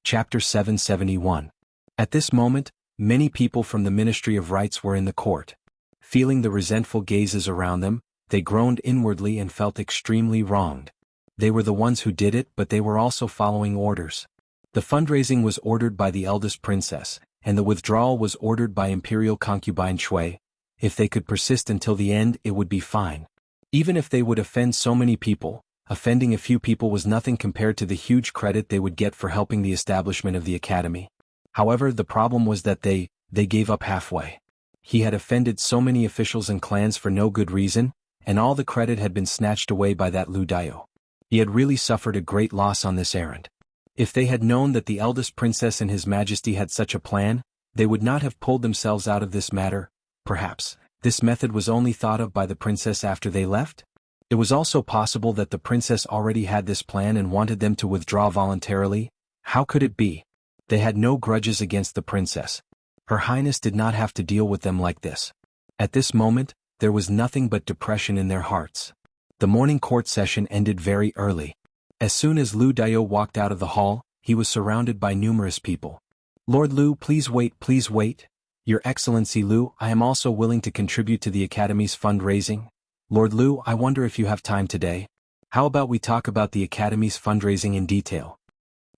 Chapter 771. At this moment, many people from the Ministry of Rights were in the court. Feeling the resentful gazes around them, they groaned inwardly and felt extremely wronged. They were the ones who did it, but they were also following orders. The fundraising was ordered by the eldest princess, and the withdrawal was ordered by imperial concubine Shui. If they could persist until the end, it would be fine. Even if they would offend so many people, offending a few people was nothing compared to the huge credit they would get for helping the establishment of the academy. However, the problem was that they gave up halfway. He had offended so many officials and clans for no good reason, and all the credit had been snatched away by that Lu Dao. He had really suffered a great loss on this errand. If they had known that the eldest princess and His Majesty had such a plan, they would not have pulled themselves out of this matter. Perhaps this method was only thought of by the princess after they left? It was also possible that the princess already had this plan and wanted them to withdraw voluntarily. How could it be? They had no grudges against the princess. Her Highness did not have to deal with them like this. At this moment, there was nothing but depression in their hearts. The morning court session ended very early. As soon as Lu Dao walked out of the hall, he was surrounded by numerous people. Lord Lu, please wait, please wait. Your Excellency Lu, I am also willing to contribute to the Academy's fundraising. Lord Lu, I wonder if you have time today. How about we talk about the Academy's fundraising in detail?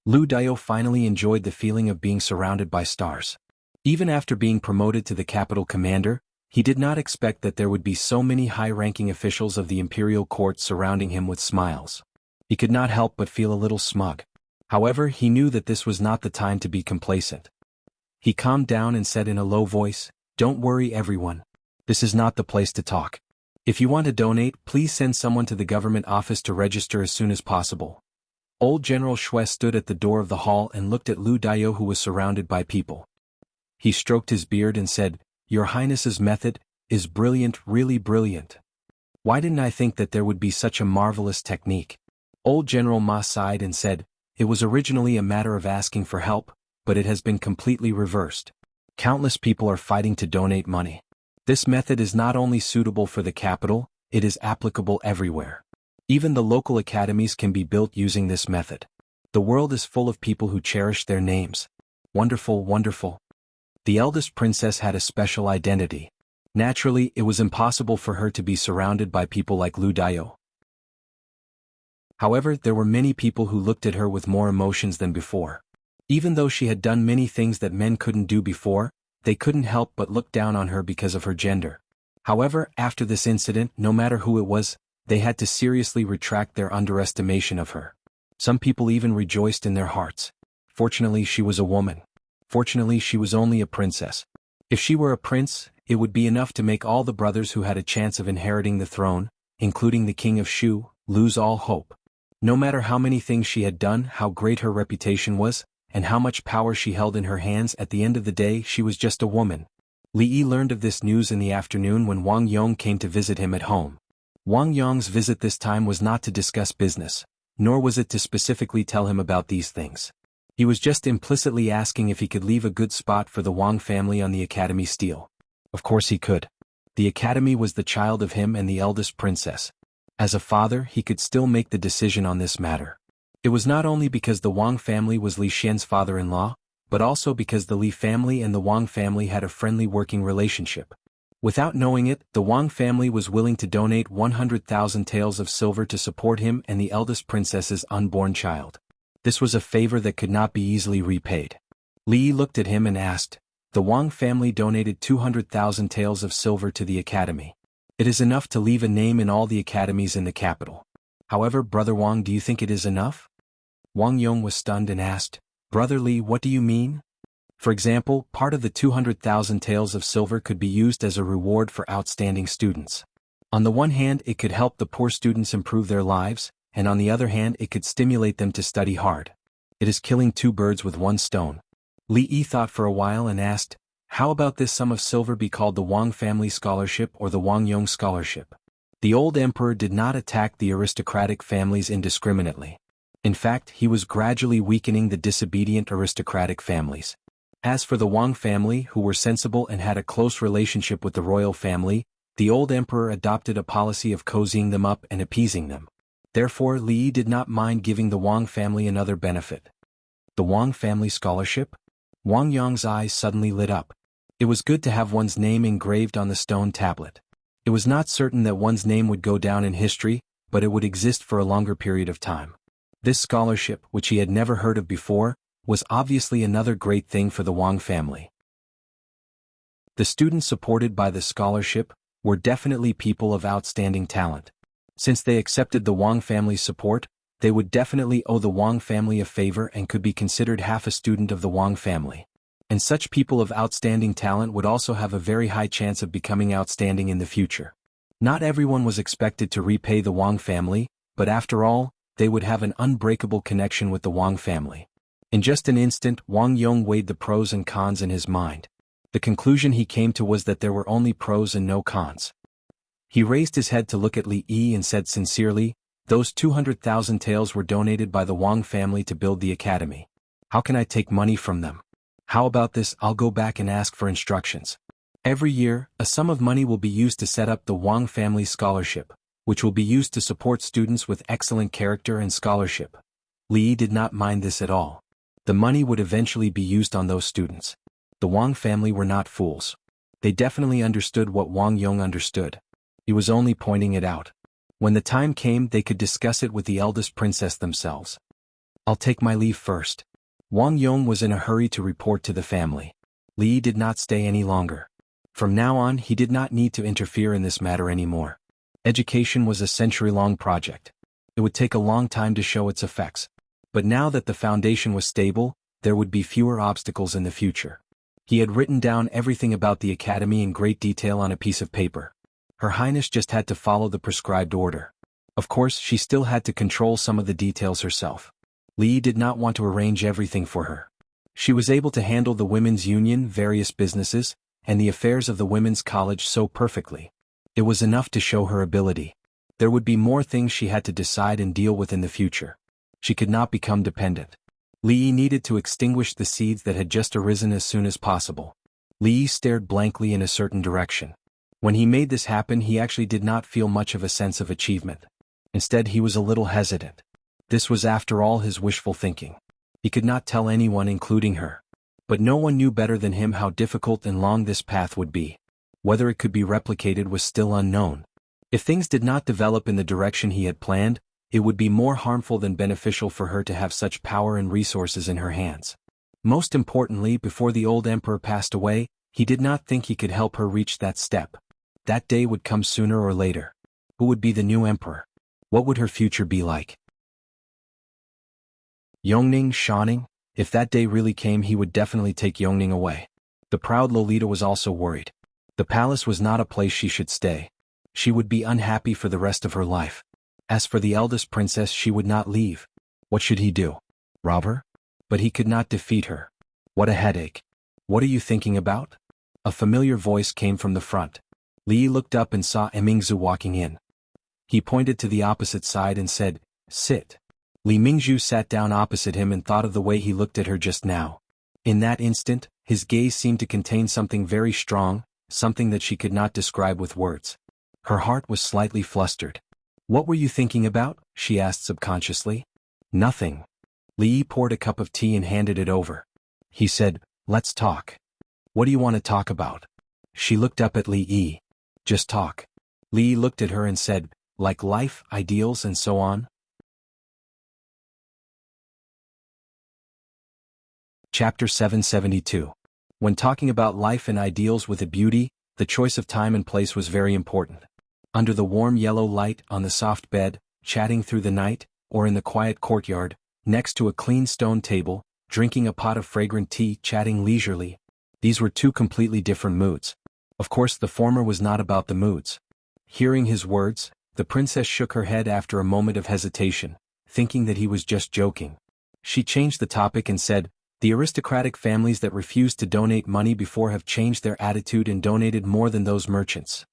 Lu Dao finally enjoyed the feeling of being surrounded by stars. Even after being promoted to the capital commander, He did not expect that there would be so many high-ranking officials of the imperial court surrounding him with smiles. He could not help but feel a little smug. However, he knew that this was not the time to be complacent. He calmed down and said in a low voice, "Don't worry everyone. This is not the place to talk. If you want to donate, please send someone to the government office to register as soon as possible." Old General Shui stood at the door of the hall and looked at Lu Daiyou, who was surrounded by people. He stroked his beard and said, "Your Highness's method is brilliant, really brilliant. Why didn't I think that there would be such a marvelous technique?" Old General Ma sighed and said, "It was originally a matter of asking for help, but it has been completely reversed. Countless people are fighting to donate money. This method is not only suitable for the capital, it is applicable everywhere. Even the local academies can be built using this method. The world is full of people who cherish their names. Wonderful, wonderful." The eldest princess had a special identity. Naturally, it was impossible for her to be surrounded by people like Lu Daiyou. However, there were many people who looked at her with more emotions than before. Even though she had done many things that men couldn't do before, they couldn't help but look down on her because of her gender. However, after this incident, no matter who it was, they had to seriously retract their underestimation of her. Some people even rejoiced in their hearts. Fortunately, she was a woman. Fortunately, she was only a princess. If she were a prince, it would be enough to make all the brothers who had a chance of inheriting the throne, including the king of Shu, lose all hope. No matter how many things she had done, how great her reputation was, and how much power she held in her hands, at the end of the day she was just a woman. Li Yi learned of this news in the afternoon when Wang Yong came to visit him at home. Wang Yong's visit this time was not to discuss business, nor was it to specifically tell him about these things. He was just implicitly asking if he could leave a good spot for the Wang family on the academy stele. Of course he could. The academy was the child of him and the eldest princess. As a father, he could still make the decision on this matter. It was not only because the Wang family was Li Xian's father-in-law, but also because the Li family and the Wang family had a friendly working relationship. Without knowing it, the Wang family was willing to donate 100,000 taels of silver to support him and the eldest princess's unborn child. This was a favor that could not be easily repaid. Li Yi looked at him and asked, "The Wang family donated 200,000 taels of silver to the academy. It is enough to leave a name in all the academies in the capital. However, Brother Wang, do you think it is enough?" Wang Yong was stunned and asked, "Brother Li, what do you mean?" For example, part of the 200,000 taels of silver could be used as a reward for outstanding students. On the one hand, it could help the poor students improve their lives, and on the other hand, it could stimulate them to study hard. It is killing two birds with one stone. Li Yi thought for a while and asked, "How about this sum of silver be called the Wang Family Scholarship or the Wang Yong Scholarship?" The old emperor did not attack the aristocratic families indiscriminately. In fact, he was gradually weakening the disobedient aristocratic families. As for the Wang family, who were sensible and had a close relationship with the royal family, the old emperor adopted a policy of cozying them up and appeasing them. Therefore, Li Yi did not mind giving the Wang family another benefit. The Wang Family Scholarship? Wang Yong's eyes suddenly lit up. It was good to have one's name engraved on the stone tablet. It was not certain that one's name would go down in history, but it would exist for a longer period of time. This scholarship, which he had never heard of before, was obviously another great thing for the Wang family. The students supported by the scholarship were definitely people of outstanding talent. Since they accepted the Wang family's support, they would definitely owe the Wang family a favor and could be considered half a student of the Wang family. And such people of outstanding talent would also have a very high chance of becoming outstanding in the future. Not everyone was expected to repay the Wang family, but after all, they would have an unbreakable connection with the Wang family. In just an instant, Wang Yong weighed the pros and cons in his mind. The conclusion he came to was that there were only pros and no cons. He raised his head to look at Li Yi and said sincerely, "Those 200,000 taels were donated by the Wang family to build the academy. How can I take money from them? How about this? I'll go back and ask for instructions. Every year, a sum of money will be used to set up the Wang Family Scholarship, which will be used to support students with excellent character and scholarship." Li Yi did not mind this at all. The money would eventually be used on those students. The Wang family were not fools. They definitely understood what Wang Yong understood. He was only pointing it out. When the time came, they could discuss it with the eldest princess themselves. "I'll take my leave first." Wang Yong was in a hurry to report to the family. Li Yi did not stay any longer. From now on he did not need to interfere in this matter anymore. Education was a century-long project. It would take a long time to show its effects. But now that the foundation was stable, there would be fewer obstacles in the future. He had written down everything about the academy in great detail on a piece of paper. Her Highness just had to follow the prescribed order. Of course, she still had to control some of the details herself. Li did not want to arrange everything for her. She was able to handle the women's union, various businesses, and the affairs of the women's college so perfectly. It was enough to show her ability. There would be more things she had to decide and deal with in the future. She could not become dependent. Li needed to extinguish the seeds that had just arisen as soon as possible. Li stared blankly in a certain direction. When he made this happen, he actually did not feel much of a sense of achievement. Instead, he was a little hesitant. This was after all his wishful thinking. He could not tell anyone, including her. But no one knew better than him how difficult and long this path would be. Whether it could be replicated was still unknown. If things did not develop in the direction he had planned, it would be more harmful than beneficial for her to have such power and resources in her hands. Most importantly, before the old emperor passed away, he did not think he could help her reach that step. That day would come sooner or later. Who would be the new emperor? What would her future be like? Yongning, Shaning? If that day really came, he would definitely take Yongning away. The proud Lolita was also worried. The palace was not a place she should stay. She would be unhappy for the rest of her life. As for the eldest princess, she would not leave. What should he do? Rob her? But he could not defeat her. What a headache. What are you thinking about? A familiar voice came from the front. Li looked up and saw Mingzu walking in. He pointed to the opposite side and said, "Sit." Li Mingzhu sat down opposite him and thought of the way he looked at her just now. In that instant, his gaze seemed to contain something very strong, something that she could not describe with words. Her heart was slightly flustered. "What were you thinking about?" she asked subconsciously. "Nothing." Li poured a cup of tea and handed it over. He said, "Let's talk." "What do you want to talk about?" She looked up at Li. "Just talk." Li looked at her and said, "Like life, ideals and so on?" Chapter 772. When talking about life and ideals with a beauty, the choice of time and place was very important. Under the warm yellow light, on the soft bed, chatting through the night, or in the quiet courtyard, next to a clean stone table, drinking a pot of fragrant tea, chatting leisurely. These were two completely different moods. Of course, the former was not about the moods. Hearing his words, the princess shook her head after a moment of hesitation, thinking that he was just joking. She changed the topic and said, "The aristocratic families that refused to donate money before have changed their attitude and donated more than those merchants."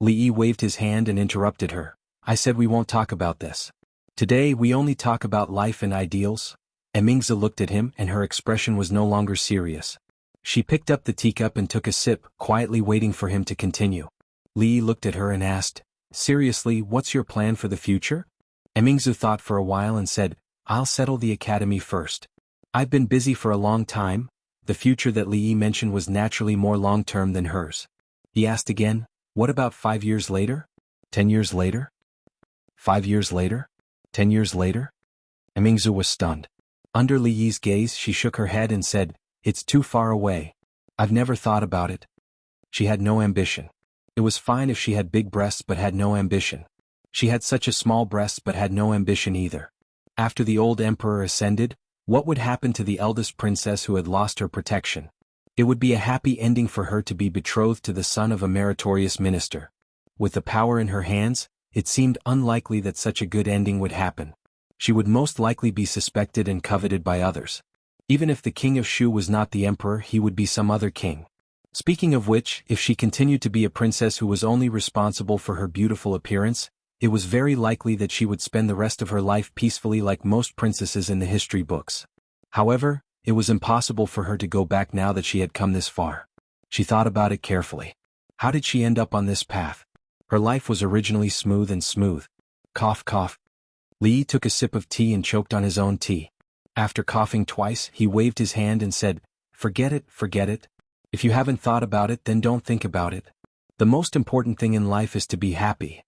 Li waved his hand and interrupted her. "I said we won't talk about this. Today we only talk about life and ideals." Mingzi looked at him and her expression was no longer serious. She picked up the teacup and took a sip, quietly waiting for him to continue. Li looked at her and asked, "Seriously, what's your plan for the future?" Mingzi thought for a while and said, "I'll settle the academy first. I've been busy for a long time." The future that Li mentioned was naturally more long-term than hers. He asked again, "What about 5 years later? 10 years later? 5 years later? 10 years later?" Mingzu was stunned. Under Li's gaze, she shook her head and said, "It's too far away. I've never thought about it." She had no ambition. It was fine if she had big breasts but had no ambition. She had such a small breasts but had no ambition either. After the old emperor ascended, what would happen to the eldest princess who had lost her protection? It would be a happy ending for her to be betrothed to the son of a meritorious minister. With the power in her hands, it seemed unlikely that such a good ending would happen. She would most likely be suspected and coveted by others. Even if the king of Shu was not the emperor, he would be some other king. Speaking of which, if she continued to be a princess who was only responsible for her beautiful appearance, it was very likely that she would spend the rest of her life peacefully like most princesses in the history books. However, it was impossible for her to go back now that she had come this far. She thought about it carefully. How did she end up on this path? Her life was originally smooth. Cough, cough. Li took a sip of tea and choked on his own tea. After coughing twice, he waved his hand and said, forget it. If you haven't thought about it, then don't think about it. The most important thing in life is to be happy."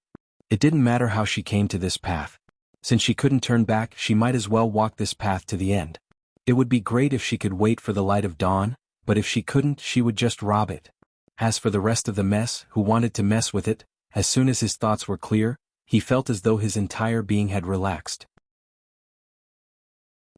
It didn't matter how she came to this path. Since she couldn't turn back, she might as well walk this path to the end. It would be great if she could wait for the light of dawn, but if she couldn't, she would just rob it. As for the rest of the mess, who wanted to mess with it, as soon as his thoughts were clear, he felt as though his entire being had relaxed.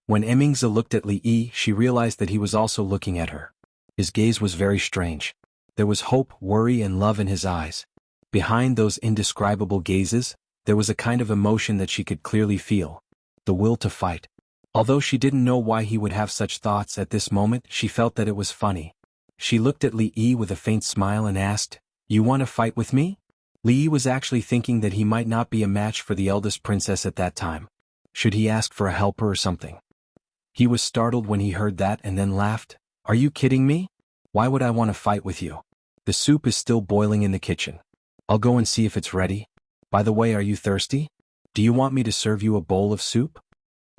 When Emingza looked at Li Yi, she realized that he was also looking at her. His gaze was very strange. There was hope, worry and love in his eyes. Behind those indescribable gazes, there was a kind of emotion that she could clearly feel. The will to fight. Although she didn't know why he would have such thoughts at this moment, she felt that it was funny. She looked at Li Yi with a faint smile and asked, "You want to fight with me?" Li Yi was actually thinking that he might not be a match for the eldest princess at that time. Should he ask for a helper or something? He was startled when he heard that and then laughed. "Are you kidding me? Why would I want to fight with you? The soup is still boiling in the kitchen. I'll go and see if it's ready. By the way, are you thirsty? Do you want me to serve you a bowl of soup?"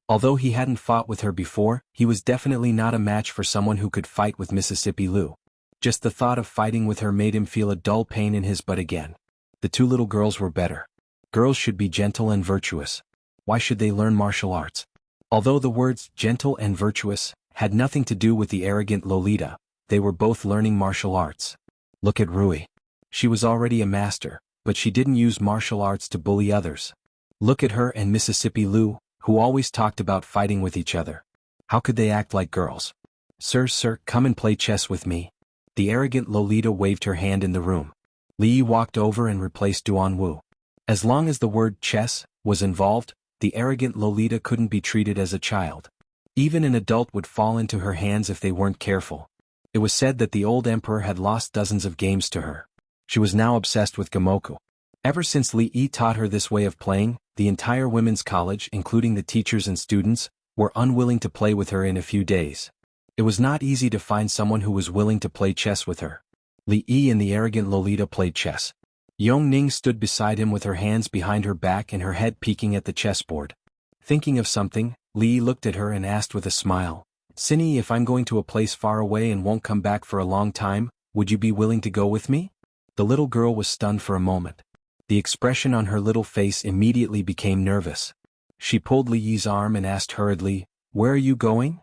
Although he hadn't fought with her before, he was definitely not a match for someone who could fight with Mississippi Lu. Just the thought of fighting with her made him feel a dull pain in his butt again. The two little girls were better. Girls should be gentle and virtuous. Why should they learn martial arts? Although the words gentle and virtuous had nothing to do with the arrogant Lolita, they were both learning martial arts. Look at Rui. She was already a master, but she didn't use martial arts to bully others. Look at her and Mississippi Lu, who always talked about fighting with each other. How could they act like girls? Sir, come and play chess with me." The arrogant Lolita waved her hand in the room. Li Yi walked over and replaced Duan Wu. As long as the word chess was involved, the arrogant Lolita couldn't be treated as a child. Even an adult would fall into her hands if they weren't careful. It was said that the old emperor had lost dozens of games to her. She was now obsessed with Gamoku. Ever since Li Yi taught her this way of playing, the entire women's college, including the teachers and students, were unwilling to play with her in a few days. It was not easy to find someone who was willing to play chess with her. Li Yi and the arrogant Lolita played chess. Yong Ning stood beside him with her hands behind her back and her head peeking at the chessboard. Thinking of something, Li Yi looked at her and asked with a smile, "Cindy, if I'm going to a place far away and won't come back for a long time, would you be willing to go with me?" The little girl was stunned for a moment. The expression on her little face immediately became nervous. She pulled Li Yi's arm and asked hurriedly, "Where are you going?"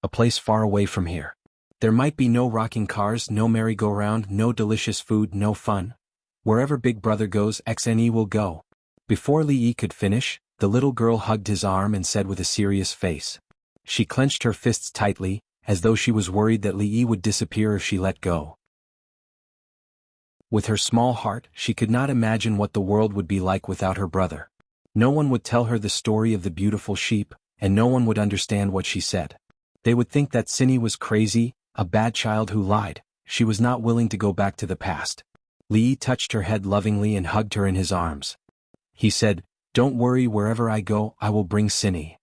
"A place far away from here. There might be no rocking cars, no merry-go-round, no delicious food, no fun. Wherever Big Brother goes, XNE will go." Before Li Yi could finish, the little girl hugged his arm and said with a serious face. She clenched her fists tightly, as though she was worried that Li Yi would disappear if she let go. With her small heart, she could not imagine what the world would be like without her brother. No one would tell her the story of the beautiful sheep, and no one would understand what she said. They would think that Cindy was crazy, a bad child who lied. She was not willing to go back to the past. Li Yi touched her head lovingly and hugged her in his arms. He said, "Don't worry, wherever I go, I will bring Cindy."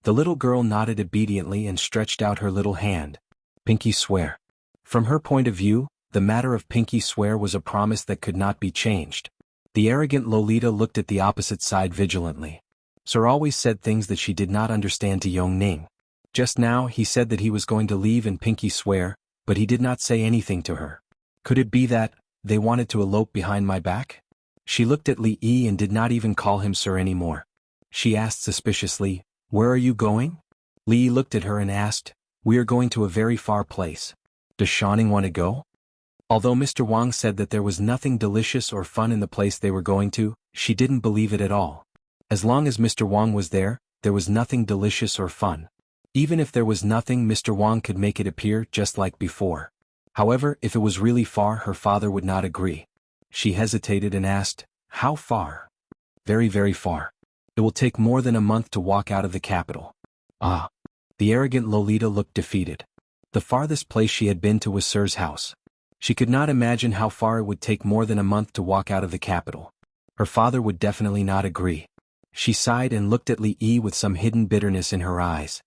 The little girl nodded obediently and stretched out her little hand. Pinky swear. From her point of view, the matter of pinky swear was a promise that could not be changed. The arrogant Lolita looked at the opposite side vigilantly. Sir always said things that she did not understand to Yong Ning. Just now he said that he was going to leave and pinky swear, but he did not say anything to her. Could it be that they wanted to elope behind my back? She looked at Li Yi and did not even call him sir anymore. She asked suspiciously, "Where are you going?" Li Yi looked at her and asked, "We are going to a very far place. Does Shanning want to go?" Although Mr. Wang said that there was nothing delicious or fun in the place they were going to, she didn't believe it at all. As long as Mr. Wang was there was nothing delicious or fun. Even if there was nothing, Mr. Wang could make it appear just like before. However, if it was really far, her father would not agree. She hesitated and asked, "How far?" "Very, very far. It will take more than a month to walk out of the capital." Ah. The arrogant Lolita looked defeated. The farthest place she had been to was Sir's house. She could not imagine how far it would take more than a month to walk out of the capital. Her father would definitely not agree. She sighed and looked at Li Yi with some hidden bitterness in her eyes.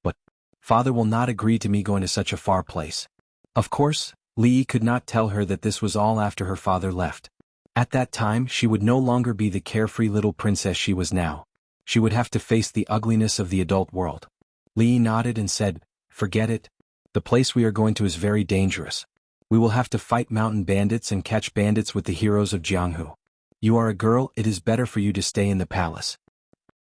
"But father will not agree to me going to such a far place." Of course, Li Yi could not tell her that this was all after her father left. At that time she would no longer be the carefree little princess she was now. She would have to face the ugliness of the adult world. Li Yi nodded and said, "Forget it. The place we are going to is very dangerous. We will have to fight mountain bandits and catch bandits with the heroes of Jianghu. You are a girl, it is better for you to stay in the palace."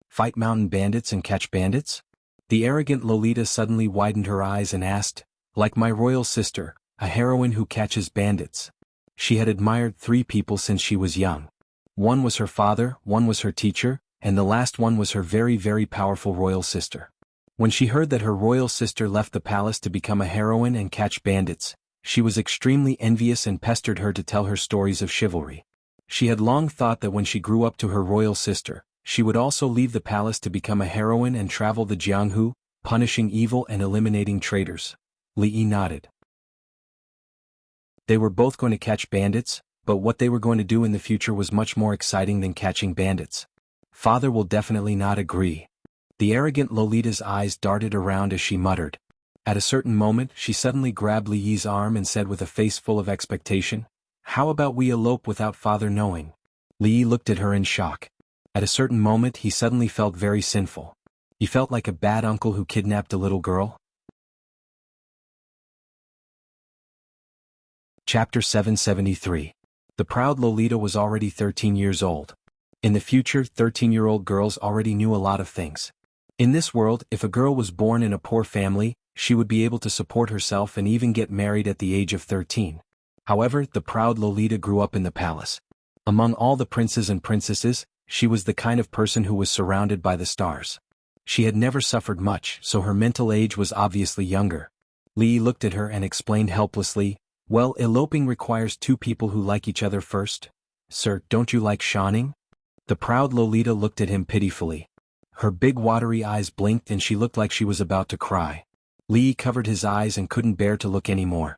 Fight mountain bandits and catch bandits? The arrogant Lolita suddenly widened her eyes and asked, "Like my royal sister, a heroine who catches bandits. She had admired 3 people since she was young. One was her father, one was her teacher, and the last one was her very, very powerful royal sister. When she heard that her royal sister left the palace to become a heroine and catch bandits, she was extremely envious and pestered her to tell her stories of chivalry. She had long thought that when she grew up to her royal sister, she would also leave the palace to become a heroine and travel the Jianghu, punishing evil and eliminating traitors. Li Yi nodded. They were both going to catch bandits, but what they were going to do in the future was much more exciting than catching bandits. Father will definitely not agree. The arrogant Lolita's eyes darted around as she muttered. At a certain moment, she suddenly grabbed Li Yi's arm and said with a face full of expectation, "How about we elope without father knowing?" Li Yi looked at her in shock. At a certain moment he suddenly felt very sinful. He felt like a bad uncle who kidnapped a little girl. Chapter 773. The proud Lolita was already 13 years old. In the future, 13-year-old girls already knew a lot of things. In this world, if a girl was born in a poor family, she would be able to support herself and even get married at the age of 13. However, the proud Lolita grew up in the palace. Among all the princes and princesses, she was the kind of person who was surrounded by the stars. She had never suffered much, so her mental age was obviously younger. Li Yi looked at her and explained helplessly, "Well, eloping requires 2 people who like each other first. Sir, don't you like shining?" The proud Lolita looked at him pitifully. Her big watery eyes blinked and she looked like she was about to cry. Li Yi covered his eyes and couldn't bear to look anymore.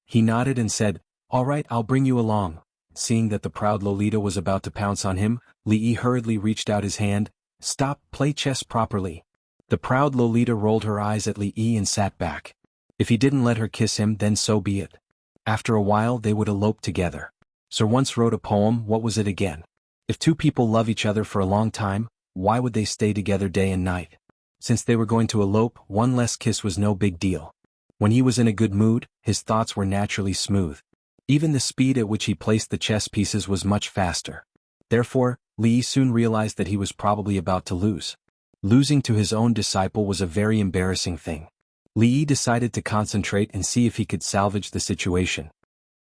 He nodded and said, "All right, I'll bring you along." Seeing that the proud Lolita was about to pounce on him, Li Yi hurriedly reached out his hand. "Stop, play chess properly." The proud Lolita rolled her eyes at Li Yi and sat back. If he didn't let her kiss him, then so be it. After a while they would elope together. Sir once wrote a poem, what was it again? If 2 people love each other for a long time, why would they stay together day and night? Since they were going to elope, one less kiss was no big deal. When he was in a good mood, his thoughts were naturally smooth. Even the speed at which he placed the chess pieces was much faster. Therefore, Li Yi soon realized that he was probably about to lose. Losing to his own disciple was a very embarrassing thing. Li Yi decided to concentrate and see if he could salvage the situation.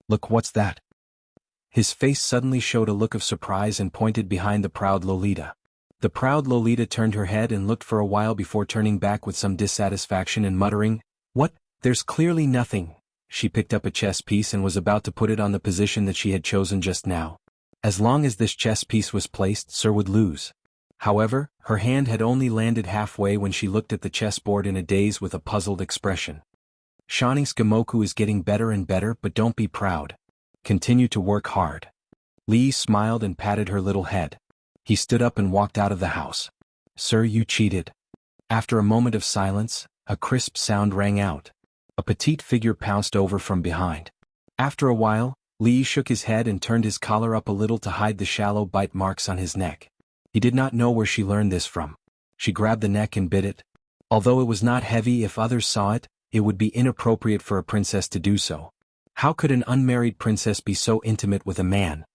"Look, what's that?" His face suddenly showed a look of surprise and pointed behind the proud Lolita. The proud Lolita turned her head and looked for a while before turning back with some dissatisfaction and muttering, "What? There's clearly nothing." She picked up a chess piece and was about to put it on the position that she had chosen just now. As long as this chess piece was placed, Sir would lose. However, her hand had only landed halfway when she looked at the chessboard in a daze with a puzzled expression. "Shining's Gamoku is getting better and better, but don't be proud. Continue to work hard." Li Yi smiled and patted her little head. He stood up and walked out of the house. "Sir, you cheated." After a moment of silence, a crisp sound rang out. A petite figure pounced over from behind. After a while, Li Yi shook his head and turned his collar up a little to hide the shallow bite marks on his neck. He did not know where she learned this from. She grabbed the neck and bit it. Although it was not heavy, if others saw it, it would be inappropriate for a princess to do so. How could an unmarried princess be so intimate with a man?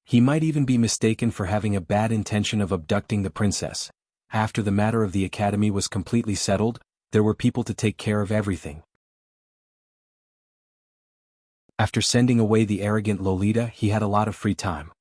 He might even be mistaken for having a bad intention of abducting the princess. After the matter of the academy was completely settled, there were people to take care of everything. After sending away the arrogant Lolita, he had a lot of free time.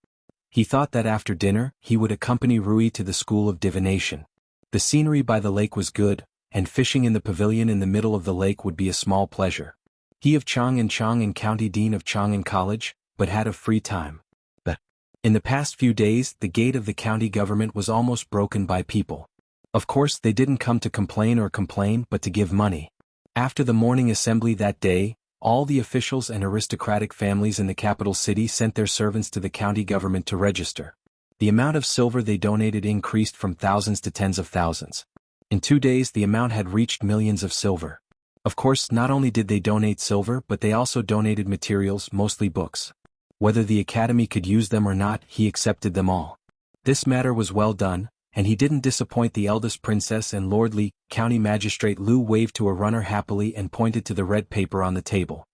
He thought that after dinner, he would accompany Rui to the school of divination. The scenery by the lake was good, and fishing in the pavilion in the middle of the lake would be a small pleasure. He of Chang'an County Dean of Chang'an College, but had of free time. But in the past few days, the gate of the county government was almost broken by people. Of course, they didn't come to complain, but to give money. After the morning assembly that day, all the officials and aristocratic families in the capital city sent their servants to the county government to register. The amount of silver they donated increased from thousands to tens of thousands. In 2 days the amount had reached millions of silver. Of course, not only did they donate silver, but they also donated materials, mostly books. Whether the academy could use them or not, he accepted them all. This matter was well done, and he didn't disappoint the eldest princess and lordly, county magistrate Lu waved to a runner happily and pointed to the red paper on the table.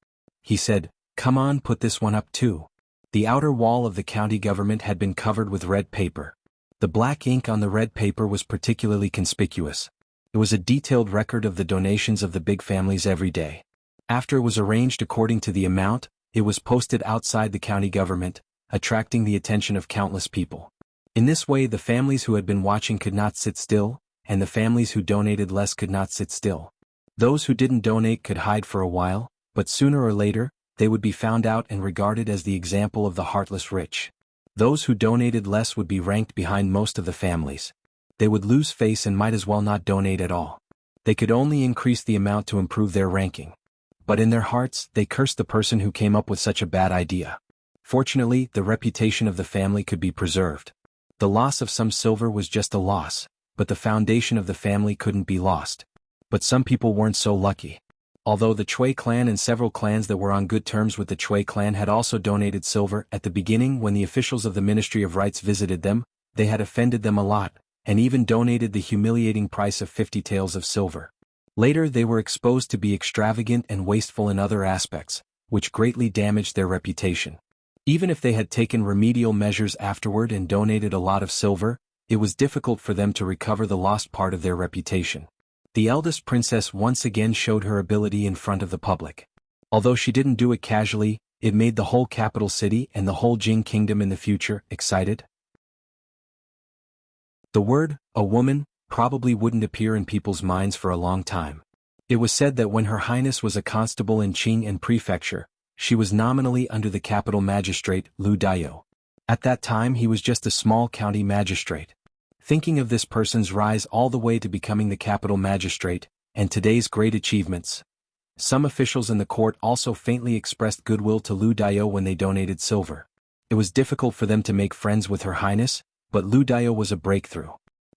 He said, "Come on, put this one up too." The outer wall of the county government had been covered with red paper. The black ink on the red paper was particularly conspicuous. It was a detailed record of the donations of the big families every day. After it was arranged according to the amount, it was posted outside the county government, attracting the attention of countless people. In this way, the families who had been watching could not sit still, and the families who donated less could not sit still. Those who didn't donate could hide for a while, but sooner or later, they would be found out and regarded as the example of the heartless rich. Those who donated less would be ranked behind most of the families. They would lose face and might as well not donate at all. They could only increase the amount to improve their ranking. But in their hearts, they cursed the person who came up with such a bad idea. Fortunately, the reputation of the family could be preserved. The loss of some silver was just a loss, but the foundation of the family couldn't be lost. But some people weren't so lucky. Although the Chui clan and several clans that were on good terms with the Chui clan had also donated silver at the beginning, when the officials of the Ministry of Rights visited them, they had offended them a lot, and even donated the humiliating price of 50 taels of silver. Later they were exposed to be extravagant and wasteful in other aspects, which greatly damaged their reputation. Even if they had taken remedial measures afterward and donated a lot of silver, it was difficult for them to recover the lost part of their reputation. The eldest princess once again showed her ability in front of the public. Although she didn't do it casually, it made the whole capital city and the whole Jing kingdom in the future excited. The word, a woman, probably wouldn't appear in people's minds for a long time. It was said that when Her Highness was a constable in Qing and Prefecture, she was nominally under the capital magistrate, Lu Daiyou. At that time he was just a small county magistrate. Thinking of this person's rise all the way to becoming the capital magistrate, and today's great achievements, some officials in the court also faintly expressed goodwill to Lu Daiyou when they donated silver. It was difficult for them to make friends with Her Highness, but Lu Daiyou was a breakthrough.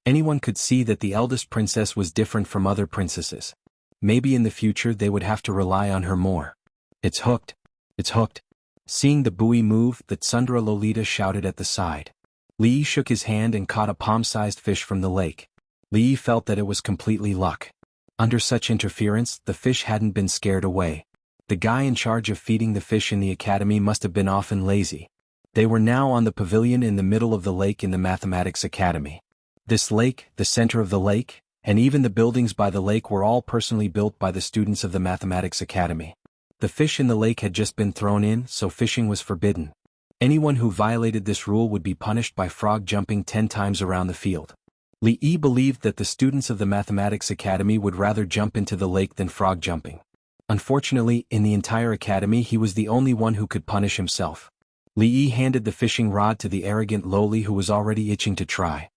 Anyone could see that the eldest princess was different from other princesses. Maybe in the future they would have to rely on her more. It's hooked. It's hooked. Seeing the buoy move, the Tsundere Lolita shouted at the side. Li Yi shook his hand and caught a palm-sized fish from the lake. Li Yi felt that it was completely luck. Under such interference, the fish hadn't been scared away. The guy in charge of feeding the fish in the academy must have been often lazy. They were now on the pavilion in the middle of the lake in the Mathematics Academy. This lake, the center of the lake, and even the buildings by the lake were all personally built by the students of the Mathematics Academy. The fish in the lake had just been thrown in, so fishing was forbidden. Anyone who violated this rule would be punished by frog jumping 10 times around the field. Li Yi believed that the students of the Mathematics Academy would rather jump into the lake than frog jumping. Unfortunately, in the entire academy he was the only one who could punish himself. Li Yi handed the fishing rod to the arrogant lowly who was already itching to try.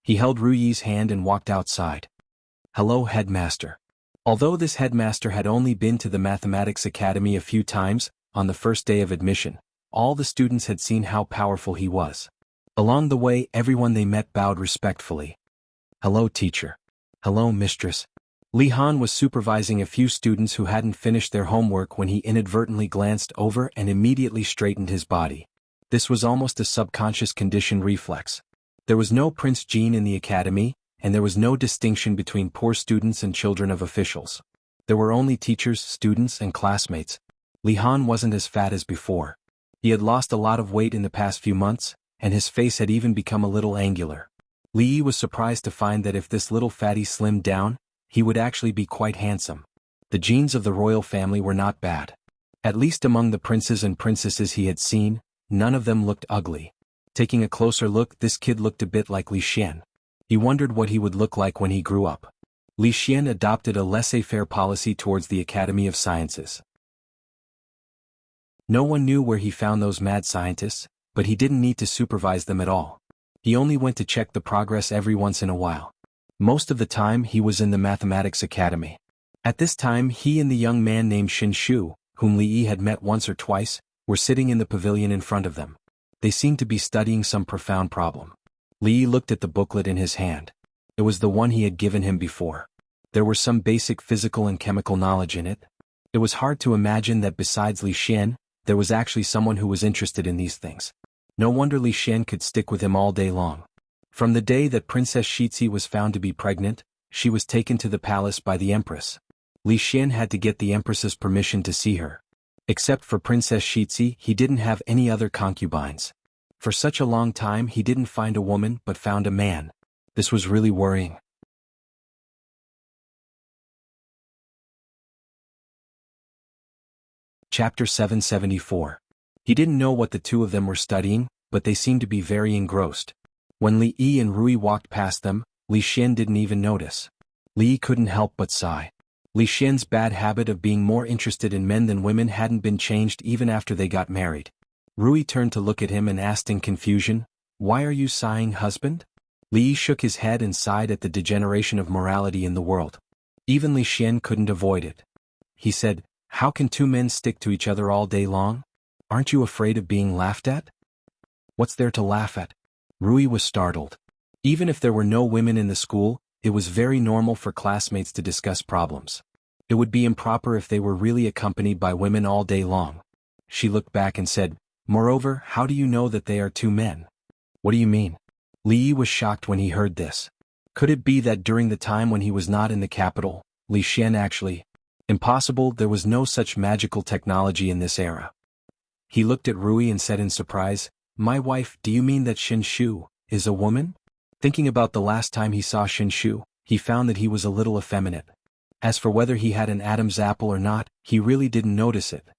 He held Ru Yi's hand and walked outside. Hello, headmaster. Although this headmaster had only been to the Mathematics Academy a few times, on the first day of admission, all the students had seen how powerful he was. Along the way, everyone they met bowed respectfully. Hello, teacher. Hello, mistress. Li Han was supervising a few students who hadn't finished their homework when he inadvertently glanced over and immediately straightened his body. This was almost a subconscious conditioned reflex. There was no Prince Jean in the academy, and there was no distinction between poor students and children of officials. There were only teachers, students, and classmates. Li Han wasn't as fat as before. He had lost a lot of weight in the past few months, and his face had even become a little angular. Li Yi was surprised to find that if this little fatty slimmed down, he would actually be quite handsome. The genes of the royal family were not bad. At least among the princes and princesses he had seen, none of them looked ugly. Taking a closer look, this kid looked a bit like Li Xian. He wondered what he would look like when he grew up. Li Xian adopted a laissez-faire policy towards the Academy of Sciences. No one knew where he found those mad scientists, but he didn't need to supervise them at all. He only went to check the progress every once in a while. Most of the time he was in the Mathematics Academy. At this time he and the young man named Xin Shu, whom Li Yi had met once or twice, were sitting in the pavilion in front of them. They seemed to be studying some profound problem. Li Yi looked at the booklet in his hand. It was the one he had given him before. There were some basic physical and chemical knowledge in it. It was hard to imagine that besides Li Xian, there was actually someone who was interested in these things. No wonder Li Xian could stick with him all day long. From the day that Princess Shixi was found to be pregnant, she was taken to the palace by the Empress. Li Xian had to get the Empress's permission to see her. Except for Princess Shixi, he didn't have any other concubines. For such a long time he didn't find a woman but found a man. This was really worrying. Chapter 774. He didn't know what the two of them were studying, but they seemed to be very engrossed. When Li Yi and Rui walked past them, Li Xian didn't even notice. Li Yi couldn't help but sigh. Li Xian's bad habit of being more interested in men than women hadn't been changed even after they got married. Rui turned to look at him and asked in confusion, "Why are you sighing, husband?" Li Yi shook his head and sighed at the degeneration of morality in the world. Even Li Xian couldn't avoid it. He said, "How can two men stick to each other all day long? Aren't you afraid of being laughed at?" "What's there to laugh at?" Rui was startled. Even if there were no women in the school, it was very normal for classmates to discuss problems. It would be improper if they were really accompanied by women all day long. She looked back and said, "Moreover, how do you know that they are two men?" "What do you mean?" Li Yi was shocked when he heard this. Could it be that during the time when he was not in the capital, Li Xian actually... Impossible, there was no such magical technology in this era. He looked at Rui and said in surprise, "My wife, do you mean that Xin Shu is a woman?" Thinking about the last time he saw Xin Shu, he found that he was a little effeminate. As for whether he had an Adam's apple or not, he really didn't notice it.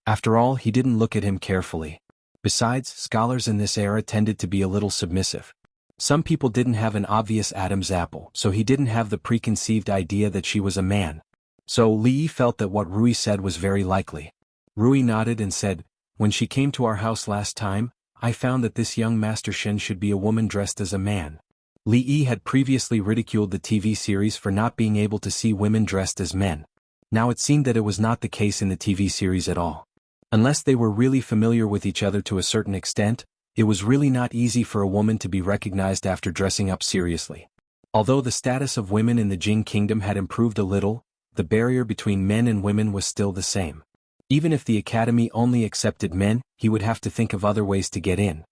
After all, he didn't look at him carefully. Besides, scholars in this era tended to be a little submissive. Some people didn't have an obvious Adam's apple, so he didn't have the preconceived idea that she was a man. So Li Yi felt that what Rui said was very likely. Rui nodded and said, "When she came to our house last time, I found that this young Master Shen should be a woman dressed as a man." Li Yi had previously ridiculed the TV series for not being able to see women dressed as men. Now it seemed that it was not the case in the TV series at all. Unless they were really familiar with each other to a certain extent, it was really not easy for a woman to be recognized after dressing up seriously. Although the status of women in the Jing Kingdom had improved a little, the barrier between men and women was still the same. Even if the academy only accepted men, he would have to think of other ways to get in.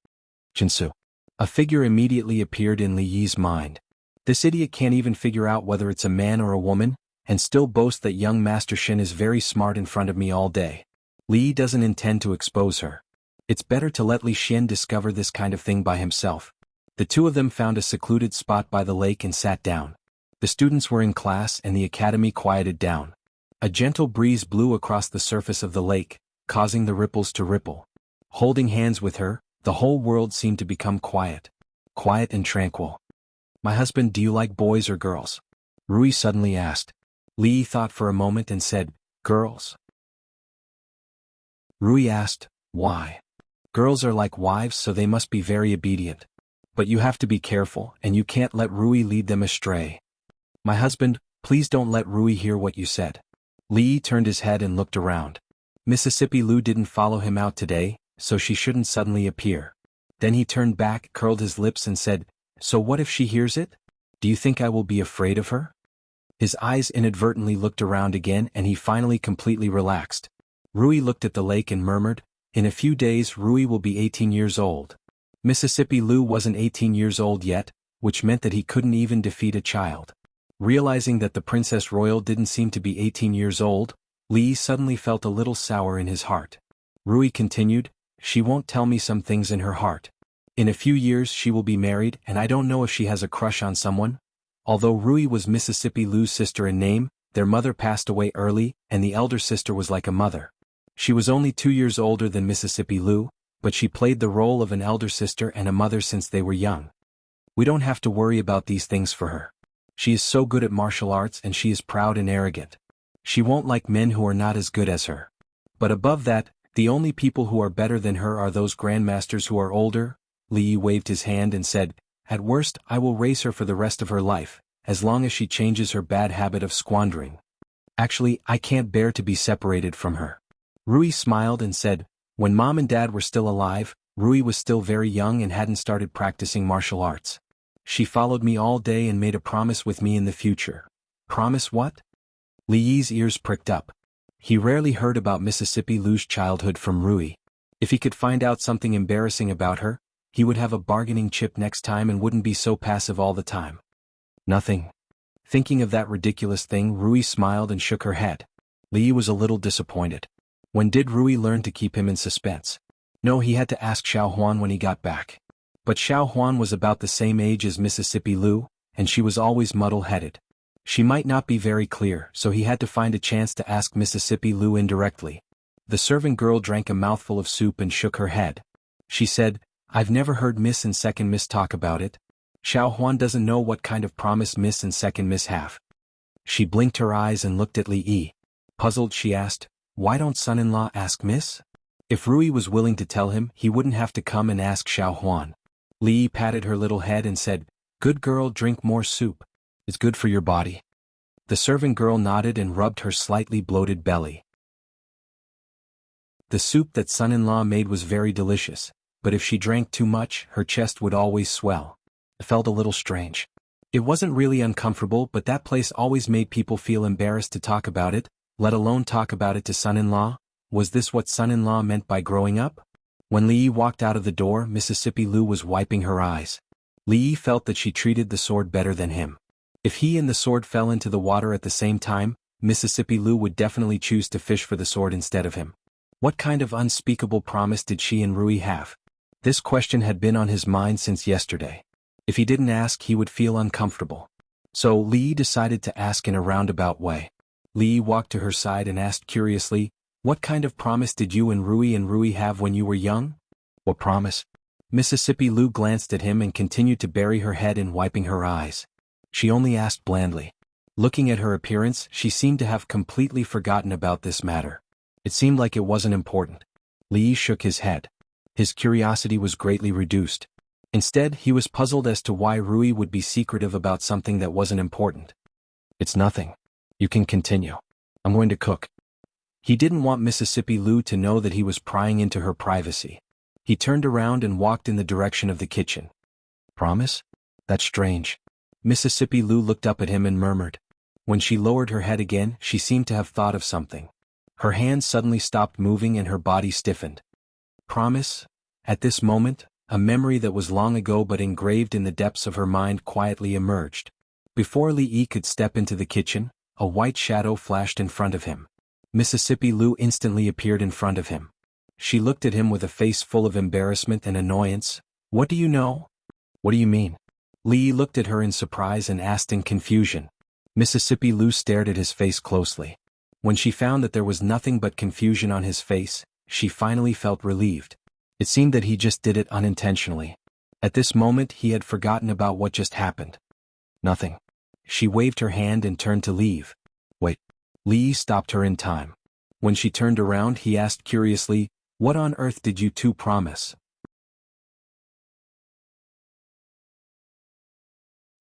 Jinsu. A figure immediately appeared in Li Yi's mind. This idiot can't even figure out whether it's a man or a woman, and still boasts that young Master Shen is very smart in front of me all day. Li Yi doesn't intend to expose her. It's better to let Li Xian discover this kind of thing by himself. The two of them found a secluded spot by the lake and sat down. The students were in class and the academy quieted down. A gentle breeze blew across the surface of the lake, causing the ripples to ripple. Holding hands with her, the whole world seemed to become quiet. Quiet and tranquil. "My husband, do you like boys or girls?" Rui suddenly asked. Li Yi thought for a moment and said, "Girls." Rui asked, "Why?" "Girls are like wives, so they must be very obedient. But you have to be careful, and you can't let Rui lead them astray." "My husband, please don't let Rui hear what you said." Li Yi turned his head and looked around. Mississippi Lu didn't follow him out today, so she shouldn't suddenly appear. Then he turned back, curled his lips and said, "So what if she hears it? Do you think I will be afraid of her?" His eyes inadvertently looked around again and he finally completely relaxed. Rui looked at the lake and murmured, "In a few days Rui will be 18 years old." Mississippi Lu wasn't 18 years old yet, which meant that he couldn't even defeat a child. Realizing that the Princess Royal didn't seem to be 18 years old, Li Yi suddenly felt a little sour in his heart. Rui continued, "She won't tell me some things in her heart. In a few years she will be married and I don't know if she has a crush on someone." Although Rui was Mississippi Lu's sister in name, their mother passed away early and the elder sister was like a mother. She was only 2 years older than Mississippi Lu, but she played the role of an elder sister and a mother since they were young. "We don't have to worry about these things for her. She is so good at martial arts and she is proud and arrogant. She won't like men who are not as good as her. But above that, the only people who are better than her are those grandmasters who are older." Li Yi waved his hand and said, "At worst, I will raise her for the rest of her life, as long as she changes her bad habit of squandering. Actually, I can't bear to be separated from her." Rui smiled and said, "When Mom and Dad were still alive, Rui was still very young and hadn't started practicing martial arts. She followed me all day and made a promise with me in the future." "Promise what?" Li Yi's ears pricked up. He rarely heard about Mississippi Lu's childhood from Rui. If he could find out something embarrassing about her, he would have a bargaining chip next time and wouldn't be so passive all the time. "Nothing." Thinking of that ridiculous thing, Rui smiled and shook her head. Li Yi was a little disappointed. When did Rui learn to keep him in suspense? No, he had to ask Xiao Huan when he got back. But Xiao Huan was about the same age as Mississippi Lu, and she was always muddle-headed. She might not be very clear, so he had to find a chance to ask Mississippi Lu indirectly. The servant girl drank a mouthful of soup and shook her head. She said, "I've never heard Miss and Second Miss talk about it. Xiao Huan doesn't know what kind of promise Miss and Second Miss have." She blinked her eyes and looked at Li Yi. Puzzled, she asked, "Why don't son-in-law ask Miss?" If Rui was willing to tell him, he wouldn't have to come and ask Xiao Huan. Li Yi patted her little head and said, "Good girl, drink more soup. It's good for your body." The servant girl nodded and rubbed her slightly bloated belly. The soup that son-in-law made was very delicious, but if she drank too much, her chest would always swell. It felt a little strange. It wasn't really uncomfortable, but that place always made people feel embarrassed to talk about it, let alone talk about it to son-in-law. Was this what son-in-law meant by growing up? When Li Yi walked out of the door, Mississippi Lu was wiping her eyes. Li Yi felt that she treated the sword better than him. If he and the sword fell into the water at the same time, Mississippi Lu would definitely choose to fish for the sword instead of him. What kind of unspeakable promise did she and Rui have? This question had been on his mind since yesterday. If he didn't ask, he would feel uncomfortable. So Li Yi decided to ask in a roundabout way. Li Yi walked to her side and asked curiously, "What kind of promise did you and Rui have when you were young?" "What promise?" Mississippi Lu glanced at him and continued to bury her head in wiping her eyes. She only asked blandly. Looking at her appearance, she seemed to have completely forgotten about this matter. It seemed like it wasn't important. Li Yi shook his head. His curiosity was greatly reduced. Instead, he was puzzled as to why Rui would be secretive about something that wasn't important. "It's nothing. You can continue. I'm going to cook." He didn't want Mississippi Lu to know that he was prying into her privacy. He turned around and walked in the direction of the kitchen. "Promise? That's strange." Mississippi Lu looked up at him and murmured. When she lowered her head again, she seemed to have thought of something. Her hands suddenly stopped moving and her body stiffened. "Promise?" At this moment, a memory that was long ago but engraved in the depths of her mind quietly emerged. Before Li Yi could step into the kitchen, a white shadow flashed in front of him. Mississippi Lu instantly appeared in front of him. She looked at him with a face full of embarrassment and annoyance. "What do you know?" "What do you mean?" Li Yi looked at her in surprise and asked in confusion. Mississippi Lu stared at his face closely. When she found that there was nothing but confusion on his face, she finally felt relieved. It seemed that he just did it unintentionally. At this moment he had forgotten about what just happened. "Nothing." She waved her hand and turned to leave. "Wait." Li Yi stopped her in time. When she turned around, he asked curiously, "What on earth did you two promise?"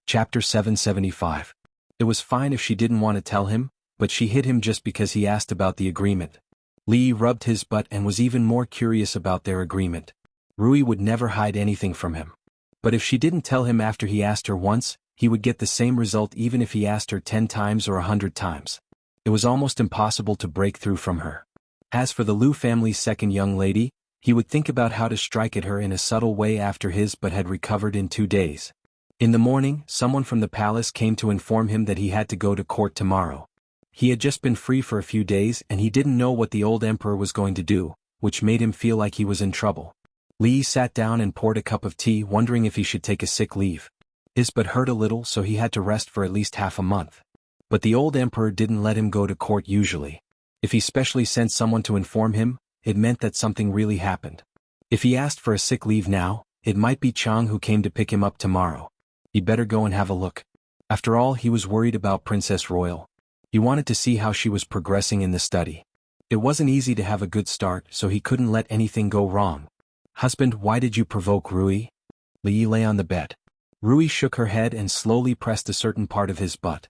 Chapter 775. It was fine if she didn't want to tell him, but she hid him just because he asked about the agreement. Li Yi rubbed his butt and was even more curious about their agreement. Rui would never hide anything from him. But if she didn't tell him after he asked her once, he would get the same result even if he asked her 10 times or 100 times. It was almost impossible to break through from her. As for the Lu family's second young lady, he would think about how to strike at her in a subtle way after his but had recovered in 2 days. In the morning, someone from the palace came to inform him that he had to go to court tomorrow. He had just been free for a few days and he didn't know what the old emperor was going to do, which made him feel like he was in trouble. Li Yi sat down and poured a cup of tea, wondering if he should take a sick leave. His butt hurt a little, so he had to rest for at least half a month. But the old emperor didn't let him go to court usually. If he specially sent someone to inform him, it meant that something really happened. If he asked for a sick leave now, it might be Chang who came to pick him up tomorrow. He'd better go and have a look. After all, he was worried about Princess Royal. He wanted to see how she was progressing in the study. It wasn't easy to have a good start, so he couldn't let anything go wrong. "Husband, why did you provoke Rui?" Li Yi lay on the bed. Rui shook her head and slowly pressed a certain part of his butt.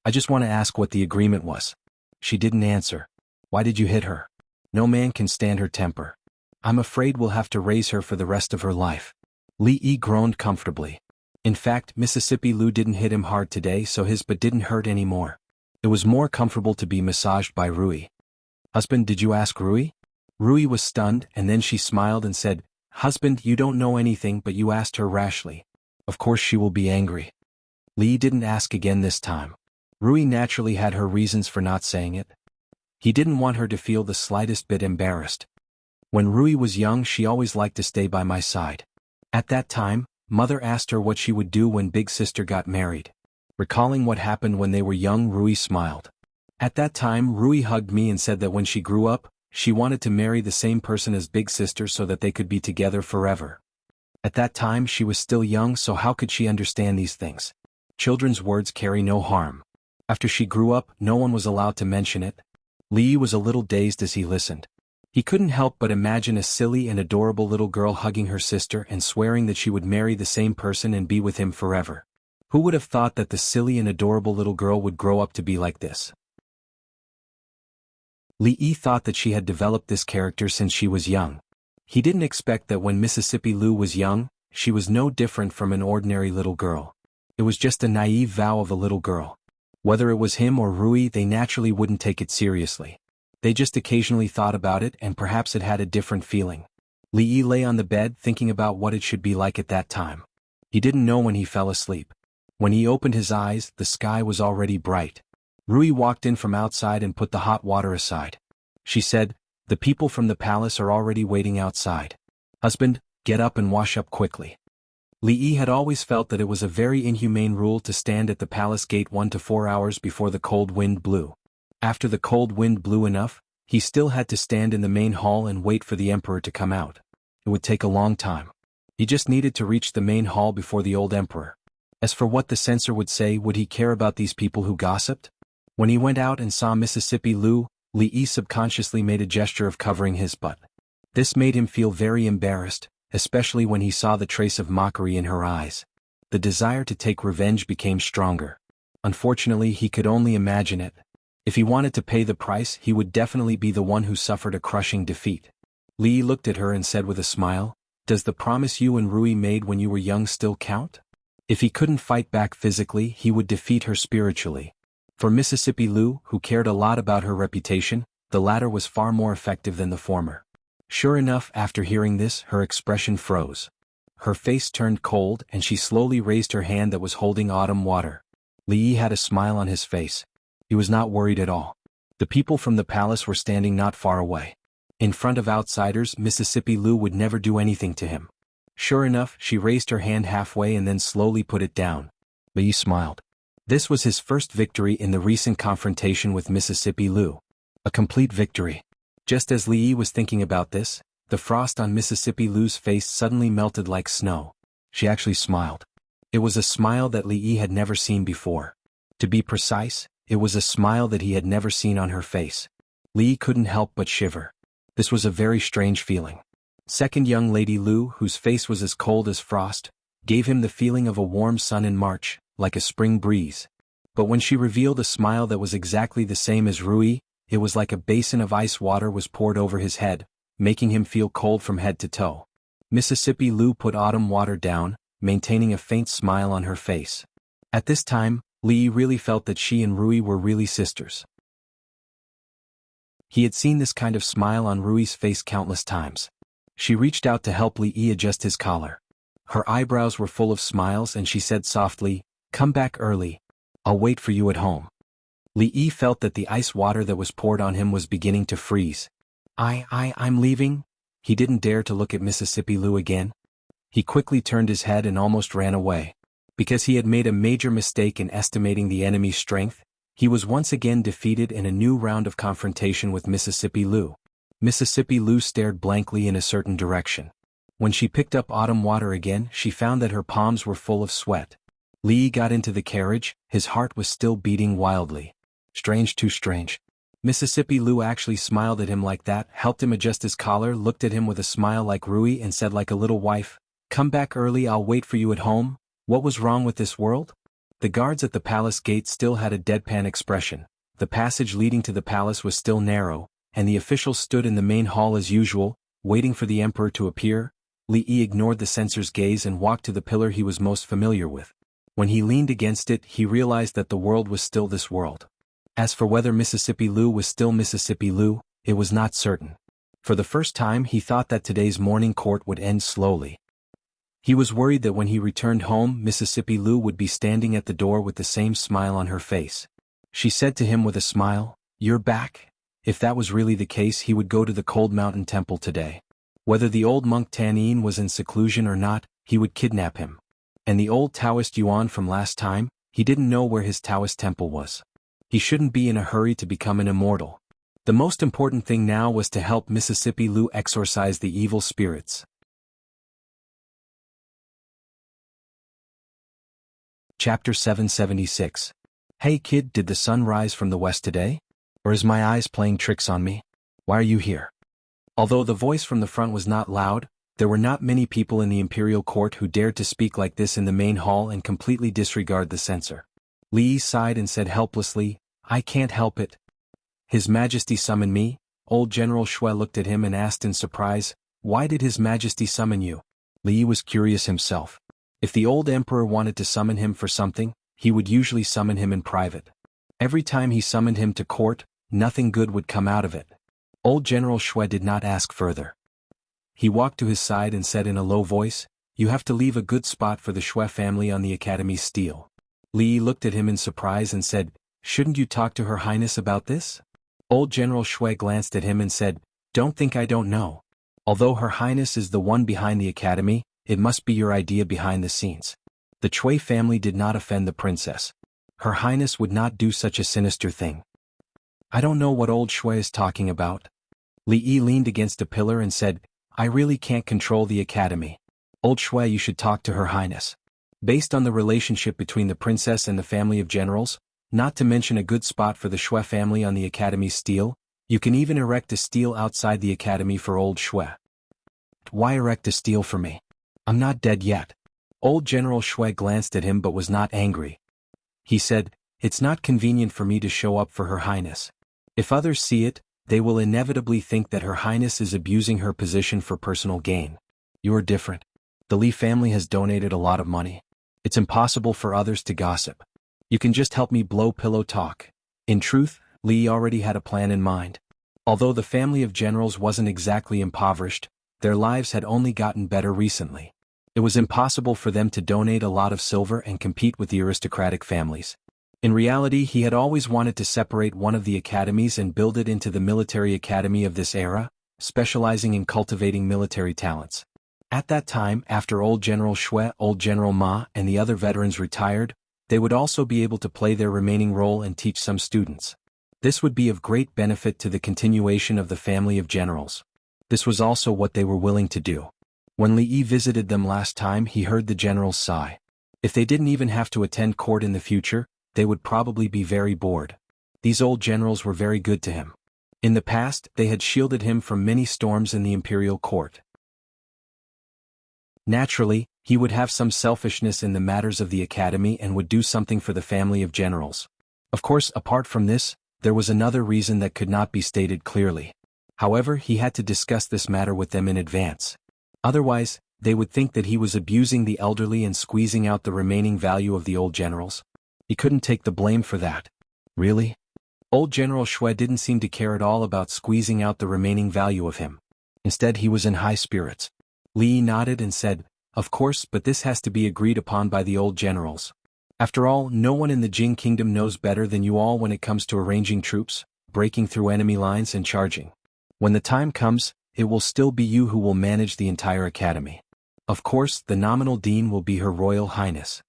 "I just want to ask what the agreement was." She didn't answer. "Why did you hit her?" "No man can stand her temper. I'm afraid we'll have to raise her for the rest of her life." Li Yi groaned comfortably. In fact, Mississippi Lu didn't hit him hard today, so his butt didn't hurt anymore. It was more comfortable to be massaged by Rui. "Husband, did you ask Rui?" Rui was stunned, and then she smiled and said, "Husband, you don't know anything, but you asked her rashly. Of course she will be angry." Li didn't ask again this time. Rui naturally had her reasons for not saying it. He didn't want her to feel the slightest bit embarrassed. "When Rui was young, she always liked to stay by my side. At that time, Mother asked her what she would do when Big Sister got married." Recalling what happened when they were young, Rui smiled. "At that time, Rui hugged me and said that when she grew up, She wanted to marry the same person as Big Sister so that they could be together forever. At that time she was still young, so how could she understand these things? Children's words carry no harm. After she grew up, no one was allowed to mention it. Li was a little dazed as he listened. He couldn't help but imagine a silly and adorable little girl hugging her sister and swearing that she would marry the same person and be with him forever. Who would have thought that the silly and adorable little girl would grow up to be like this? Li thought that she had developed this character since she was young. He didn't expect that when Mississippi Lu was young, she was no different from an ordinary little girl. It was just a naive vow of a little girl. Whether it was him or Rui, they naturally wouldn't take it seriously. They just occasionally thought about it, and perhaps it had a different feeling. Li lay on the bed thinking about what it should be like at that time. He didn't know when he fell asleep. When he opened his eyes, the sky was already bright. Rui walked in from outside and put the hot water aside. She said, "The people from the palace are already waiting outside. Husband, get up and wash up quickly." Li had always felt that it was a very inhumane rule to stand at the palace gate 1 to 4 hours before the cold wind blew. After the cold wind blew enough, he still had to stand in the main hall and wait for the emperor to come out. It would take a long time. He just needed to reach the main hall before the old emperor. As for what the censor would say, would he care about these people who gossiped? When he went out and saw Mississippi Lu, Li subconsciously made a gesture of covering his butt. This made him feel very embarrassed, especially when he saw the trace of mockery in her eyes. The desire to take revenge became stronger. Unfortunately, he could only imagine it. If he wanted to pay the price, he would definitely be the one who suffered a crushing defeat. Li looked at her and said with a smile, "Does the promise you and Rui made when you were young still count?" If he couldn't fight back physically, he would defeat her spiritually. For Mississippi Lu, who cared a lot about her reputation, the latter was far more effective than the former. Sure enough, after hearing this, her expression froze. Her face turned cold and she slowly raised her hand that was holding autumn water. Li had a smile on his face. He was not worried at all. The people from the palace were standing not far away. In front of outsiders, Mississippi Lu would never do anything to him. Sure enough, she raised her hand halfway and then slowly put it down. Li smiled. This was his first victory in the recent confrontation with Mississippi Lu. A complete victory. Just as Li was thinking about this, the frost on Mississippi Lu's face suddenly melted like snow. She actually smiled. It was a smile that Li had never seen before. To be precise, it was a smile that he had never seen on her face. Li couldn't help but shiver. This was a very strange feeling. Second young lady Lu, whose face was as cold as frost, gave him the feeling of a warm sun in March, like a spring breeze. But when she revealed a smile that was exactly the same as Rui, it was like a basin of ice water was poured over his head, making him feel cold from head to toe. Mississippi Lu put autumn water down, maintaining a faint smile on her face. At this time, Li really felt that she and Rui were really sisters. He had seen this kind of smile on Rui's face countless times. She reached out to help Li adjust his collar. Her eyebrows were full of smiles and she said softly, "Come back early. I'll wait for you at home." Li felt that the ice water that was poured on him was beginning to freeze. I'm leaving?" He didn't dare to look at Mississippi Lu again. He quickly turned his head and almost ran away. Because he had made a major mistake in estimating the enemy's strength, he was once again defeated in a new round of confrontation with Mississippi Lu. Mississippi Lu stared blankly in a certain direction. When she picked up autumn water again, she found that her palms were full of sweat. Li got into the carriage, his heart was still beating wildly. Strange, too strange. Mississippi Lu actually smiled at him like that, helped him adjust his collar, looked at him with a smile like Rui and said like a little wife, "Come back early, I'll wait for you at home." What was wrong with this world? The guards at the palace gate still had a deadpan expression. The passage leading to the palace was still narrow, and the officials stood in the main hall as usual, waiting for the emperor to appear. Li ignored the censor's gaze and walked to the pillar he was most familiar with. When he leaned against it, he realized that the world was still this world. As for whether Mississippi Lu was still Mississippi Lu, it was not certain. For the first time he thought that today's morning court would end slowly. He was worried that when he returned home, Mississippi Lu would be standing at the door with the same smile on her face. She said to him with a smile, "You're back?" If that was really the case, he would go to the Cold Mountain Temple today. Whether the old monk Tanin was in seclusion or not, he would kidnap him. And the old Taoist Yuan from last time, he didn't know where his Taoist temple was. He shouldn't be in a hurry to become an immortal. The most important thing now was to help Mississippi Lu exorcise the evil spirits. Chapter 776. Hey kid, did the sun rise from the west today? Or is my eyes playing tricks on me? Why are you here? Although the voice from the front was not loud, there were not many people in the imperial court who dared to speak like this in the main hall and completely disregard the censor. Li sighed and said helplessly, I can't help it. His Majesty summoned me. Old General Shui looked at him and asked in surprise, why did His Majesty summon you? Li was curious himself. If the old emperor wanted to summon him for something, he would usually summon him in private. Every time he summoned him to court, nothing good would come out of it. Old General Shui did not ask further. He walked to his side and said in a low voice, you have to leave a good spot for the Shui family on the Academy's stele. Li looked at him in surprise and said, shouldn't you talk to Her Highness about this? Old General Shui glanced at him and said, don't think I don't know. Although Her Highness is the one behind the Academy, it must be your idea behind the scenes. The Chui family did not offend the princess. Her Highness would not do such a sinister thing. I don't know what old Shui is talking about. Li Yi leaned against a pillar and said, I really can't control the Academy. Old Shui, you should talk to Her Highness. Based on the relationship between the princess and the family of generals, not to mention a good spot for the Shui family on the Academy's stele, you can even erect a stele outside the Academy for old Shui. Why erect a stele for me? I'm not dead yet. Old General Shui glanced at him but was not angry. He said, it's not convenient for me to show up for Her Highness. If others see it, they will inevitably think that Her Highness is abusing her position for personal gain. You are different. The Li family has donated a lot of money. It's impossible for others to gossip. You can just help me blow pillow talk. In truth, Li already had a plan in mind. Although the family of generals wasn't exactly impoverished, their lives had only gotten better recently. It was impossible for them to donate a lot of silver and compete with the aristocratic families. In reality, he had always wanted to separate one of the academies and build it into the military academy of this era, specializing in cultivating military talents. At that time, after old General Shui, old General Ma, and the other veterans retired, they would also be able to play their remaining role and teach some students. This would be of great benefit to the continuation of the family of generals. This was also what they were willing to do. When Li Yi visited them last time, he heard the generals sigh. If they didn't even have to attend court in the future, they would probably be very bored. These old generals were very good to him. In the past, they had shielded him from many storms in the imperial court. Naturally, he would have some selfishness in the matters of the academy and would do something for the family of generals. Of course, apart from this, there was another reason that could not be stated clearly. However, he had to discuss this matter with them in advance. Otherwise, they would think that he was abusing the elderly and squeezing out the remaining value of the old generals. He couldn't take the blame for that. Really? Old General Shui didn't seem to care at all about squeezing out the remaining value of him. Instead, he was in high spirits. Li nodded and said, of course, but this has to be agreed upon by the old generals. After all, no one in the Jing Kingdom knows better than you all when it comes to arranging troops, breaking through enemy lines and charging. When the time comes, it will still be you who will manage the entire academy. Of course, the nominal dean will be Her Royal Highness.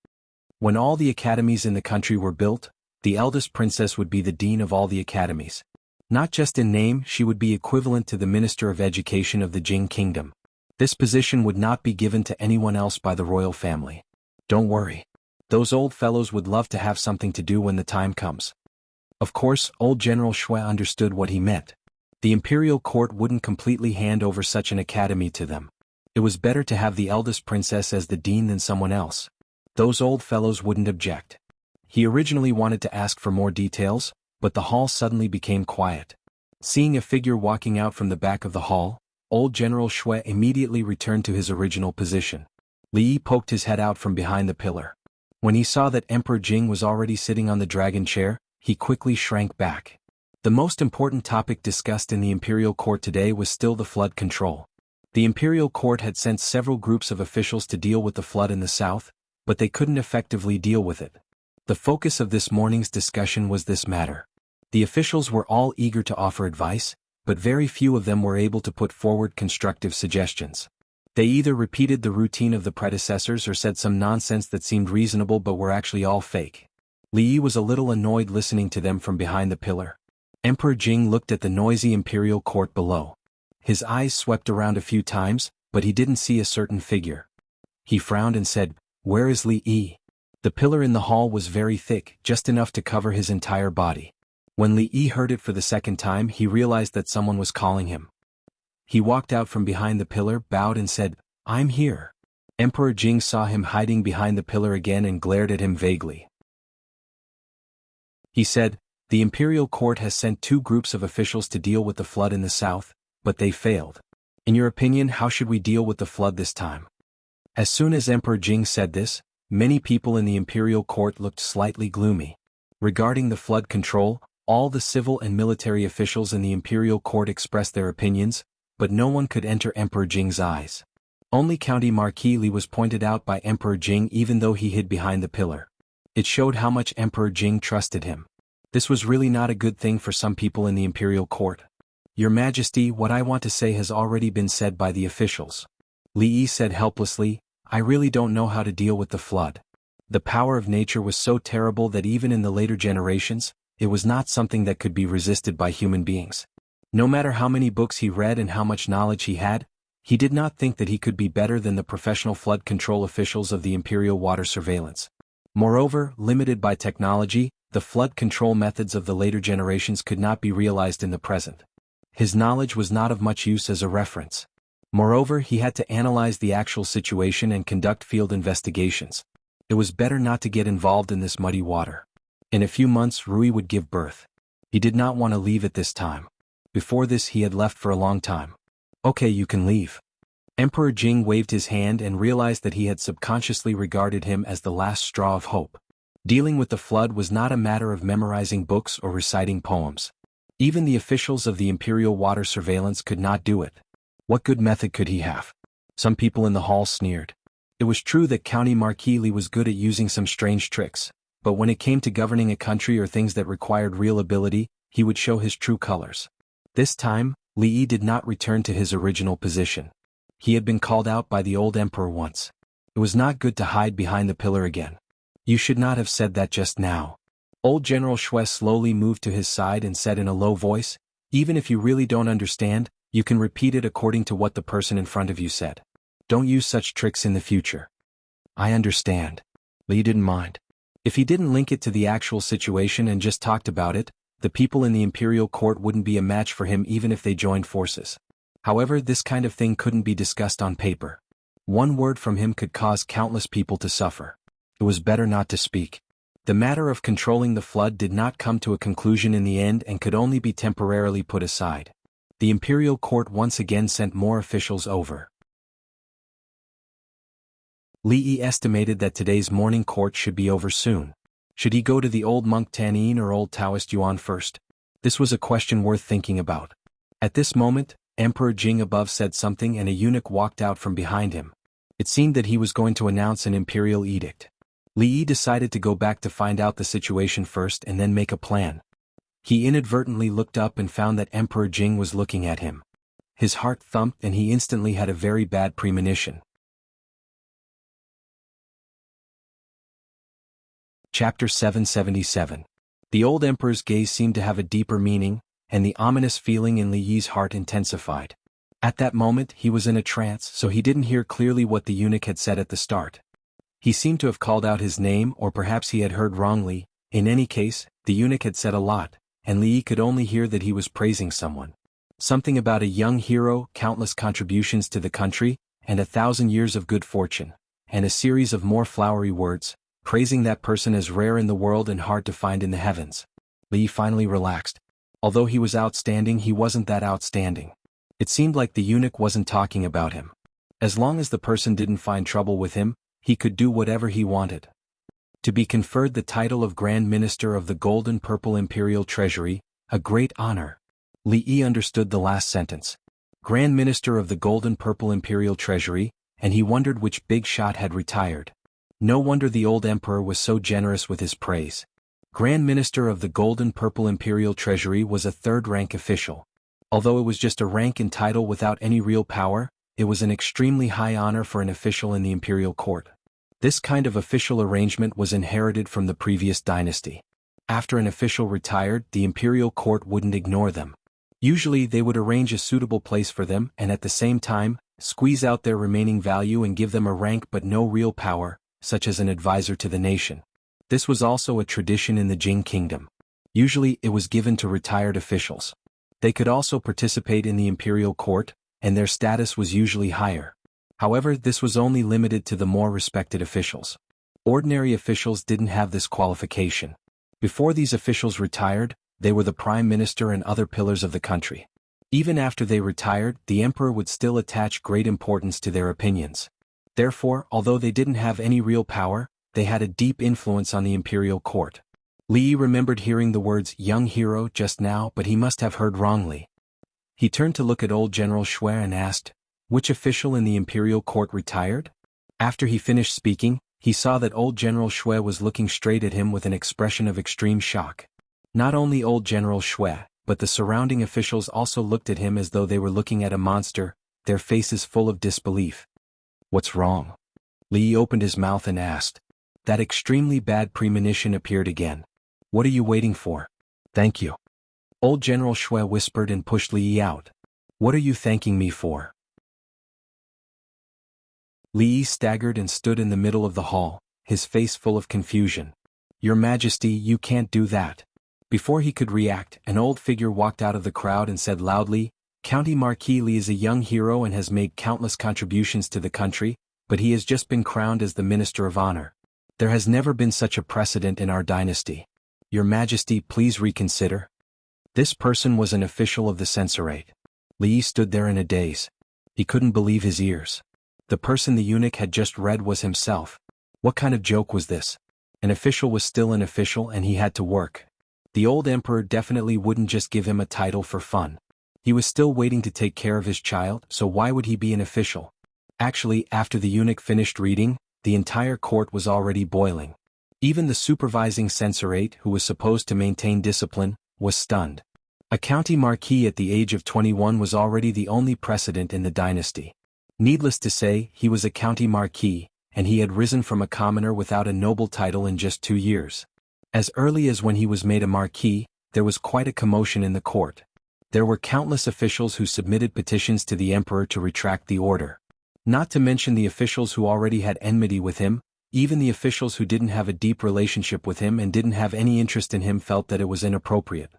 When all the academies in the country were built, the eldest princess would be the dean of all the academies. Not just in name, she would be equivalent to the Minister of Education of the Jing Kingdom. This position would not be given to anyone else by the royal family. Don't worry. Those old fellows would love to have something to do when the time comes. Of course, old General Shui understood what he meant. The imperial court wouldn't completely hand over such an academy to them. It was better to have the eldest princess as the dean than someone else. Those old fellows wouldn't object. He originally wanted to ask for more details, but the hall suddenly became quiet. Seeing a figure walking out from the back of the hall, old General Shui immediately returned to his original position. Li Yi poked his head out from behind the pillar. When he saw that Emperor Jing was already sitting on the dragon chair, he quickly shrank back. The most important topic discussed in the imperial court today was still the flood control. The imperial court had sent several groups of officials to deal with the flood in the south, but they couldn't effectively deal with it. The focus of this morning's discussion was this matter. The officials were all eager to offer advice, but very few of them were able to put forward constructive suggestions. They either repeated the routine of the predecessors or said some nonsense that seemed reasonable but were actually all fake. Li Yi was a little annoyed listening to them from behind the pillar. Emperor Jing looked at the noisy imperial court below. His eyes swept around a few times, but he didn't see a certain figure. He frowned and said, "Where is Li Yi?" The pillar in the hall was very thick, just enough to cover his entire body. When Li Yi heard it for the second time, he realized that someone was calling him. He walked out from behind the pillar, bowed and said, "I'm here." Emperor Jing saw him hiding behind the pillar again and glared at him vaguely. He said, "The imperial court has sent 2 groups of officials to deal with the flood in the south, but they failed. In your opinion, how should we deal with the flood this time?" As soon as Emperor Jing said this, many people in the imperial court looked slightly gloomy. Regarding the flood control, all the civil and military officials in the imperial court expressed their opinions, but no one could enter Emperor Jing's eyes. Only County Marquis Li was pointed out by Emperor Jing even though he hid behind the pillar. It showed how much Emperor Jing trusted him. This was really not a good thing for some people in the imperial court. "Your Majesty, what I want to say has already been said by the officials." Li Yi said helplessly, "I really don't know how to deal with the flood. The power of nature was so terrible that even in the later generations, it was not something that could be resisted by human beings. No matter how many books he read and how much knowledge he had, he did not think that he could be better than the professional flood control officials of the Imperial Water Surveillance. Moreover, limited by technology, the flood control methods of the later generations could not be realized in the present. His knowledge was not of much use as a reference. Moreover, he had to analyze the actual situation and conduct field investigations. It was better not to get involved in this muddy water. In a few months Rui would give birth. He did not want to leave at this time. Before this he had left for a long time. "Okay, you can leave." Emperor Jing waved his hand and realized that he had subconsciously regarded him as the last straw of hope. Dealing with the flood was not a matter of memorizing books or reciting poems. Even the officials of the Imperial Water Surveillance could not do it. What good method could he have? Some people in the hall sneered. It was true that County Marquis Li was good at using some strange tricks, but when it came to governing a country or things that required real ability, he would show his true colors. This time, Li Yi did not return to his original position. He had been called out by the old emperor once. It was not good to hide behind the pillar again. "You should not have said that just now." Old General Shui slowly moved to his side and said in a low voice, "Even if you really don't understand, you can repeat it according to what the person in front of you said. Don't use such tricks in the future." "I understand." Li didn't mind. If he didn't link it to the actual situation and just talked about it, the people in the imperial court wouldn't be a match for him even if they joined forces. However, this kind of thing couldn't be discussed on paper. One word from him could cause countless people to suffer. It was better not to speak. The matter of controlling the flood did not come to a conclusion in the end and could only be temporarily put aside. The imperial court once again sent more officials over. Li Yi estimated that today's morning court should be over soon. Should he go to the old monk Tanin or old Taoist Yuan first? This was a question worth thinking about. At this moment, Emperor Jing above said something and a eunuch walked out from behind him. It seemed that he was going to announce an imperial edict. Li Yi decided to go back to find out the situation first and then make a plan. He inadvertently looked up and found that Emperor Jing was looking at him. His heart thumped and he instantly had a very bad premonition. Chapter 777. The old emperor's gaze seemed to have a deeper meaning, and the ominous feeling in Li Yi's heart intensified. At that moment he was in a trance, so he didn't hear clearly what the eunuch had said at the start. He seemed to have called out his name, or perhaps he had heard wrongly. In any case, the eunuch had said a lot, and Li Yi could only hear that he was praising someone. Something about a young hero, countless contributions to the country, and 1,000 years of good fortune, and a series of more flowery words, praising that person as rare in the world and hard to find in the heavens. Li Yi finally relaxed. Although he was outstanding, he wasn't that outstanding. It seemed like the eunuch wasn't talking about him. As long as the person didn't find trouble with him, he could do whatever he wanted. To be conferred the title of Grand Minister of the Golden Purple Imperial Treasury, a great honor. Li Yi understood the last sentence. Grand Minister of the Golden Purple Imperial Treasury, and he wondered which big shot had retired. No wonder the old emperor was so generous with his praise. Grand Minister of the Golden Purple Imperial Treasury was a third-rank official. Although it was just a rank and title without any real power, it was an extremely high honor for an official in the imperial court. This kind of official arrangement was inherited from the previous dynasty. After an official retired, the imperial court wouldn't ignore them. Usually they would arrange a suitable place for them and at the same time, squeeze out their remaining value and give them a rank but no real power, such as an advisor to the nation. This was also a tradition in the Jing kingdom. Usually it was given to retired officials. They could also participate in the imperial court, and their status was usually higher. However, this was only limited to the more respected officials. Ordinary officials didn't have this qualification. Before these officials retired, they were the prime minister and other pillars of the country. Even after they retired, the emperor would still attach great importance to their opinions. Therefore, although they didn't have any real power, they had a deep influence on the imperial court. Li remembered hearing the words young hero just now, but he must have heard wrongly. He turned to look at old General Shui and asked, which official in the imperial court retired? After he finished speaking, he saw that old General Shui was looking straight at him with an expression of extreme shock. Not only old General Shui, but the surrounding officials also looked at him as though they were looking at a monster, their faces full of disbelief. What's wrong? Li opened his mouth and asked. That extremely bad premonition appeared again. What are you waiting for? Thank you. Old General Shui whispered and pushed Li out. What are you thanking me for? Li staggered and stood in the middle of the hall, his face full of confusion. Your Majesty, you can't do that. Before he could react, an old figure walked out of the crowd and said loudly, County Marquis Li is a young hero and has made countless contributions to the country, but he has just been crowned as the Minister of Honor. There has never been such a precedent in our dynasty. Your Majesty, please reconsider. This person was an official of the censorate. Li stood there in a daze. He couldn't believe his ears. The person the eunuch had just read was himself. What kind of joke was this? An official was still an official and he had to work. The old emperor definitely wouldn't just give him a title for fun. He was still waiting to take care of his child, so why would he be an official? Actually, after the eunuch finished reading, the entire court was already boiling. Even the supervising censorate, who was supposed to maintain discipline, was stunned. A county marquis at the age of 21 was already the only precedent in the dynasty. Needless to say, he was a county marquis, and he had risen from a commoner without a noble title in just 2 years. As early as when he was made a marquis, there was quite a commotion in the court. There were countless officials who submitted petitions to the emperor to retract the order. Not to mention the officials who already had enmity with him. Even the officials who didn't have a deep relationship with him and didn't have any interest in him felt that it was inappropriate.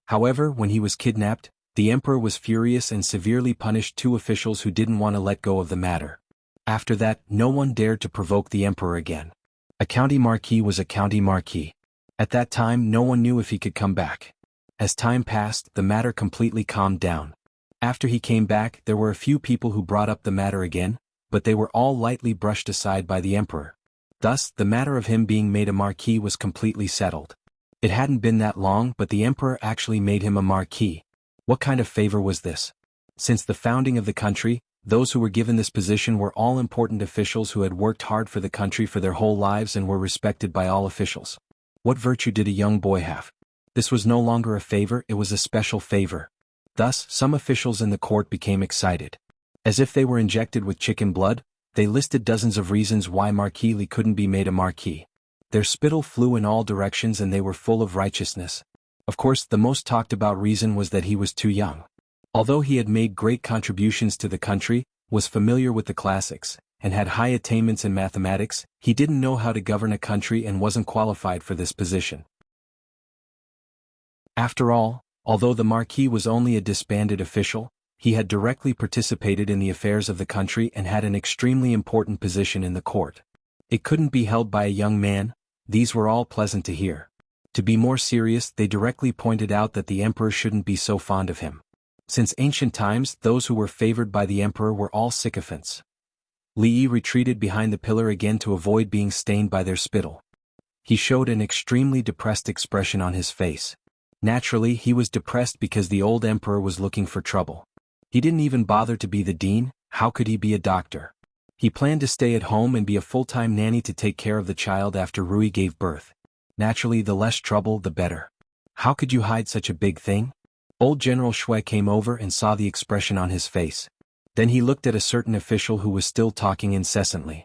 However, when he was kidnapped, the emperor was furious and severely punished 2 officials who didn't want to let go of the matter. After that, no one dared to provoke the emperor again. A county marquis was a county marquis. At that time, no one knew if he could come back. As time passed, the matter completely calmed down. After he came back, there were a few people who brought up the matter again, but they were all lightly brushed aside by the emperor. Thus, the matter of him being made a marquis was completely settled. It hadn't been that long, but the emperor actually made him a marquis. What kind of favor was this? Since the founding of the country, those who were given this position were all important officials who had worked hard for the country for their whole lives and were respected by all officials. What virtue did a young boy have? This was no longer a favor, it was a special favor. Thus, some officials in the court became excited. As if they were injected with chicken blood, they listed dozens of reasons why Marquis Li couldn't be made a marquis. Their spittle flew in all directions and they were full of righteousness. Of course, the most talked about reason was that he was too young. Although he had made great contributions to the country, was familiar with the classics, and had high attainments in mathematics, he didn't know how to govern a country and wasn't qualified for this position. After all, although the marquis was only a disbanded official, he had directly participated in the affairs of the country and had an extremely important position in the court. It couldn't be held by a young man. These were all pleasant to hear. To be more serious, they directly pointed out that the emperor shouldn't be so fond of him. Since ancient times, those who were favored by the emperor were all sycophants. Li retreated behind the pillar again to avoid being stained by their spittle. He showed an extremely depressed expression on his face. Naturally, he was depressed because the old emperor was looking for trouble. He didn't even bother to be the dean. How could he be a doctor? He planned to stay at home and be a full-time nanny to take care of the child after Rui gave birth. Naturally, the less trouble, the better. How could you hide such a big thing? Old General Shui came over and saw the expression on his face. Then he looked at a certain official who was still talking incessantly.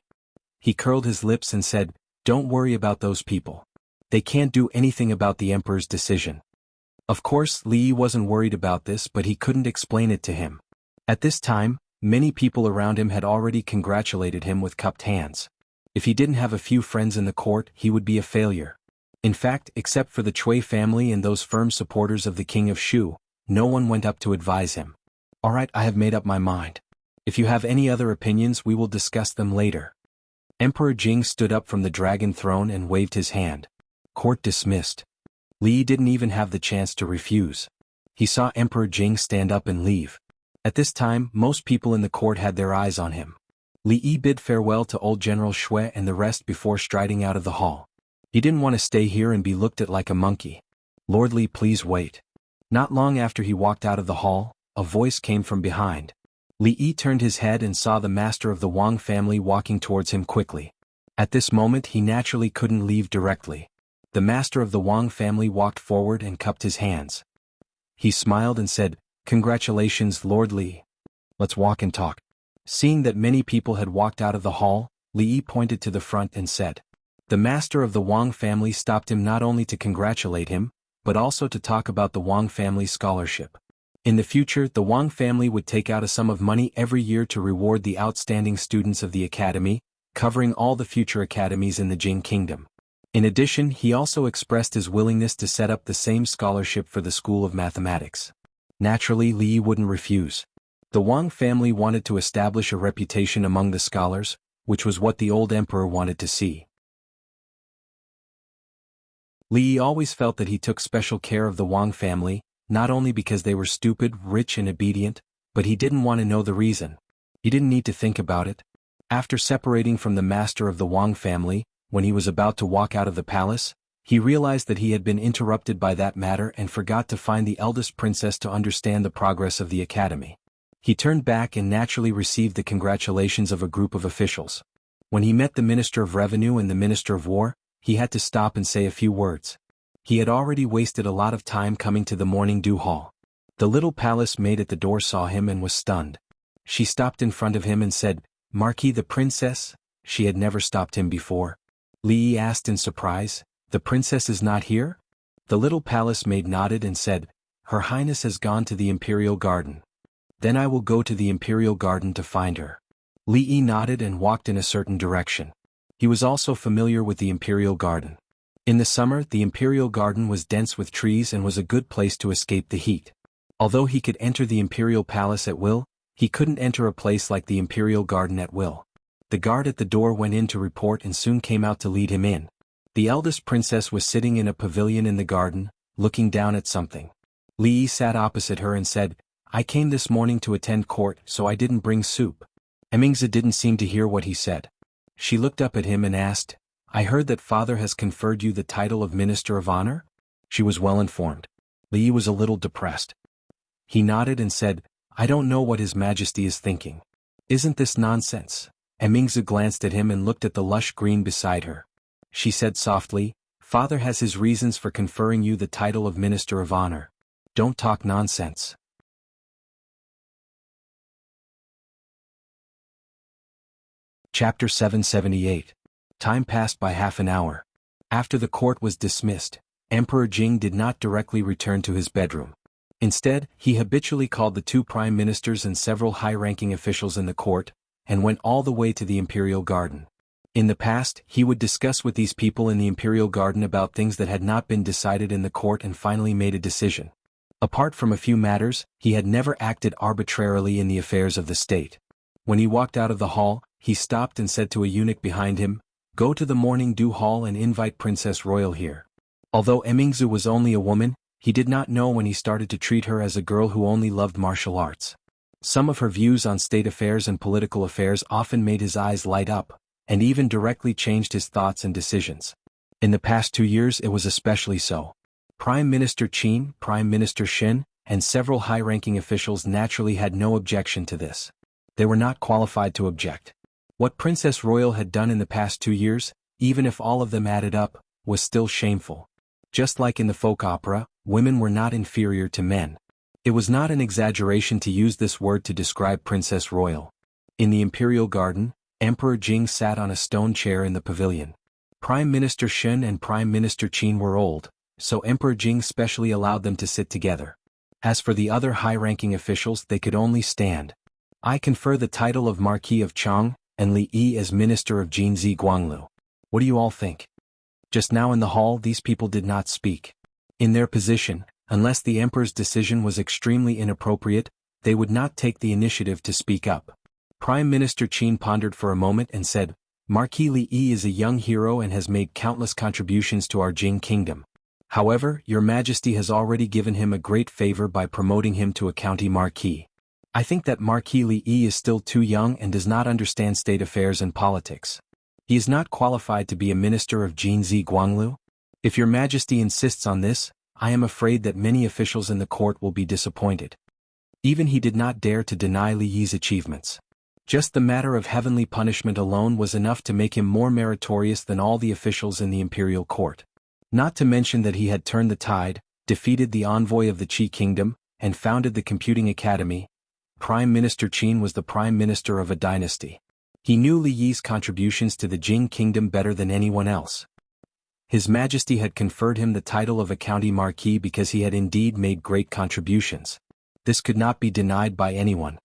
He curled his lips and said, "Don't worry about those people. They can't do anything about the emperor's decision. Of course, Li Yi wasn't worried about this, but he couldn't explain it to him. At this time, many people around him had already congratulated him with cupped hands. If he didn't have a few friends in the court, he would be a failure. In fact, except for the Cui family and those firm supporters of the king of Shu, no one went up to advise him. Alright, I have made up my mind. If you have any other opinions, we will discuss them later. Emperor Jing stood up from the dragon throne and waved his hand. Court dismissed. Li Yi didn't even have the chance to refuse. He saw Emperor Jing stand up and leave. At this time, most people in the court had their eyes on him. Li Yi bid farewell to old General Shui and the rest before striding out of the hall. He didn't want to stay here and be looked at like a monkey. Lord Li, please wait. Not long after he walked out of the hall, a voice came from behind. Li Yi turned his head and saw the master of the Wang family walking towards him quickly. At this moment he naturally couldn't leave directly. The master of the Wang family walked forward and cupped his hands. He smiled and said, "Congratulations, Lord Li. Let's walk and talk." Seeing that many people had walked out of the hall, Li Yi pointed to the front and said. The master of the Wang family stopped him not only to congratulate him, but also to talk about the Wang family scholarship. In the future, the Wang family would take out a sum of money every year to reward the outstanding students of the academy, covering all the future academies in the Jing kingdom. In addition, he also expressed his willingness to set up the same scholarship for the School of Mathematics. Naturally, Li Yi wouldn't refuse. The Wang family wanted to establish a reputation among the scholars, which was what the old emperor wanted to see. Li Yi always felt that he took special care of the Wang family, not only because they were stupid, rich and obedient, but he didn't want to know the reason. He didn't need to think about it. After separating from the master of the Wang family, when he was about to walk out of the palace, he realized that he had been interrupted by that matter and forgot to find the eldest princess to understand the progress of the academy. He turned back and naturally received the congratulations of a group of officials. When he met the Minister of Revenue and the Minister of War, he had to stop and say a few words. He had already wasted a lot of time coming to the morning dew hall. The little palace maid at the door saw him and was stunned. She stopped in front of him and said, "Marquis the princess?" She had never stopped him before. Li Yi asked in surprise, "The princess is not here?" The little palace maid nodded and said, "Her Highness has gone to the imperial garden." "Then I will go to the imperial garden to find her." Li Yi nodded and walked in a certain direction. He was also familiar with the imperial garden. In the summer, the imperial garden was dense with trees and was a good place to escape the heat. Although he could enter the imperial palace at will, he couldn't enter a place like the imperial garden at will. The guard at the door went in to report and soon came out to lead him in. The eldest princess was sitting in a pavilion in the garden, looking down at something. Li Yi sat opposite her and said, "I came this morning to attend court, so I didn't bring soup." Emingzi didn't seem to hear what he said. She looked up at him and asked, "I heard that father has conferred you the title of Minister of Honor?" She was well informed. Li Yi was a little depressed. He nodded and said, "I don't know what His Majesty is thinking. Isn't this nonsense?" Emingzi glanced at him and looked at the lush green beside her. She said softly, "Father has his reasons for conferring you the title of Minister of Honor. Don't talk nonsense." Chapter 778. Time passed by half an hour. After the court was dismissed, Emperor Jing did not directly return to his bedroom. Instead, he habitually called the two prime ministers and several high-ranking officials in the court, and went all the way to the imperial garden. In the past, he would discuss with these people in the imperial garden about things that had not been decided in the court and finally made a decision. Apart from a few matters, he had never acted arbitrarily in the affairs of the state. When he walked out of the hall, he stopped and said to a eunuch behind him, "Go to the morning dew hall and invite Princess Royal here." Although Emingzi was only a woman, he did not know when he started to treat her as a girl who only loved martial arts. Some of her views on state affairs and political affairs often made his eyes light up, and even directly changed his thoughts and decisions. In the past 2 years it was especially so. Prime Minister Qin, Prime Minister Shen, and several high-ranking officials naturally had no objection to this. They were not qualified to object. What Princess Royal had done in the past 2 years, even if all of them added up, was still shameful. Just like in the folk opera, women were not inferior to men. It was not an exaggeration to use this word to describe Princess Royal. In the imperial garden, Emperor Jing sat on a stone chair in the pavilion. Prime Minister Shen and Prime Minister Qin were old, so Emperor Jing specially allowed them to sit together. As for the other high-ranking officials, they could only stand. I confer the title of Marquis of Chang, and Li Yi as Minister of Jinzi Guanglu. What do you all think? Just now in the hall, these people did not speak. In their position, unless the emperor's decision was extremely inappropriate, they would not take the initiative to speak up. Prime Minister Qin pondered for a moment and said, Marquis Li Yi is a young hero and has made countless contributions to our Jing kingdom. However, your Majesty has already given him a great favor by promoting him to a county marquis. I think that Marquis Li Yi is still too young and does not understand state affairs and politics. He is not qualified to be a minister of Jinzi Guanglu. If your Majesty insists on this, I am afraid that many officials in the court will be disappointed. Even he did not dare to deny Li Yi's achievements. Just the matter of heavenly punishment alone was enough to make him more meritorious than all the officials in the imperial court. Not to mention that he had turned the tide, defeated the envoy of the Qi kingdom, and founded the computing academy. Prime Minister Qin was the prime minister of a dynasty. He knew Li Yi's contributions to the Jing kingdom better than anyone else. His Majesty had conferred him the title of a county marquis because he had indeed made great contributions. This could not be denied by anyone.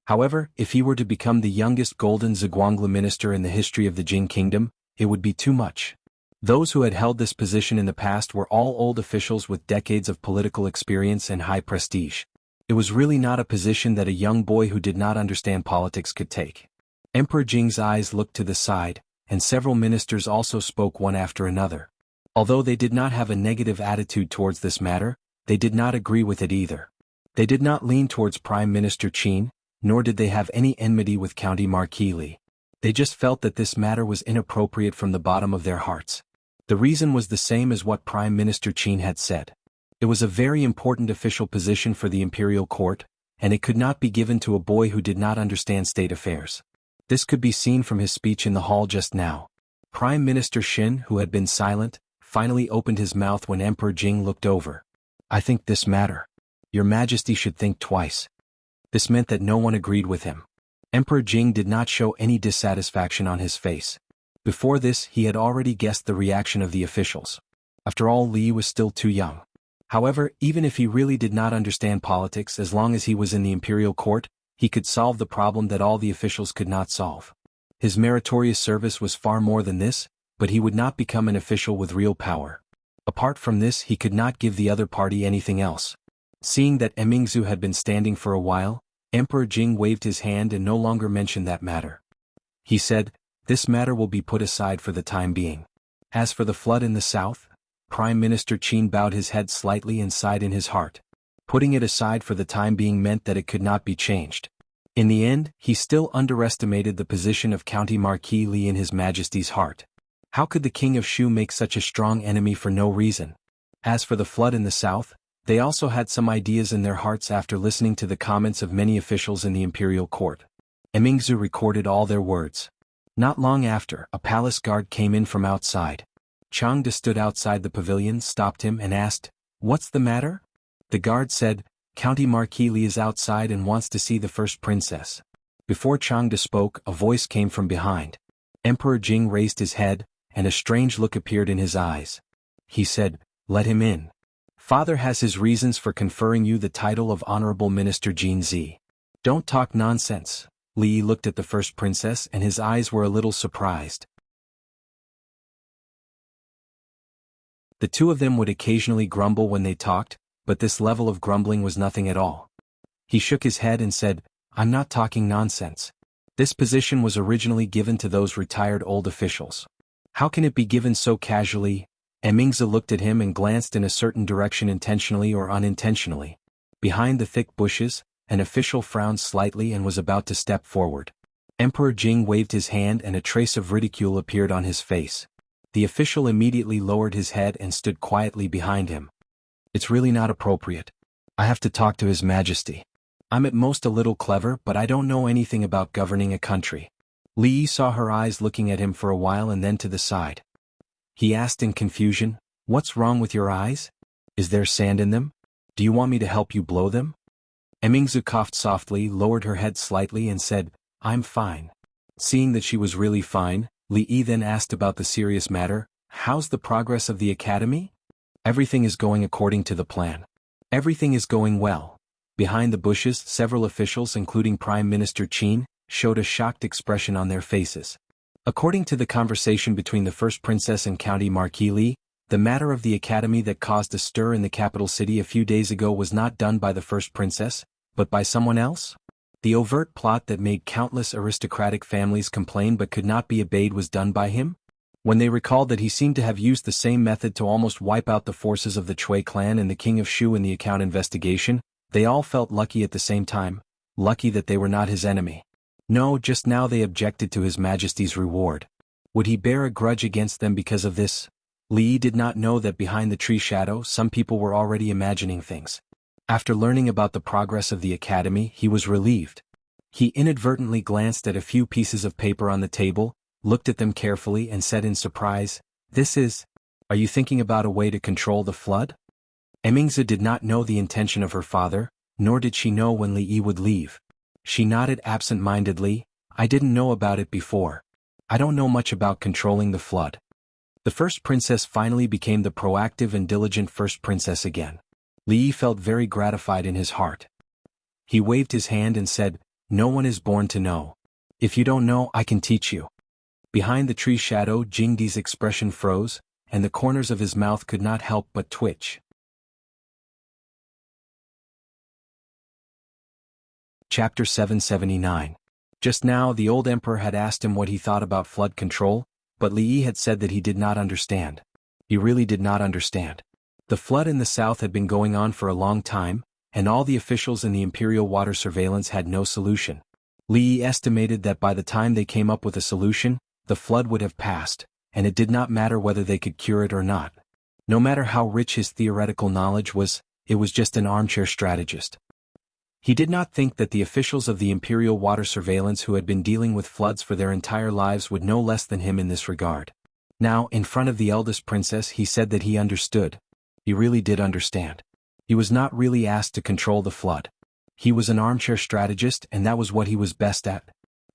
However, if he were to become the youngest golden Ziguanglu minister in the history of the Jing kingdom, it would be too much. Those who had held this position in the past were all old officials with decades of political experience and high prestige. It was really not a position that a young boy who did not understand politics could take. Emperor Jing's eyes looked to the side, and several ministers also spoke one after another. Although they did not have a negative attitude towards this matter, they did not agree with it either. They did not lean towards Prime Minister Qin, nor did they have any enmity with County Marquis Li. They just felt that this matter was inappropriate from the bottom of their hearts. The reason was the same as what Prime Minister Qin had said. It was a very important official position for the imperial court, and it could not be given to a boy who did not understand state affairs. This could be seen from his speech in the hall just now. Prime Minister Shen, who had been silent, finally opened his mouth when Emperor Jing looked over. I think this matter. Your Majesty should think twice. This meant that no one agreed with him. Emperor Jing did not show any dissatisfaction on his face. Before this, he had already guessed the reaction of the officials. After all, Li was still too young. However, even if he really did not understand politics, as long as he was in the imperial court, he could solve the problem that all the officials could not solve. His meritorious service was far more than this, but he would not become an official with real power. Apart from this, he could not give the other party anything else. Seeing that Emingzu had been standing for a while, Emperor Jing waved his hand and no longer mentioned that matter. He said, this matter will be put aside for the time being. As for the flood in the south, Prime Minister Qin bowed his head slightly and sighed in his heart. Putting it aside for the time being meant that it could not be changed. In the end, he still underestimated the position of County Marquis Li in His Majesty's heart. How could the King of Shu make such a strong enemy for no reason? As for the flood in the south, they also had some ideas in their hearts after listening to the comments of many officials in the imperial court. Emingzu recorded all their words. Not long after, a palace guard came in from outside. Changde stood outside the pavilion, stopped him and asked, "What's the matter?" The guard said, "County Marquis Li is outside and wants to see the first princess." Before Changde spoke, a voice came from behind. Emperor Jing raised his head, and a strange look appeared in his eyes. He said, "Let him in. Father has his reasons for conferring you the title of Honorable Minister Jinzi." "Don't talk nonsense." Li looked at the first princess and his eyes were a little surprised. The two of them would occasionally grumble when they talked, but this level of grumbling was nothing at all. He shook his head and said, "I'm not talking nonsense. This position was originally given to those retired old officials. How can it be given so casually?" Emingzi looked at him and glanced in a certain direction intentionally or unintentionally. Behind the thick bushes, an official frowned slightly and was about to step forward. Emperor Jing waved his hand and a trace of ridicule appeared on his face. The official immediately lowered his head and stood quietly behind him. "It's really not appropriate. I have to talk to His Majesty. I'm at most a little clever, but I don't know anything about governing a country." Li saw her eyes looking at him for a while and then to the side. He asked in confusion, "What's wrong with your eyes? Is there sand in them? Do you want me to help you blow them?" Emingzu coughed softly, lowered her head slightly and said, "I'm fine." Seeing that she was really fine, Li Yi then asked about the serious matter. How's the progress of the academy? Everything is going according to the plan. Everything is going well. Behind the bushes, several officials, including Prime Minister Qin, showed a shocked expression on their faces. According to the conversation between the first princess and County Marquis Li, the matter of the academy that caused a stir in the capital city a few days ago was not done by the first princess, but by someone else? The overt plot that made countless aristocratic families complain but could not be obeyed was done by him? When they recalled that he seemed to have used the same method to almost wipe out the forces of the Chui clan and the King of Shu in the account investigation, they all felt lucky at the same time, lucky that they were not his enemy. No, just now they objected to His Majesty's reward. Would he bear a grudge against them because of this? Li Yi did not know that behind the tree shadow some people were already imagining things. After learning about the progress of the academy, he was relieved. He inadvertently glanced at a few pieces of paper on the table, looked at them carefully and said in surprise, Are you thinking about a way to control the flood? Emingzi did not know the intention of her father, nor did she know when Li Yi would leave. She nodded absent-mindedly. I didn't know about it before. I don't know much about controlling the flood. The first princess finally became the proactive and diligent first princess again. Li Yi felt very gratified in his heart. He waved his hand and said, No one is born to know. If you don't know, I can teach you. Behind the tree shadow, Jingdi's expression froze, and the corners of his mouth could not help but twitch. Chapter 779. Just now the old emperor had asked him what he thought about flood control, but Li Yi had said that he did not understand. He really did not understand. The flood in the south had been going on for a long time, and all the officials in the imperial water surveillance had no solution. Li Yi estimated that by the time they came up with a solution, the flood would have passed, and it did not matter whether they could cure it or not. No matter how rich his theoretical knowledge was, it was just an armchair strategist. He did not think that the officials of the imperial water surveillance who had been dealing with floods for their entire lives would know less than him in this regard. Now, in front of the eldest princess, he said that he understood. He really did understand. He was not really asked to control the flood. He was an armchair strategist, and that was what he was best at.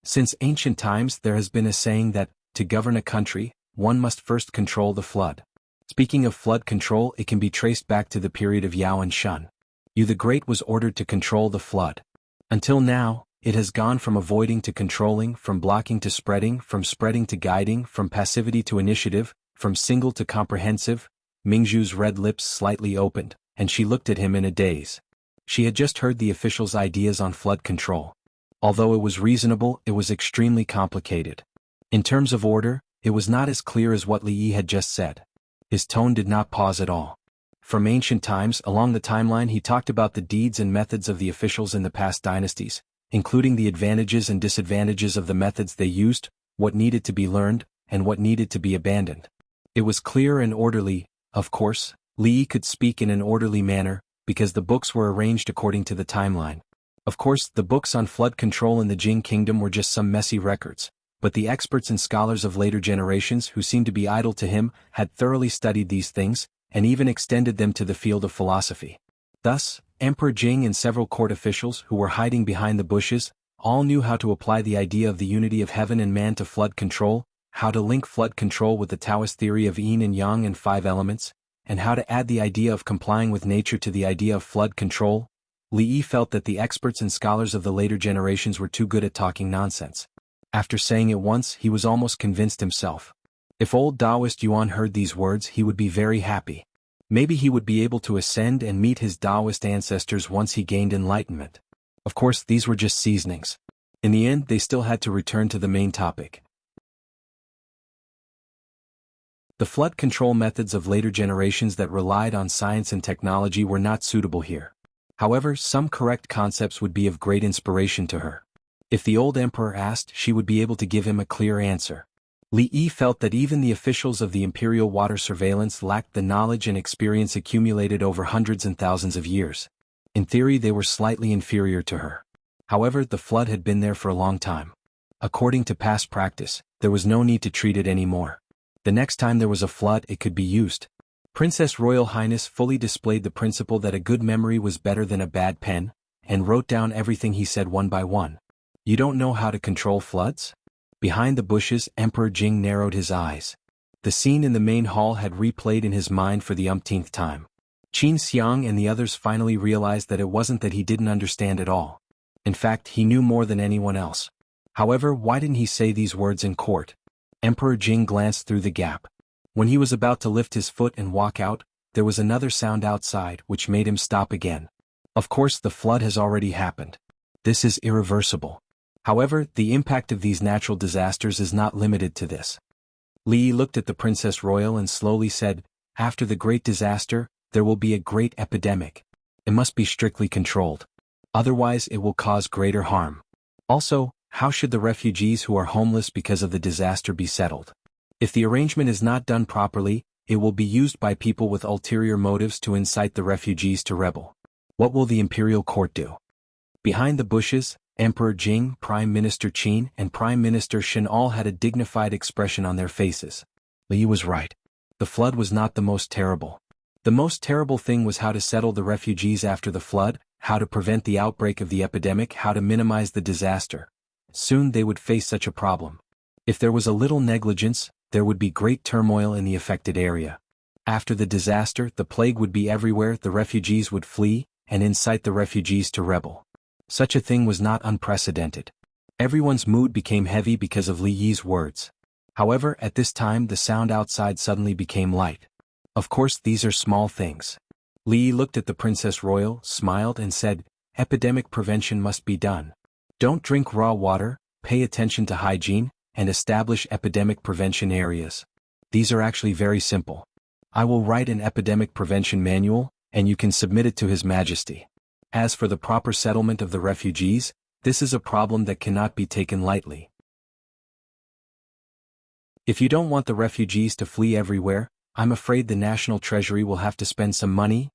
Since ancient times there has been a saying that, to govern a country, one must first control the flood. Speaking of flood control, it can be traced back to the period of Yao and Shun. Yu the Great was ordered to control the flood. Until now, it has gone from avoiding to controlling, from blocking to spreading to guiding, from passivity to initiative, from single to comprehensive. Mingzhu's red lips slightly opened, and she looked at him in a daze. She had just heard the officials' ideas on flood control. Although it was reasonable, it was extremely complicated. In terms of order, it was not as clear as what Li Yi had just said. His tone did not pause at all. From ancient times, along the timeline he talked about the deeds and methods of the officials in the past dynasties, including the advantages and disadvantages of the methods they used, what needed to be learned, and what needed to be abandoned. It was clear and orderly. Of course, Li Yi could speak in an orderly manner, because the books were arranged according to the timeline. Of course, the books on flood control in the Jing kingdom were just some messy records, but the experts and scholars of later generations who seemed to be idle to him had thoroughly studied these things, and even extended them to the field of philosophy. Thus, Emperor Jing and several court officials who were hiding behind the bushes, all knew how to apply the idea of the unity of heaven and man to flood control, how to link flood control with the Taoist theory of yin and yang and 5 elements, and how to add the idea of complying with nature to the idea of flood control. Li Yi felt that the experts and scholars of the later generations were too good at talking nonsense. After saying it once, he was almost convinced himself. If old Taoist Yuan heard these words, he would be very happy. Maybe he would be able to ascend and meet his Taoist ancestors once he gained enlightenment. Of course, these were just seasonings. In the end, they still had to return to the main topic. The flood control methods of later generations that relied on science and technology were not suitable here. However, some correct concepts would be of great inspiration to her. If the old emperor asked, she would be able to give him a clear answer. Li Yi felt that even the officials of the imperial water surveillance lacked the knowledge and experience accumulated over hundreds and thousands of years. In theory, they were slightly inferior to her. However, the flood had been there for a long time. According to past practice, there was no need to treat it anymore. The next time there was a flood, it could be used. Princess Royal Highness fully displayed the principle that a good memory was better than a bad pen, and wrote down everything he said one by one. You don't know how to control floods? Behind the bushes, Emperor Jing narrowed his eyes. The scene in the main hall had replayed in his mind for the umpteenth time. Qin Xiang and the others finally realized that it wasn't that he didn't understand at all. In fact, he knew more than anyone else. However, why didn't he say these words in court? Emperor Jing glanced through the gap. When he was about to lift his foot and walk out, there was another sound outside which made him stop again. Of course, the flood has already happened. This is irreversible. However, the impact of these natural disasters is not limited to this. Li Yi looked at the Princess Royal and slowly said, "After the great disaster, there will be a great epidemic. It must be strictly controlled. Otherwise it will cause greater harm. Also, how should the refugees who are homeless because of the disaster be settled? If the arrangement is not done properly, it will be used by people with ulterior motives to incite the refugees to rebel. What will the imperial court do?" Behind the bushes, Emperor Jing, Prime Minister Qin, and Prime Minister Shen all had a dignified expression on their faces. Li Yi was right. The flood was not the most terrible. The most terrible thing was how to settle the refugees after the flood, how to prevent the outbreak of the epidemic, how to minimize the disaster. Soon they would face such a problem. If there was a little negligence, there would be great turmoil in the affected area. After the disaster, the plague would be everywhere, the refugees would flee, and incite the refugees to rebel. Such a thing was not unprecedented. Everyone's mood became heavy because of Li Yi's words. However, at this time the sound outside suddenly became light. Of course, these are small things. Li Yi looked at the Princess Royal, smiled and said, "Epidemic prevention must be done. Don't drink raw water, pay attention to hygiene, and establish epidemic prevention areas. These are actually very simple. I will write an epidemic prevention manual, and you can submit it to His Majesty. As for the proper settlement of the refugees, this is a problem that cannot be taken lightly. If you don't want the refugees to flee everywhere, I'm afraid the national treasury will have to spend some money."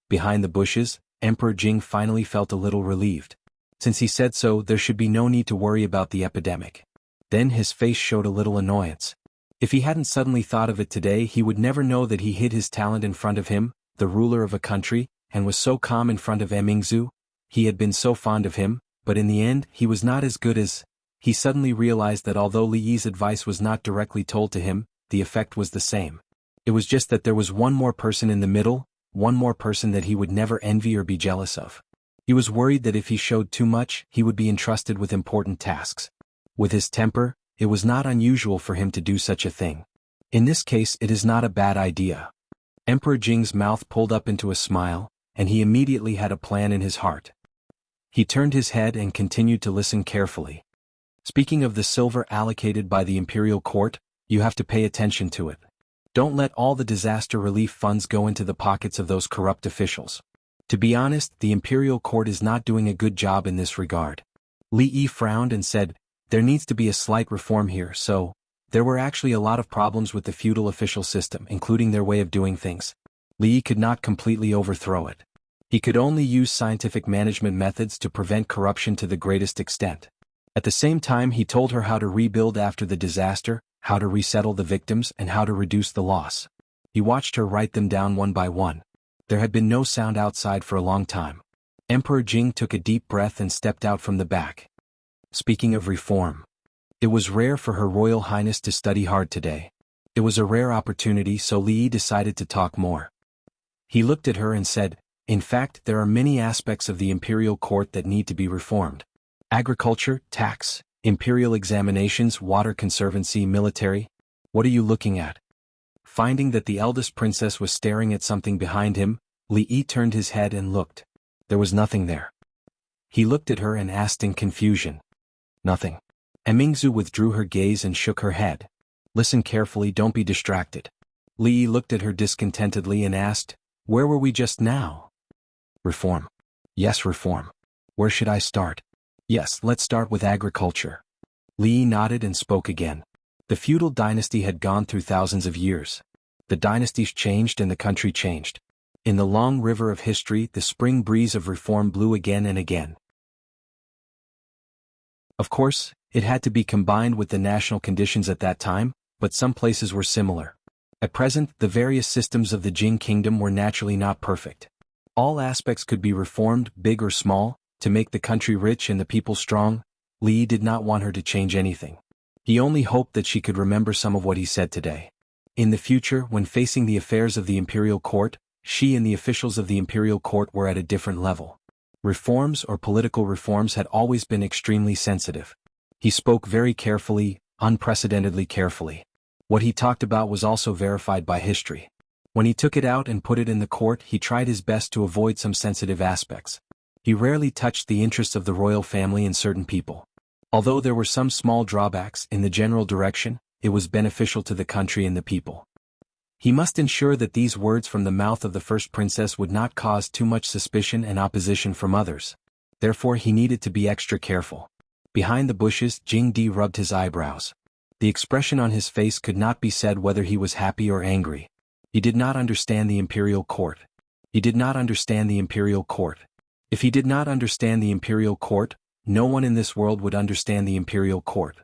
Behind the bushes, Emperor Jing finally felt a little relieved. Since he said so, there should be no need to worry about the epidemic. Then his face showed a little annoyance. If he hadn't suddenly thought of it today, he would never know that he hid his talent in front of him, the ruler of a country, and was so calm in front of Mingzu. He had been so fond of him, but in the end, he was not as good as... He suddenly realized that although Li Yi's advice was not directly told to him, the effect was the same. It was just that there was one more person in the middle, one more person that he would never envy or be jealous of. He was worried that if he showed too much, he would be entrusted with important tasks. With his temper, it was not unusual for him to do such a thing. In this case, it is not a bad idea. Emperor Jing's mouth pulled up into a smile, and he immediately had a plan in his heart. He turned his head and continued to listen carefully. "Speaking of the silver allocated by the imperial court, you have to pay attention to it. Don't let all the disaster relief funds go into the pockets of those corrupt officials. To be honest, the imperial court is not doing a good job in this regard." Li Yi frowned and said, "There needs to be a slight reform here, so..." There were actually a lot of problems with the feudal official system, including their way of doing things. Li Yi could not completely overthrow it. He could only use scientific management methods to prevent corruption to the greatest extent. At the same time, he told her how to rebuild after the disaster, how to resettle the victims, and how to reduce the loss. He watched her write them down one by one. There had been no sound outside for a long time. Emperor Jing took a deep breath and stepped out from the back. Speaking of reform. It was rare for Her Royal Highness to study hard today. It was a rare opportunity, so Li Yi decided to talk more. He looked at her and said, "In fact, there are many aspects of the imperial court that need to be reformed. Agriculture, tax, imperial examinations, water conservancy, military. What are you looking at?" Finding that the eldest princess was staring at something behind him, Li Yi turned his head and looked. There was nothing there. He looked at her and asked in confusion. "Nothing." Mingzu withdrew her gaze and shook her head. "Listen carefully, don't be distracted." Li Yi looked at her discontentedly and asked, "Where were we just now?" "Reform." "Yes, reform. Where should I start?" "Yes, let's start with agriculture." Li Yi nodded and spoke again. The feudal dynasty had gone through thousands of years. The dynasties changed and the country changed. In the long river of history, the spring breeze of reform blew again and again. Of course, it had to be combined with the national conditions at that time, but some places were similar. At present, the various systems of the Jing kingdom were naturally not perfect. All aspects could be reformed, big or small, to make the country rich and the people strong. Li Yi did not want her to change anything. He only hoped that she could remember some of what he said today. In the future, when facing the affairs of the imperial court, she and the officials of the imperial court were at a different level. Reforms or political reforms had always been extremely sensitive. He spoke very carefully, unprecedentedly carefully. What he talked about was also verified by history. When he took it out and put it in the court, he tried his best to avoid some sensitive aspects. He rarely touched the interests of the royal family and certain people. Although there were some small drawbacks in the general direction, it was beneficial to the country and the people. He must ensure that these words from the mouth of the first princess would not cause too much suspicion and opposition from others. Therefore he needed to be extra careful. Behind the bushes, Jing Di rubbed his eyebrows. The expression on his face could not be said whether he was happy or angry. He did not understand the imperial court. He did not understand the imperial court. If he did not understand the imperial court, no one in this world would understand the imperial court.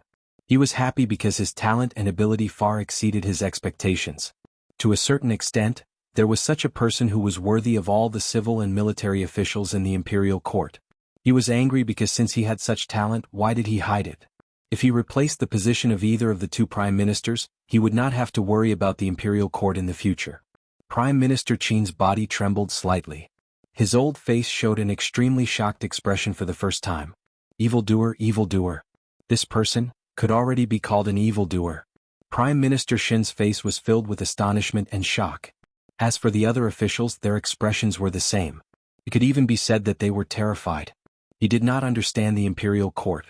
He was happy because his talent and ability far exceeded his expectations. To a certain extent, there was such a person who was worthy of all the civil and military officials in the imperial court. He was angry because since he had such talent, why did he hide it? If he replaced the position of either of the two prime ministers, he would not have to worry about the imperial court in the future. Prime Minister Qin's body trembled slightly. His old face showed an extremely shocked expression for the first time. Evildoer, evildoer. This person could already be called an evildoer. Prime Minister Shin's face was filled with astonishment and shock. As for the other officials, their expressions were the same. It could even be said that they were terrified. He did not understand the imperial court.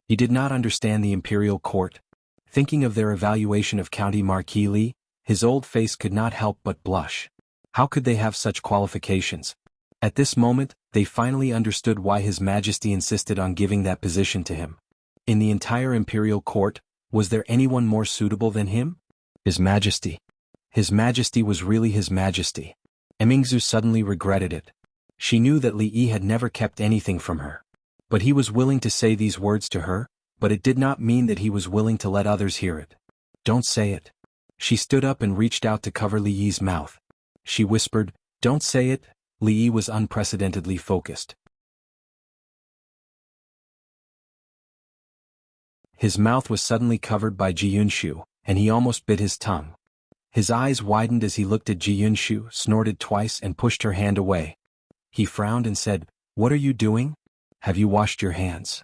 He did not understand the imperial court. Thinking of their evaluation of County Marquis Li, his old face could not help but blush. How could they have such qualifications? At this moment, they finally understood why His Majesty insisted on giving that position to him. In the entire imperial court, was there anyone more suitable than him? His Majesty. His Majesty was really His Majesty. Emingzu suddenly regretted it. She knew that Li Yi had never kept anything from her. But he was willing to say these words to her, but it did not mean that he was willing to let others hear it. Don't say it. She stood up and reached out to cover Li Yi's mouth. She whispered, "Don't say it." Li Yi was unprecedentedly focused. His mouth was suddenly covered by Ji Yunshu, and he almost bit his tongue. His eyes widened as he looked at Ji Yunshu, snorted twice and pushed her hand away. He frowned and said, "What are you doing? Have you washed your hands?"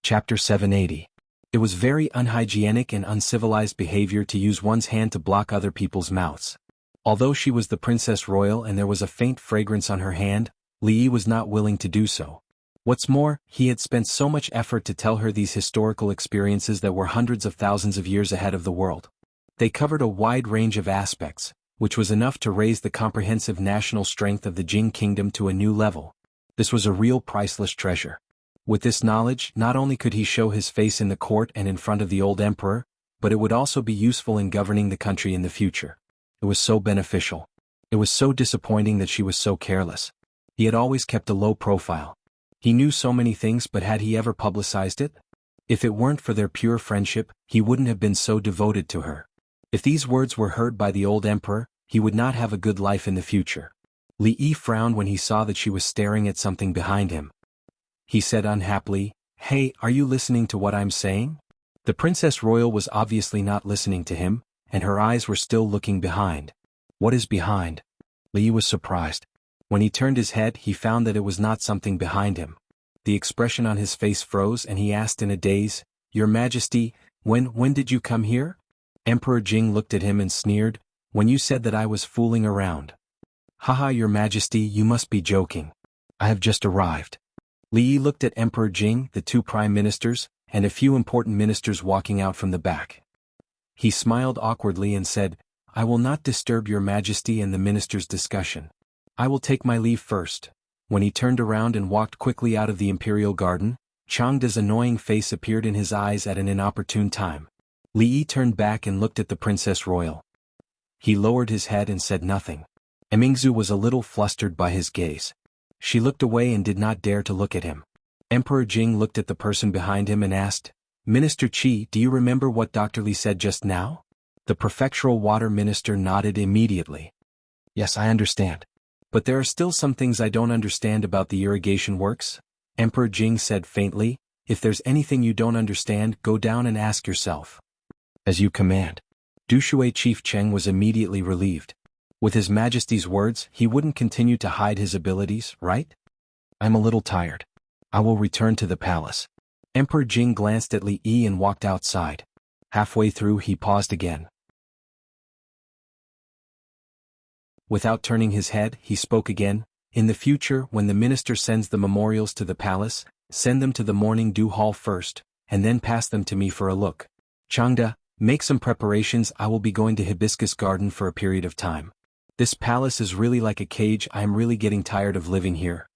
Chapter 780. It was very unhygienic and uncivilized behavior to use one's hand to block other people's mouths. Although she was the Princess Royal and there was a faint fragrance on her hand, Li Yi was not willing to do so. What's more, he had spent so much effort to tell her these historical experiences that were hundreds of thousands of years ahead of the world. They covered a wide range of aspects, which was enough to raise the comprehensive national strength of the Jing kingdom to a new level. This was a real priceless treasure. With this knowledge, not only could he show his face in the court and in front of the old emperor, but it would also be useful in governing the country in the future. It was so beneficial. It was so disappointing that she was so careless. He had always kept a low profile. He knew so many things, but had he ever publicized it? If it weren't for their pure friendship, he wouldn't have been so devoted to her. If these words were heard by the old emperor, he would not have a good life in the future. Li Yi frowned when he saw that she was staring at something behind him. He said unhappily, "Hey, are you listening to what I'm saying?" The Princess Royal was obviously not listening to him, and her eyes were still looking behind. What is behind? Li Yi was surprised. When he turned his head, he found that it was not something behind him. The expression on his face froze and he asked in a daze, "Your Majesty, when did you come here?" Emperor Jing looked at him and sneered, "When you said that I was fooling around." "Haha, Your Majesty, you must be joking. I have just arrived." Li Yi looked at Emperor Jing, the two prime ministers, and a few important ministers walking out from the back. He smiled awkwardly and said, "I will not disturb Your Majesty and the ministers' discussion. I will take my leave first." When he turned around and walked quickly out of the imperial garden, Changda's annoying face appeared in his eyes at an inopportune time. Li Yi turned back and looked at the Princess Royal. He lowered his head and said nothing. Emingzu was a little flustered by his gaze. She looked away and did not dare to look at him. Emperor Jing looked at the person behind him and asked, "Minister Qi, do you remember what Dr. Li said just now?" The prefectural water minister nodded immediately. "Yes, I understand. But there are still some things I don't understand about the irrigation works. Emperor Jing said faintly, "If there's anything you don't understand, go down and ask yourself." "As you command." Dushui Chief Cheng was immediately relieved. With His Majesty's words, he wouldn't continue to hide his abilities, right? "I'm a little tired. I will return to the palace." Emperor Jing glanced at Li Yi and walked outside. Halfway through he paused again. Without turning his head, he spoke again. "In the future, when the minister sends the memorials to the palace, send them to the morning dew hall first, and then pass them to me for a look. Changda, make some preparations. I will be going to Hibiscus Garden for a period of time. This palace is really like a cage. I am really getting tired of living here."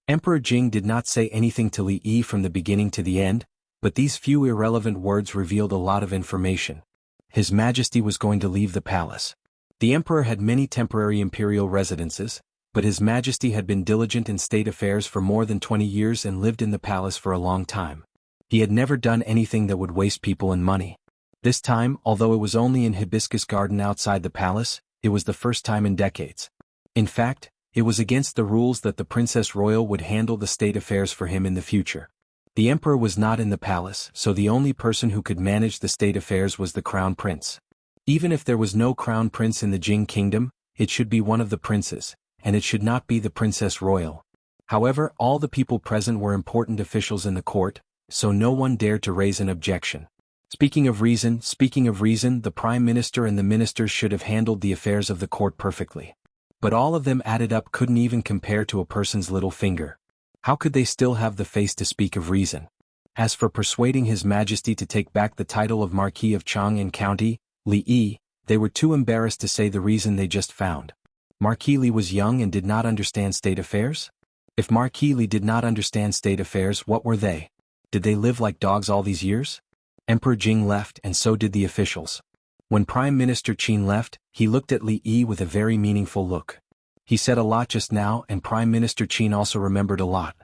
Emperor Jing did not say anything to Li Yi from the beginning to the end, but these few irrelevant words revealed a lot of information. His Majesty was going to leave the palace. The emperor had many temporary imperial residences, but His Majesty had been diligent in state affairs for more than 20 years and lived in the palace for a long time. He had never done anything that would waste people and money. This time, although it was only in Hibiscus Garden outside the palace, it was the first time in decades. In fact, it was against the rules that the Princess Royal would handle the state affairs for him in the future. The emperor was not in the palace, so the only person who could manage the state affairs was the crown prince. Even if there was no crown prince in the Jing kingdom, it should be one of the princes, and it should not be the Princess Royal. However, all the people present were important officials in the court, so no one dared to raise an objection. Speaking of reason, the Prime Minister and the ministers should have handled the affairs of the court perfectly. But all of them added up couldn't even compare to a person's little finger. How could they still have the face to speak of reason? As for persuading His Majesty to take back the title of Marquis of Chang'an County, Li Yi, they were too embarrassed to say the reason they just found. Marquis Li was young and did not understand state affairs? If Marquis Li did not understand state affairs, what were they? Did they live like dogs all these years? Emperor Jing left, and so did the officials. When Prime Minister Qin left, he looked at Li Yi with a very meaningful look. He said a lot just now, and Prime Minister Qin also remembered a lot.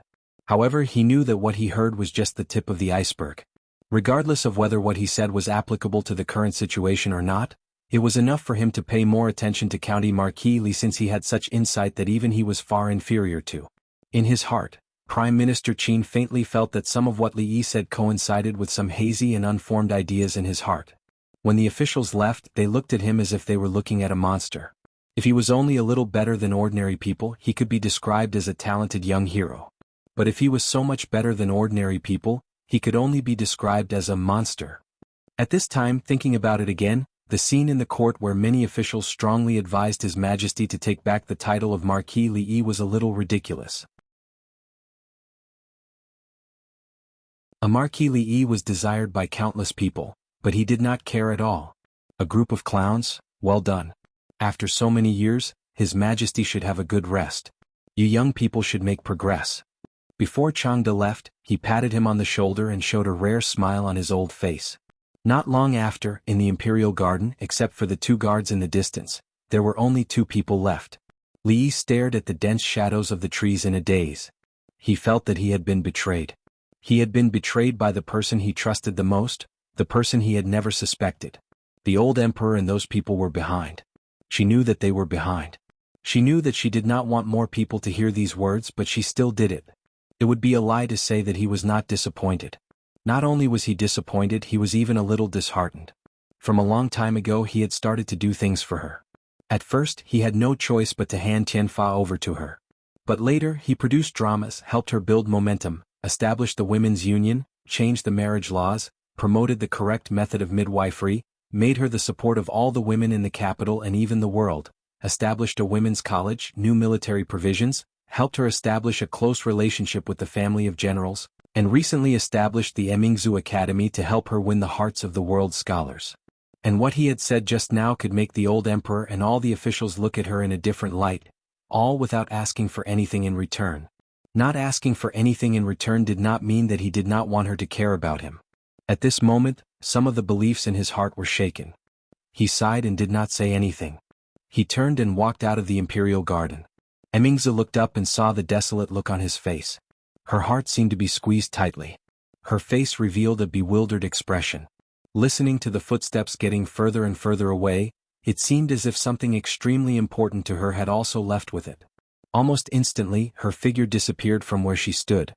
However, he knew that what he heard was just the tip of the iceberg. Regardless of whether what he said was applicable to the current situation or not, it was enough for him to pay more attention to County Marquis Li since he had such insight that even he was far inferior to. In his heart, Prime Minister Qin faintly felt that some of what Li Yi said coincided with some hazy and unformed ideas in his heart. When the officials left, they looked at him as if they were looking at a monster. If he was only a little better than ordinary people, he could be described as a talented young hero. But if he was so much better than ordinary people, he could only be described as a monster. At this time, thinking about it again, the scene in the court where many officials strongly advised His Majesty to take back the title of Marquis Li Yi was a little ridiculous. A Marquis Li Yi was desired by countless people, but he did not care at all. A group of clowns? Well done. After so many years, His Majesty should have a good rest. You young people should make progress. Before Changde left, he patted him on the shoulder and showed a rare smile on his old face. Not long after, in the Imperial Garden, except for the 2 guards in the distance, there were only 2 people left. Li Yi stared at the dense shadows of the trees in a daze. He felt that he had been betrayed. He had been betrayed by the person he trusted the most, the person he had never suspected. The old emperor and those people were behind. She knew that they were behind. She knew that she did not want more people to hear these words, but she still did it. It would be a lie to say that he was not disappointed. Not only was he disappointed, he was even a little disheartened. From a long time ago he had started to do things for her. At first, he had no choice but to hand Tianfa over to her. But later, he produced dramas, helped her build momentum, established the women's union, changed the marriage laws, promoted the correct method of midwifery, made her the support of all the women in the capital and even the world, established a women's college, new military provisions, helped her establish a close relationship with the family of generals, and recently established the Emingzu Academy to help her win the hearts of the world's scholars. And what he had said just now could make the old emperor and all the officials look at her in a different light, all without asking for anything in return. Not asking for anything in return did not mean that he did not want her to care about him. At this moment, some of the beliefs in his heart were shaken. He sighed and did not say anything. He turned and walked out of the Imperial Garden. Emingzi looked up and saw the desolate look on his face. Her heart seemed to be squeezed tightly. Her face revealed a bewildered expression. Listening to the footsteps getting further and further away, it seemed as if something extremely important to her had also left with it. Almost instantly, her figure disappeared from where she stood.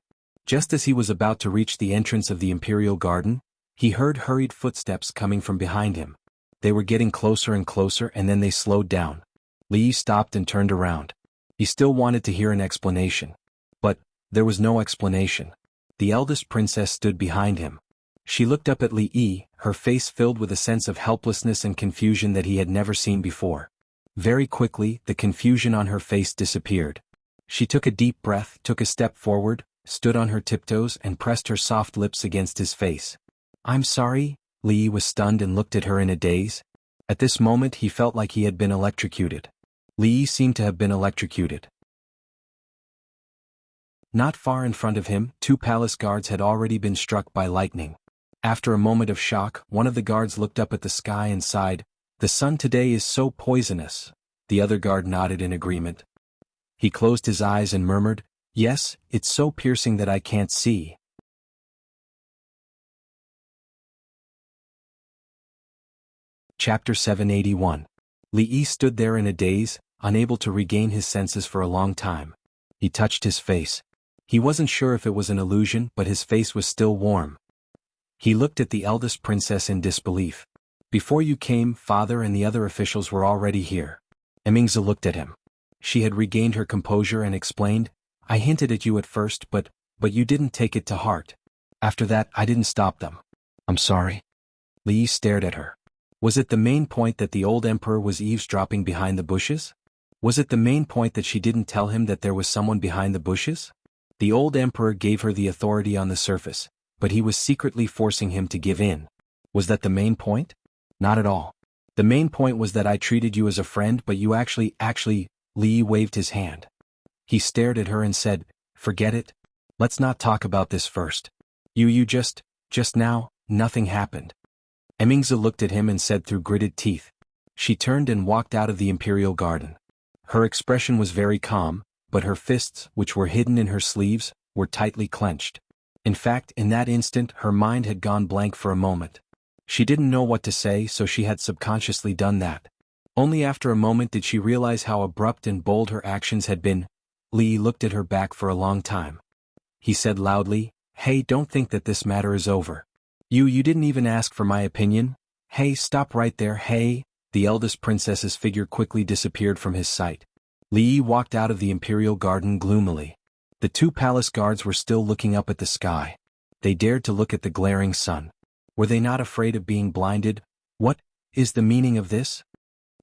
Just as he was about to reach the entrance of the imperial garden, he heard hurried footsteps coming from behind him. They were getting closer and closer, and then they slowed down. Li Yi stopped and turned around. He still wanted to hear an explanation. But there was no explanation. The eldest princess stood behind him. She looked up at Li Yi, her face filled with a sense of helplessness and confusion that he had never seen before. Very quickly, the confusion on her face disappeared. She took a deep breath, took a step forward, stood on her tiptoes and pressed her soft lips against his face. "I'm sorry." Li Yi was stunned and looked at her in a daze. At this moment he felt like he had been electrocuted. Li Yi seemed to have been electrocuted. Not far in front of him, 2 palace guards had already been struck by lightning. After a moment of shock, one of the guards looked up at the sky and sighed, "The sun today is so poisonous." The other guard nodded in agreement. He closed his eyes and murmured, "Yes, it's so piercing that I can't see." Chapter 781. Li Yi stood there in a daze, unable to regain his senses for a long time. He touched his face. He wasn't sure if it was an illusion, but his face was still warm. He looked at the eldest princess in disbelief. "Before you came, father and the other officials were already here." Emingzi looked at him. She had regained her composure and explained, "I hinted at you at first, but you didn't take it to heart. After that, I didn't stop them." "I'm sorry." Li Yi stared at her. Was it the main point that the old emperor was eavesdropping behind the bushes? Was it the main point that she didn't tell him that there was someone behind the bushes? The old emperor gave her the authority on the surface, but he was secretly forcing him to give in. Was that the main point? Not at all. The main point was that I treated you as a friend, but you actually, Li Yi waved his hand. He stared at her and said, "Forget it. Let's not talk about this first. You just now, nothing happened." Emingzi looked at him and said through gritted teeth. She turned and walked out of the imperial garden. Her expression was very calm, but her fists, which were hidden in her sleeves, were tightly clenched. In fact, in that instant her mind had gone blank for a moment. She didn't know what to say, so she had subconsciously done that. Only after a moment did she realize how abrupt and bold her actions had been. Li Yi looked at her back for a long time. He said loudly, "Hey, don't think that this matter is over. You didn't even ask for my opinion. Hey, stop right there, hey." The eldest princess's figure quickly disappeared from his sight. Li Yi walked out of the imperial garden gloomily. The 2 palace guards were still looking up at the sky. They dared to look at the glaring sun. Were they not afraid of being blinded? "What is the meaning of this?"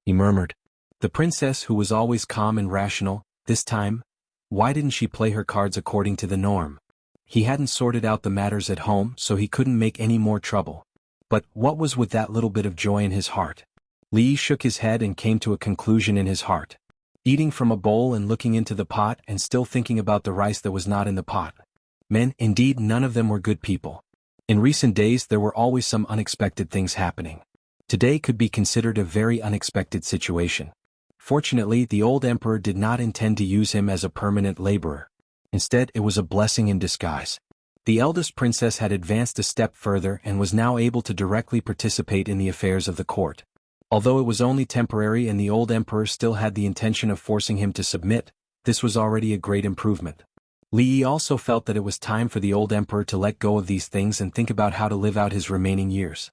he murmured. The princess, who was always calm and rational, this time, why didn't she play her cards according to the norm? He hadn't sorted out the matters at home, so he couldn't make any more trouble. But what was with that little bit of joy in his heart? Li Yi shook his head and came to a conclusion in his heart. Eating from a bowl and looking into the pot and still thinking about the rice that was not in the pot. Men, indeed, none of them were good people. In recent days there were always some unexpected things happening. Today could be considered a very unexpected situation. Fortunately, the old emperor did not intend to use him as a permanent laborer. Instead, it was a blessing in disguise. The eldest princess had advanced a step further and was now able to directly participate in the affairs of the court. Although it was only temporary and the old emperor still had the intention of forcing him to submit, this was already a great improvement. Li Yi also felt that it was time for the old emperor to let go of these things and think about how to live out his remaining years.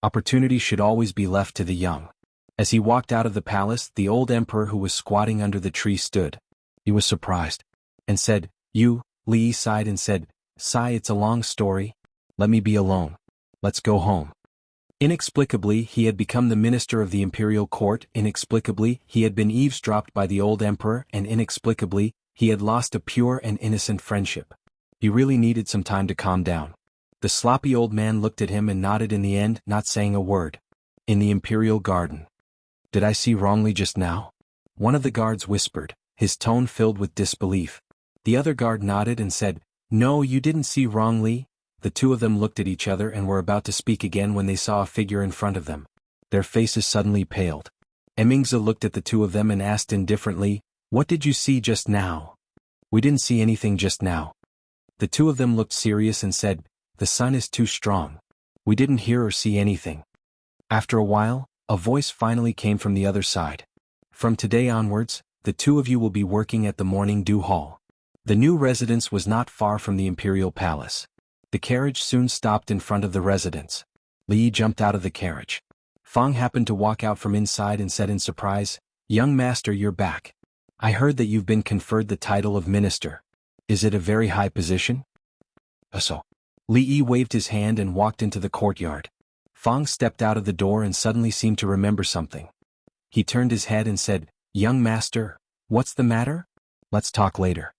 Opportunity should always be left to the young. As he walked out of the palace, the old emperor who was squatting under the tree stood. He was surprised. And said, "You," Li Yi sighed and said, "Sigh, it's a long story. Let me be alone. Let's go home." Inexplicably, he had become the minister of the imperial court, inexplicably, he had been eavesdropped by the old emperor, and inexplicably, he had lost a pure and innocent friendship. He really needed some time to calm down. The sloppy old man looked at him and nodded in the end, not saying a word. In the imperial garden. "Did I see wrongly just now?" One of the guards whispered, his tone filled with disbelief. The other guard nodded and said, "No, you didn't see wrongly." The 2 of them looked at each other and were about to speak again when they saw a figure in front of them. Their faces suddenly paled. Emingzi looked at the 2 of them and asked indifferently, "What did you see just now?" "We didn't see anything just now." The 2 of them looked serious and said, "The sun is too strong. We didn't hear or see anything." After a while, a voice finally came from the other side. "From today onwards, the 2 of you will be working at the morning dew hall. The new residence was not far from the imperial palace. The carriage soon stopped in front of the residence. Li Yi jumped out of the carriage. Fang happened to walk out from inside and said in surprise, "Young master, you're back. I heard that you've been conferred the title of minister. Is it a very high position?" So. Li Yi waved his hand and walked into the courtyard. Fang stepped out of the door and suddenly seemed to remember something. He turned his head and said, "Young master, what's the matter? Let's talk later."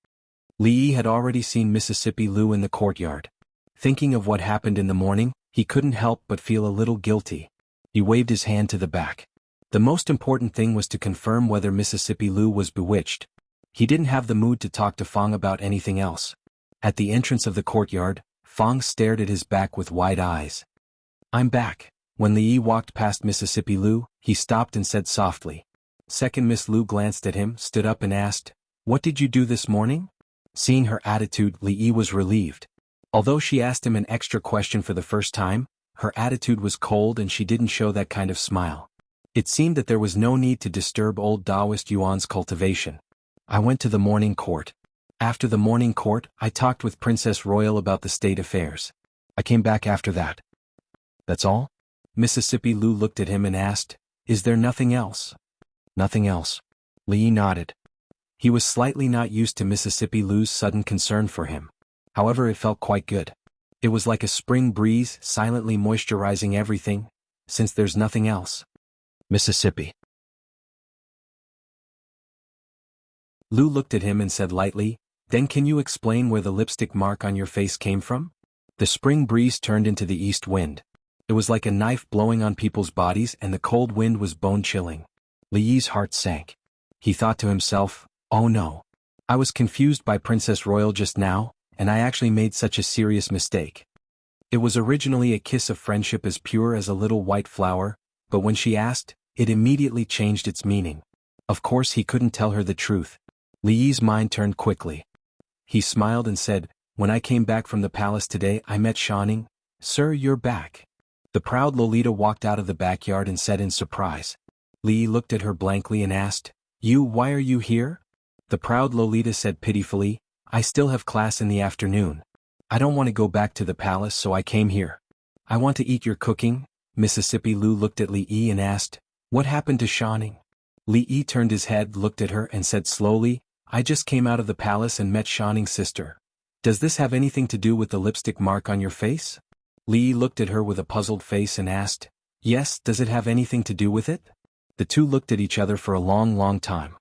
Li Yi had already seen Mississippi Lu in the courtyard. Thinking of what happened in the morning, he couldn't help but feel a little guilty. He waved his hand to the back. The most important thing was to confirm whether Mississippi Lu was bewitched. He didn't have the mood to talk to Fang about anything else. At the entrance of the courtyard, Fang stared at his back with wide eyes. "I'm back." When Li Yi walked past Mississippi Lu, he stopped and said softly. Second Miss Lu glanced at him, stood up and asked, "What did you do this morning?" Seeing her attitude, Li Yi was relieved. Although she asked him an extra question for the first time, her attitude was cold and she didn't show that kind of smile. It seemed that there was no need to disturb old Taoist Yuan's cultivation. "I went to the morning court. After the morning court, I talked with Princess Royal about the state affairs. I came back after that." "That's all?" Mississippi Lu looked at him and asked, "Is there nothing else?" "Nothing else." Li Yi nodded. He was slightly not used to Mississippi Lu's sudden concern for him. However, it felt quite good. It was like a spring breeze silently moisturizing everything, since there's nothing else. Mississippi. Lu looked at him and said lightly, "Then can you explain where the lipstick mark on your face came from?" The spring breeze turned into the east wind. It was like a knife blowing on people's bodies and the cold wind was bone-chilling. Li Yi's heart sank. He thought to himself, "Oh no. I was confused by Princess Royal just now, and I actually made such a serious mistake." It was originally a kiss of friendship as pure as a little white flower, but when she asked, it immediately changed its meaning. Of course he couldn't tell her the truth. Li Yi's mind turned quickly. He smiled and said, "When I came back from the palace today I met Shanning. Sir, you're back." The proud Lolita walked out of the backyard and said in surprise. Li Yi looked at her blankly and asked, Why are you here?" The proud Lolita said pitifully, "I still have class in the afternoon. I don't want to go back to the palace, so I came here. I want to eat your cooking." Mississippi Lu looked at Li Yi and asked, "What happened to Shanning?" Li Yi turned his head, looked at her and said slowly, "I just came out of the palace and met Shanning's sister. Does this have anything to do with the lipstick mark on your face?" Li Yi looked at her with a puzzled face and asked, "Yes, does it have anything to do with it?" The two looked at each other for a long time.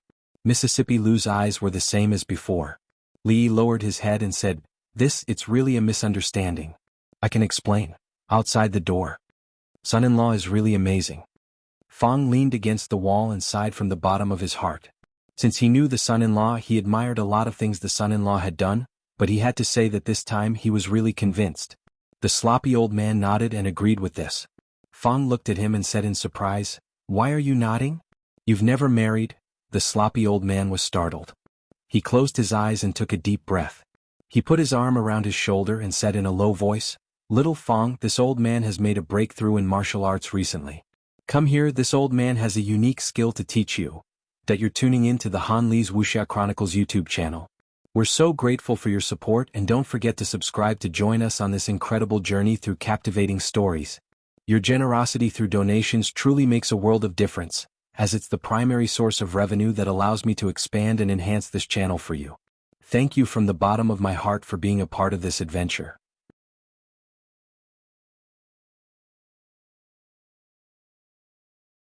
Mississippi Lu's eyes were the same as before. Li Yi lowered his head and said, It's really a misunderstanding. I can explain. Outside the door. Son-in-law is really amazing." Fang leaned against the wall and sighed from the bottom of his heart. Since he knew the son-in-law, he admired a lot of things the son-in-law had done, but he had to say that this time he was really convinced. The sloppy old man nodded and agreed with this. Fang looked at him and said in surprise, "Why are you nodding? You've never married?" The sloppy old man was startled. He closed his eyes and took a deep breath. He put his arm around his shoulder and said in a low voice, "Little Fang, this old man has made a breakthrough in martial arts recently. Come here, this old man has a unique skill to teach you." That you're tuning in to the Han Li's Wuxia Chronicles YouTube channel. We're so grateful for your support, and don't forget to subscribe to join us on this incredible journey through captivating stories. Your generosity through donations truly makes a world of difference, as it's the primary source of revenue that allows me to expand and enhance this channel for you. Thank you from the bottom of my heart for being a part of this adventure.